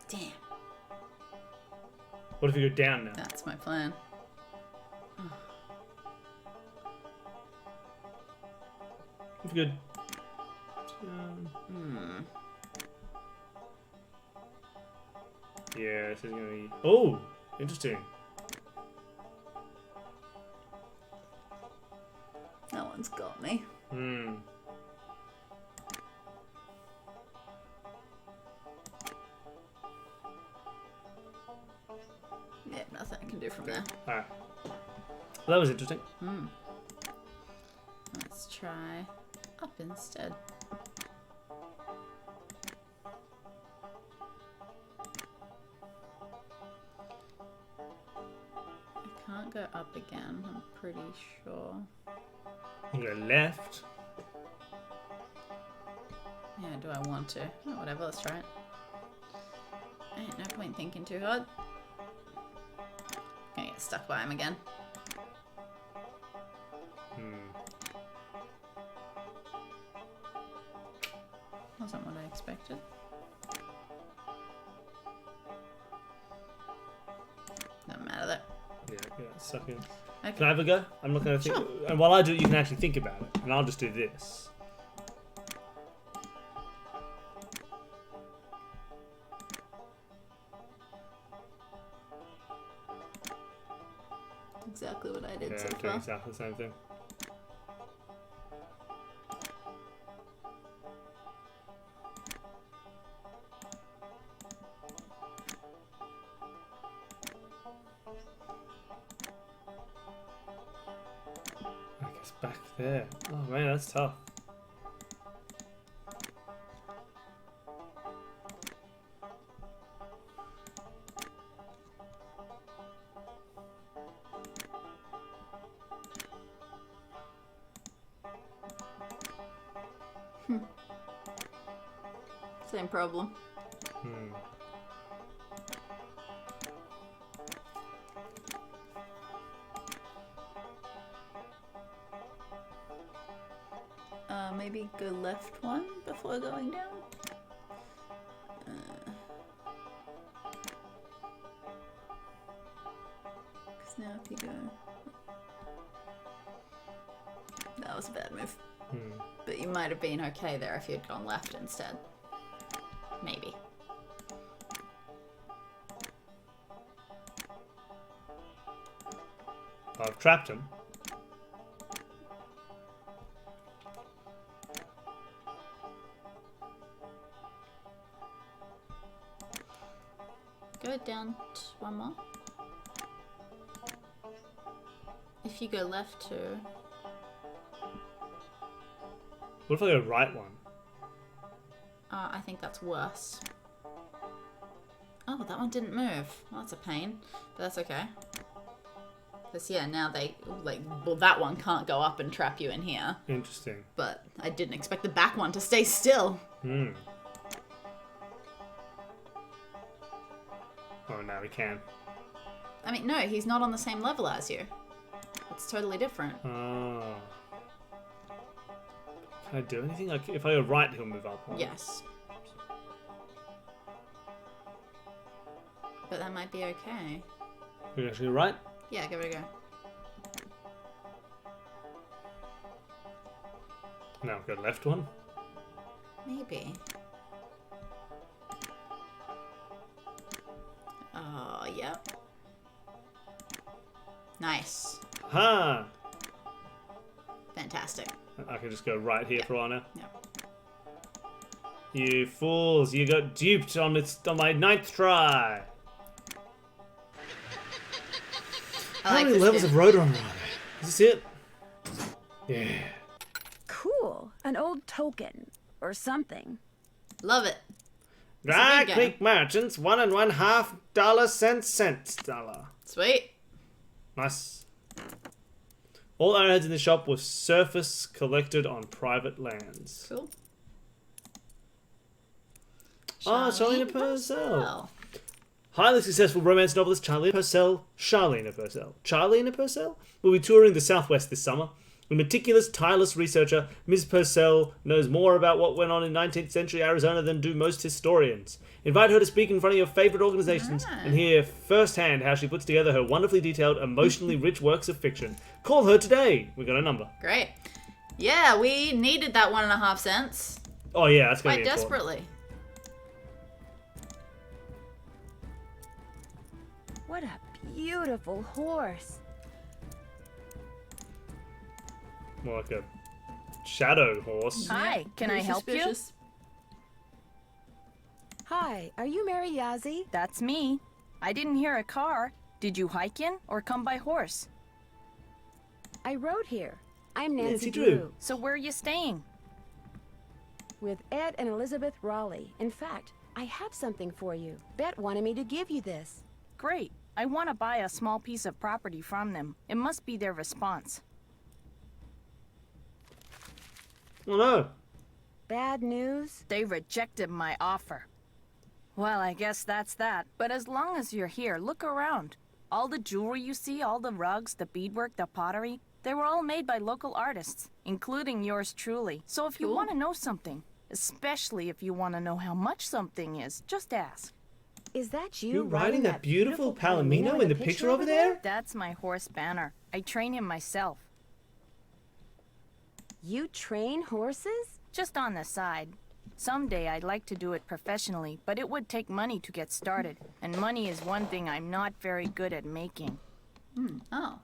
Damn, What if you go down now? that's my plan. If you go Yeah, this is gonna be. Oh, interesting. That one's got me. Hmm. Yeah, nothing I can do from there. Alright. Well, that was interesting. Let's try up instead. I can't go up again, I'm pretty sure. You go left. Yeah, do I want to? Oh, whatever, let's try it. Ain't no point thinking too hard. Gonna get stuck by him again. Wasn't what I expected. Doesn't matter though. Yeah, suck in. Okay. Can I have a go? I'm not gonna think. Sure. And while I do it, you can actually think about it, and I'll just do this. Exactly what I did Yeah, so I'm doing far. exactly the same thing. I guess back there. Oh man, that's tough. Same problem. Maybe go left one before going down. Because now if you go... That was a bad move. But you might have been okay there if you'd gone left instead. Maybe. I've trapped him. Go down one more. if you go left too. What if I go right one? I think that's worse. Oh, that one didn't move. Well, that's a pain, but that's okay. Because, yeah, now they, like, well, that one can't go up and trap you in here. Interesting. But I didn't expect the back one to stay still. Hmm. Oh, now we can. I mean, no, he's not on the same level as you. It's totally different. Oh. Can I do anything? Like, if I go right, he'll move up. Right? Yes. But that might be okay. We're actually right? Yeah, give it a go. Now go left one. Maybe. Oh, yep. Nice. Ha! Fantastic. I can just go right here for a while now. Yep. You fools! You got duped on my 9th try. How many levels of Rotor on Rider? Is this it? Yeah. Cool. An old token. Or something. Love it. Dry Creek Merchants, $1.50 Sweet. Nice. All arrowheads in the shop were surface collected on private lands. Cool. Charlene Purcell. Highly successful romance novelist Charlene Purcell will be touring the Southwest this summer. A meticulous, tireless researcher, Ms. Purcell knows more about what went on in 19th century Arizona than do most historians. Invite her to speak in front of your favorite organizations and hear firsthand how she puts together her wonderfully detailed, emotionally rich works of fiction. Call her today. We got a number. Great. Yeah, we needed that 1.5 cents. Oh yeah, that's going to quite be important. desperately. What a beautiful horse. More like a shadow horse. Hi, can I help you? Hi, are you Mary Yazzie? That's me. I didn't hear a car. Did you hike in or come by horse? I rode here. I'm Nancy Drew. Drew. So where are you staying? With Ed and Elizabeth Raleigh. In fact, I have something for you. Bet wanted me to give you this. Great. I want to buy a small piece of property from them. It must be their response. Oh no. Bad news? They rejected my offer. Well, I guess that's that. But as long as you're here, look around. All the jewelry you see, all the rugs, the beadwork, the pottery, they were all made by local artists, including yours truly. So if you want to know something, especially if you want to know how much something is, just ask. Is that you? You're riding that beautiful Palomino in the picture over there? That's my horse Banner. I train him myself. You train horses? Just on the side. Someday I'd like to do it professionally, but it would take money to get started. And money is one thing I'm not very good at making. Oh.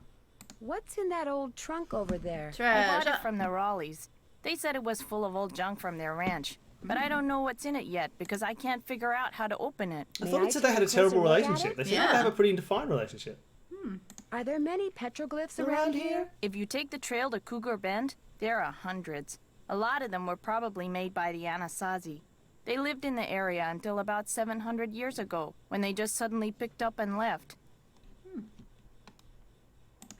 What's in that old trunk over there? I bought it from the Raleighs. They said it was full of old junk from their ranch. But I don't know what's in it yet because I can't figure out how to open it. I thought it said they had a terrible relationship. They seem to have a pretty defined relationship. Are there many petroglyphs around here? If you take the trail to Cougar Bend, there are hundreds. A lot of them were probably made by the Anasazi. They lived in the area until about 700 years ago, when they just suddenly picked up and left.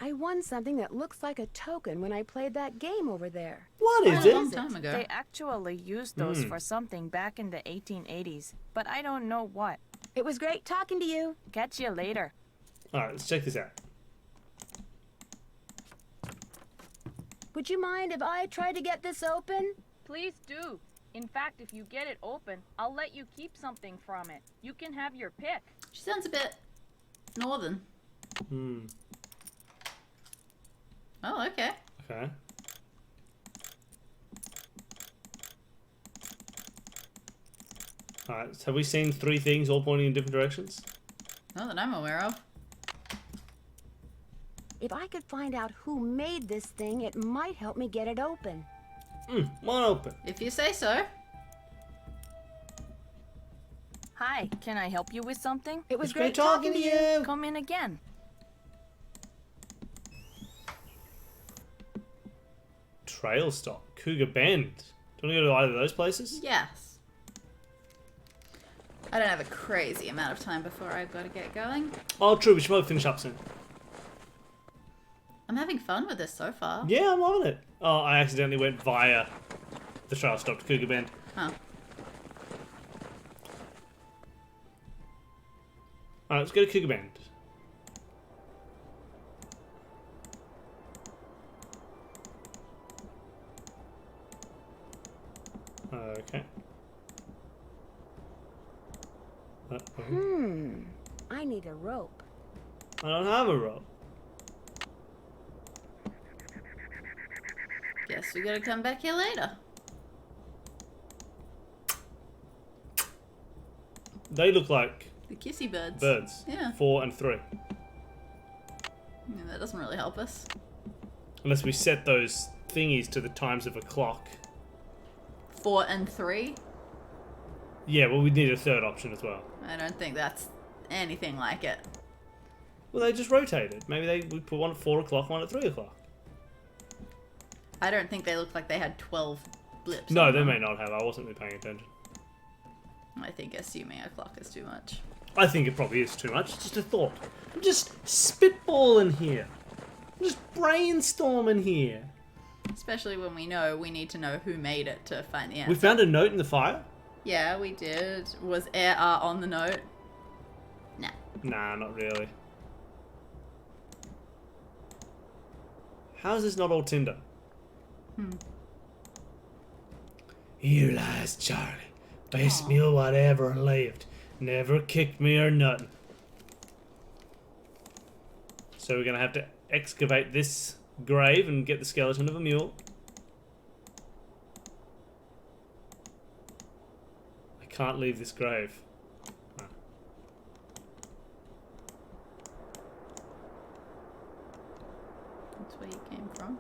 I won something that looks like a token when I played that game over there. What is it? A long time ago. They actually used those for something back in the 1880s, but I don't know what. It was great talking to you. Catch you later. Alright, let's check this out. Would you mind if I try to get this open? Please do. In fact, if you get it open, I'll let you keep something from it. You can have your pick. She sounds a bit northern. Oh, okay. Okay. Alright, so have we seen 3 things all pointing in different directions? Not that I'm aware of. If I could find out who made this thing, it might help me get it open. One open. If you say so. Hi, can I help you with something? It was great talking to you. Come in again. trail stop. Cougar Bend. Do you want to go to either of those places? Yes. I don't have a crazy amount of time before I've got to get going. Oh, true. We should probably finish up soon. I'm having fun with this so far. Yeah, I'm loving it. Oh, I accidentally went via the trail stop to Cougar Bend. Huh. Alright, let's go to Cougar Bend. Okay. I need a rope. I don't have a rope. Guess we gotta come back here later. They look like The kissy birds. birds. Yeah. 4 and 3. Yeah, that doesn't really help us. Unless we set those thingies to the times of a clock. 4 and 3? Yeah, well, we need a third option as well. I don't think that's anything like it. Well, they just rotated. Maybe we put one at 4 o'clock, one at 3 o'clock. I don't think they look like they had 12 blips. No, on they them. may not have. I wasn't really paying attention. I think assuming a clock is too much. I think it probably is too much. It's just a thought. I'm just spitballing here. I'm just brainstorming here. Especially when we need to know who made it to find the answer. We found a note in the fire? Yeah, we did. Was Air R on the note? Nah. Nah, not really. How is this not all Tinder? Here lies Charlie. Best meal whatever lived. Never kicked me or nothing. So we're going to have to excavate this grave and get the skeleton of a mule. I can't leave this grave. Ah. That's where you came from.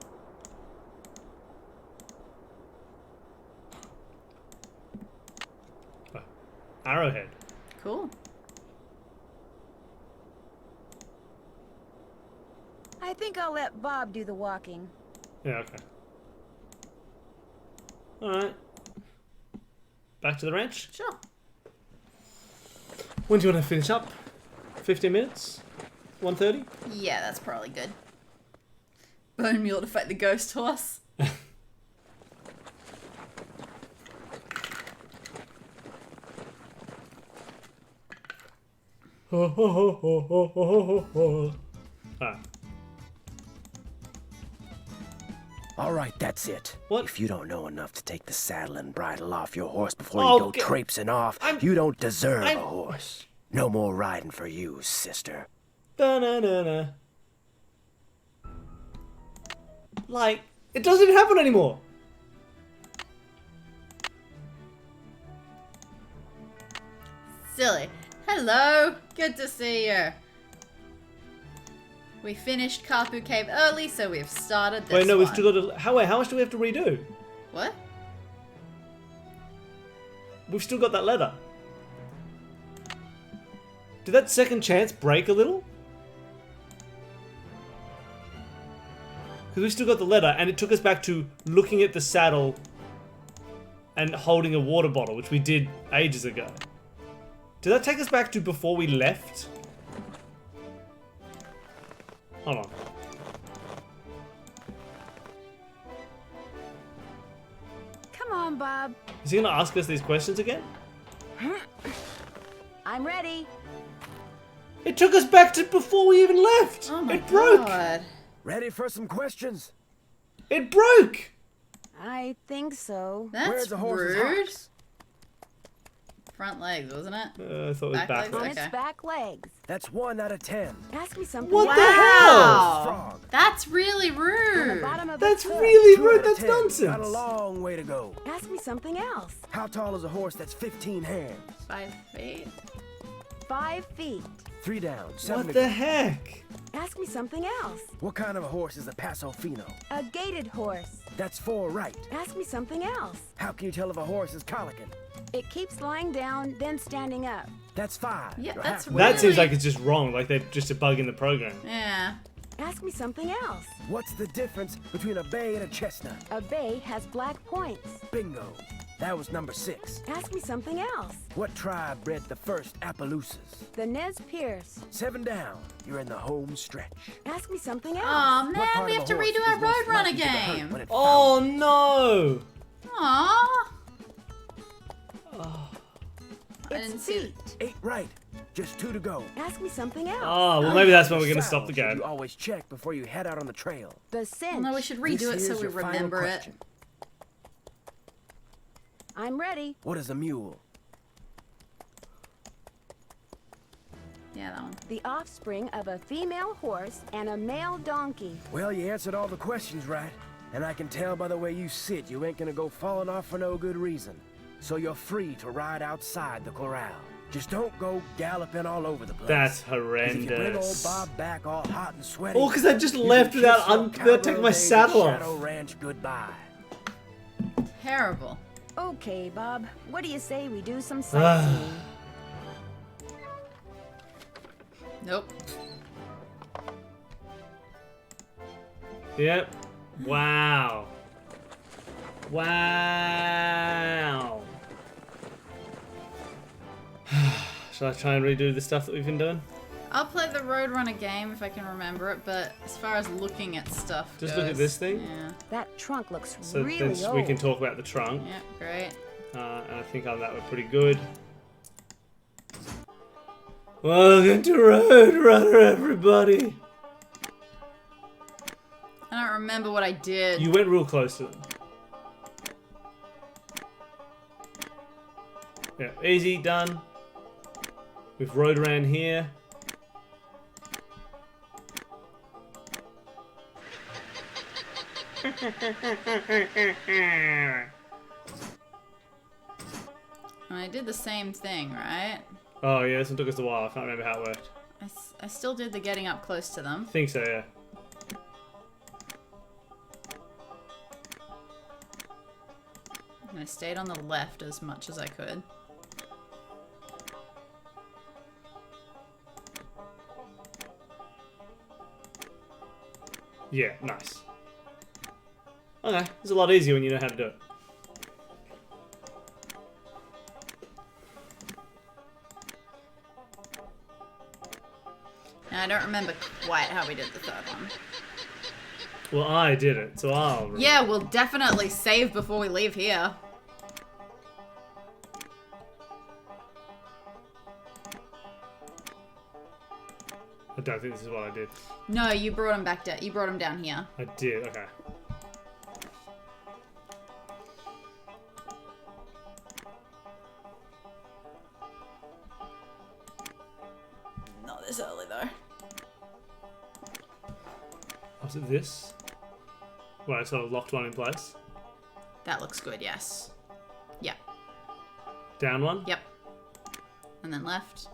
Oh. Arrowhead. Cool. I think I'll let Bob do the walking. Yeah, okay. Alright. Back to the ranch? Sure. When do you want to finish up? 15 minutes? 1:30? Yeah, that's probably good. Bone mule to fight the ghost horse. Alright. Alright, that's it. What? If you don't know enough to take the saddle and bridle off your horse before Oh, you go traipsing off, you don't deserve a horse. No more riding for you, sister. Da-na-na-na. Like, it doesn't even happen anymore. Silly. Hello. Good to see you. We finished Kapu Cave early, so we've started this Wait, no, we've one. still got to... How much do we have to redo? What? We've still got that letter. Did that second chance break a little? Because we still got the letter, and it took us back to looking at the saddle and holding a water bottle, which we did ages ago. Did that take us back to before we left? Hold on. Come on, Bob. Is he going to ask us these questions again? I'm ready. It took us back to before we even left. Oh my it broke. God. Ready for some questions? It broke. I think so. That's Where's the horse's rude. hocks? Front legs, wasn't it? I thought it was Back back legs? legs. On Okay. its back legs. That's 1 out of 10. Ask me something. What else. the hell? Wow. That's really On the rude. bottom of That's its foot. really 2 rude. out of That's 10. Got a nonsense. long way to go. Ask me something else. How tall is a horse that's 15 hands? 5 feet. 5 feet. 3 down, 7 What to the go. heck? Ask me something else. What kind of a horse is a Paso Fino? A gaited horse. That's 4 right. Ask me something else. How can you tell if a horse is colicking? It keeps lying down, then standing up. That's 5. Yeah, You're that's halfway. That seems Really? like it's just wrong. Like they're just a bug in the program. Yeah. Ask me something else. What's the difference between a bay and a chestnut? A bay has black points. Bingo. That was number 6. Ask me something else. What tribe bred the first Appaloosas? The Nez Perce. 7 down. You're in the home stretch. Ask me something else. Oh man, we have to redo our Roadrunner game. Oh no! Aww. I It's didn't see feet. 8 right. Just 2 to go. Ask me something else. Oh, well maybe that's when we're gonna stop the game. You always check before you head out on the trail. The cinch. No, we should redo it so Here's we your final remember it. question. I'm ready. What is a mule? Yeah, that one. The offspring of a female horse and a male donkey. Well, you answered all the questions right. And I can tell by the way you sit, you ain't gonna go falling off for no good reason. So you're free to ride outside the corral. Just don't go galloping all over the place. That's 'Cause if you bring old horrendous. Bob back all hot and sweaty, Oh, because I just you can left kiss without your taking my cowgirl days saddle at off. Shadow Ranch goodbye. Terrible. Okay, Bob. What do you say we do some Ah. sightseeing? Nope. Yep. Wow. Wow. Shall I try and redo the stuff that we've been doing? I'll play the Roadrunner game if I can remember it, but as far as looking at stuff Just goes, look at this thing. Yeah. That trunk looks So really then old. we can talk about the trunk. Yeah, great. And I think on that we're pretty good. Welcome to Roadrunner, everybody. I don't remember what I did. You went real close to them. Yeah, easy, done. We've rode around here. And I did the same thing, right? Oh yeah, this one took us a while. I can't remember how it worked. I still did the getting up close to them. I think so, yeah. And I stayed on the left as much as I could. Yeah, nice. Okay, it's a lot easier when you know how to do it. And I don't remember quite how we did the third one. Well, I did it, so I'll remember. Yeah, we'll definitely save before we leave here. I don't think this is what I did. No, you brought him back down. You brought him down here. I did, okay. Not this early though. Was it this? Where I sort of locked one in place? That looks good, yes. Yep. Down one? Yep. And then left.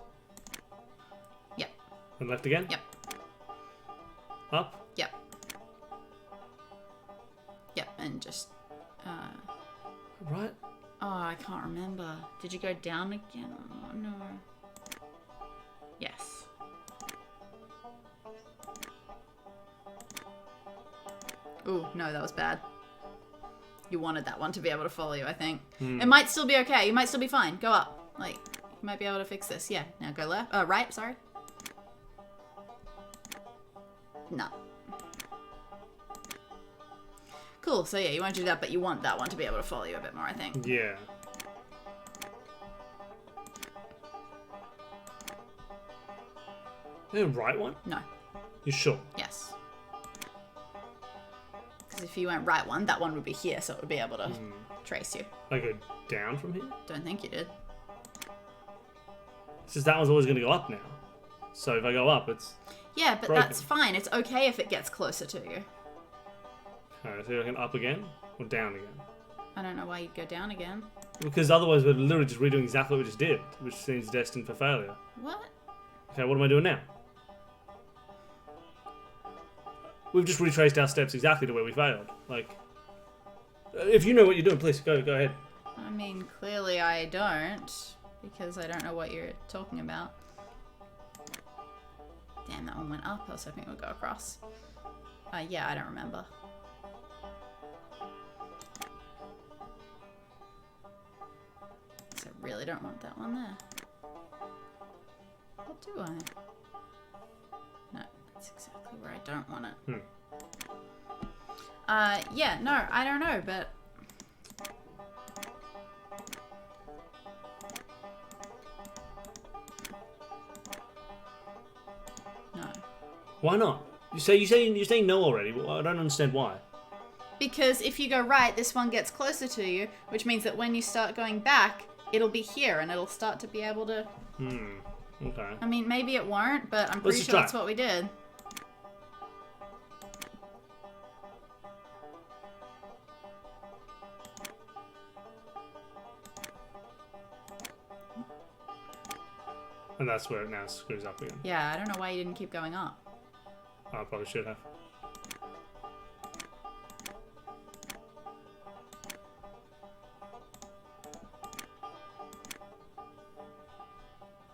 Yep. And left again? Yep. Up? Yep. Yep, and just, Right? Oh, I can't remember. Did you go down again? Oh, no. Yes. Ooh, no, that was bad. You wanted that one to be able to follow you, I think. Hmm. It might still be okay. You might still be fine. Go up. Like, you might be able to fix this. Yeah, now go left. Right, sorry. No. Cool, so yeah, you want to do that, but you want that one to be able to follow you a bit more, I think. Yeah. The right one? No. You sure? Yes. Because if you went right one, that one would be here, so it would be able to trace you. I go down from here? Don't think you did. It's just that one's always going to go up now. So if I go up, it's... Yeah, but broken. that's fine. It's okay if it gets closer to you. Alright, so I can up again? Or down again? I don't know why you'd go down again. Because otherwise we're literally just redoing exactly what we just did, which seems destined for failure. What? Okay, what am I doing now? We've just retraced our steps exactly to where we failed. Like, if you know what you're doing, please go ahead. I mean, clearly I don't, because I don't know what you're talking about. Damn, that one went up. I was hoping it would go across. Yeah, I don't remember. So I really don't want that one there. What do I? No, that's exactly where I don't want it. Yeah, no, I don't know, but... No. Why not? You're saying no already. Well, I don't understand why. Because if you go right, this one gets closer to you, which means that when you start going back, it'll be here and it'll start to be able to... Okay. I mean, maybe it won't, but I'm pretty Let's sure try. that's what we did. And that's where it now screws up again. Yeah, I don't know why you didn't keep going up. I probably should have.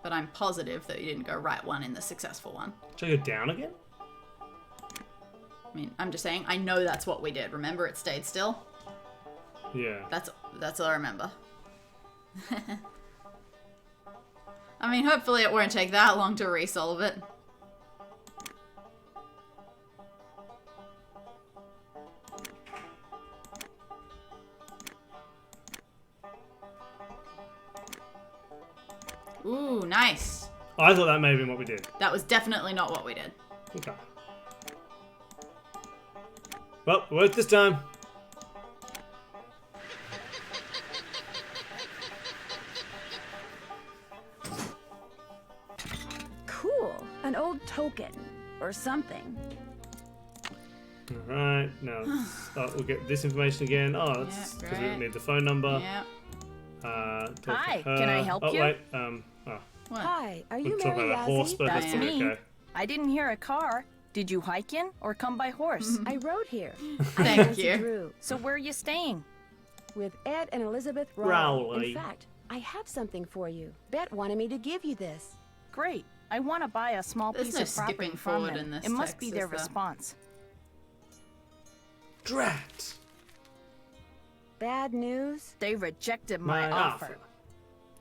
But I'm positive that you didn't go right one in the successful one. Should I go down again? I mean, I'm just saying, I know that's what we did. Remember, it stayed still? Yeah. That's all I remember. I mean, hopefully it won't take that long to resolve it. Ooh, nice. I thought that may have been what we did. That was definitely not what we did. Okay. Well, it worked this time. Cool. An old token. Or something. Alright, now we'll get this information again. Oh, that's because we need the phone number. Yeah. Hi, can I help you? Oh, wait. What? Hi, are We're you talking Mary about a horse, Yazzie? but that's me. okay. I didn't hear a car. Did you hike in or come by horse? I rode here. Thank I'm Nancy you. Drew, So where are you staying? with Ed and Elizabeth Rowley. Rowley. In fact, I have something for you. Bet wanted me to give you this. Great. I want to buy a small There's piece no of property skipping from forward them. in this It must text, be is their there? response. Drat. Bad news? They rejected my offer.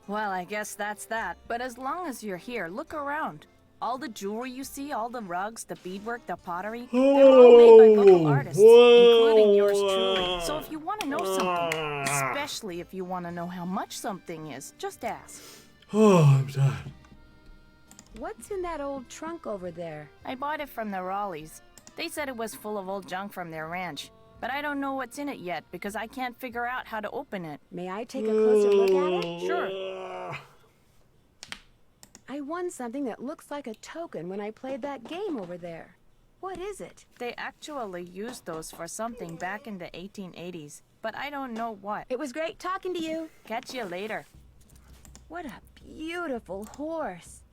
Well, I guess that's that. But as long as you're here, look around. All the jewelry you see, all the rugs, the beadwork, the pottery, they're all made by local artists, including yours truly. So if you want to know something, especially if you want to know how much something is, just ask. Oh, I'm tired. What's in that old trunk over there? I bought it from the Raleighs. They said it was full of old junk from their ranch. But I don't know what's in it yet because I can't figure out how to open it. May I take a closer look at it? Sure. I won something that looks like a token when I played that game over there. What is it? They actually used those for something back in the 1880s, but I don't know what. It was great talking to you. Catch you later. What a beautiful horse.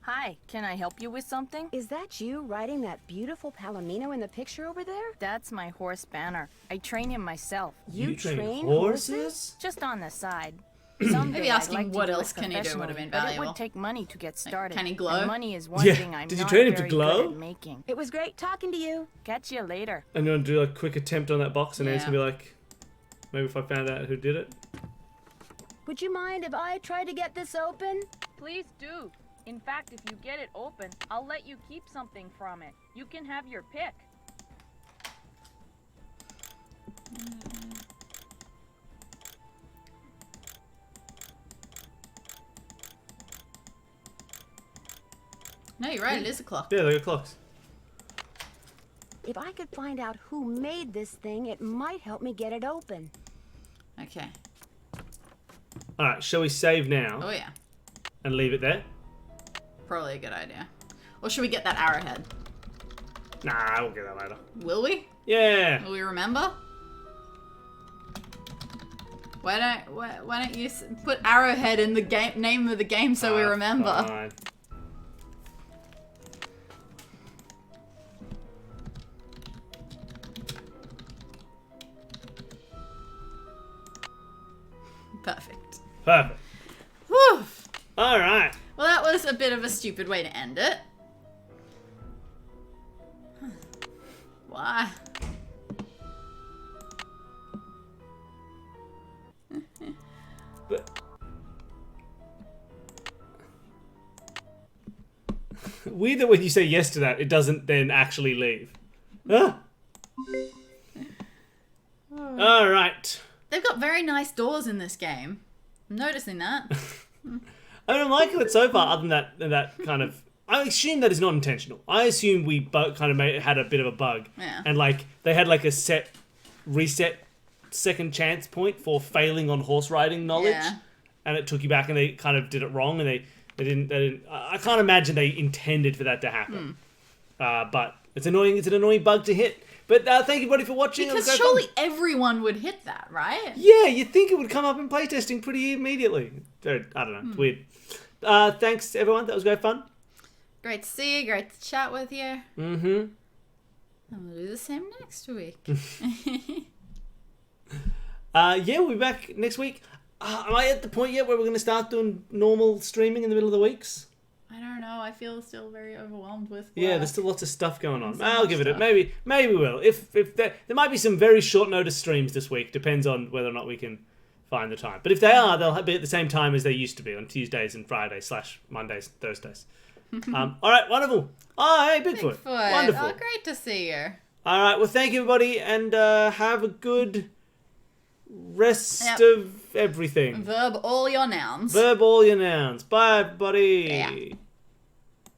Hi, can I help you with something? Is that you riding that beautiful Palomino in the picture over there? That's my horse Banner. I train him myself. You train horses? Just on the side. Maybe asking what else can he do would have been But it valuable. would take money to get started. can he glow? And money is one Yeah. thing I'm Did you not train him to very glow? good at making. It was great talking to you. Catch you later. And you want to do a quick attempt on that box and then it's Yeah. going to be like, maybe if I found out who did it. Would you mind if I tried to get this open? Please do. In fact, if you get it open, I'll let you keep something from it. You can have your pick. No, you're right. It is a clock. Yeah, they got clocks. If I could find out who made this thing, it might help me get it open. Okay. Alright, shall we save now Oh yeah. and leave it there? Probably a good idea. Or should we get that arrowhead? Nah, we'll get that later. Will we? Yeah. Will we remember? Why don't you put arrowhead in the game name of the game so we remember? Fine. Perfect. Perfect. Whew. Alright. Well, that was a bit of a stupid way to end it. Why? But weird that when you say yes to that, it doesn't then actually leave. Ah. All right. They've got very nice doors in this game. I'm noticing that. I mean, I'm liking it so far. Other than that kind of, I assume that is not intentional. I assume we kind of had a bit of a bug, and like they had like a reset second chance point for failing on horse riding knowledge, and it took you back, and they kind of did it wrong, and they didn't. I can't imagine they intended for that to happen. But it's annoying. It's an annoying bug to hit. But thank you, everybody, for watching. Because surely everyone would hit that, right? Yeah, you'd think it would come up in playtesting pretty immediately. I don't know. It's weird. Thanks, everyone. That was great fun. Great to see you. Great to chat with you. Mm-hmm. And we'll do the same next week. Yeah, we'll be back next week. Am I at the point yet where we're going to start doing normal streaming in the middle of the weeks? I don't know. I feel still very overwhelmed with work. Yeah, there's still lots of stuff going on. So I'll much give it a stuff. maybe we will. If there might be some very short notice streams this week. Depends on whether or not we can find the time. But if they are, they'll be at the same time as they used to be on Tuesdays and Fridays / Mondays, Thursdays. All right, wonderful. Oh, hey, Bigfoot. Wonderful. Oh, great to see you. All right, well, thank you, everybody, and have a good rest of everything. Verb all your nouns. Verb all your nouns. Bye, everybody. Yeah.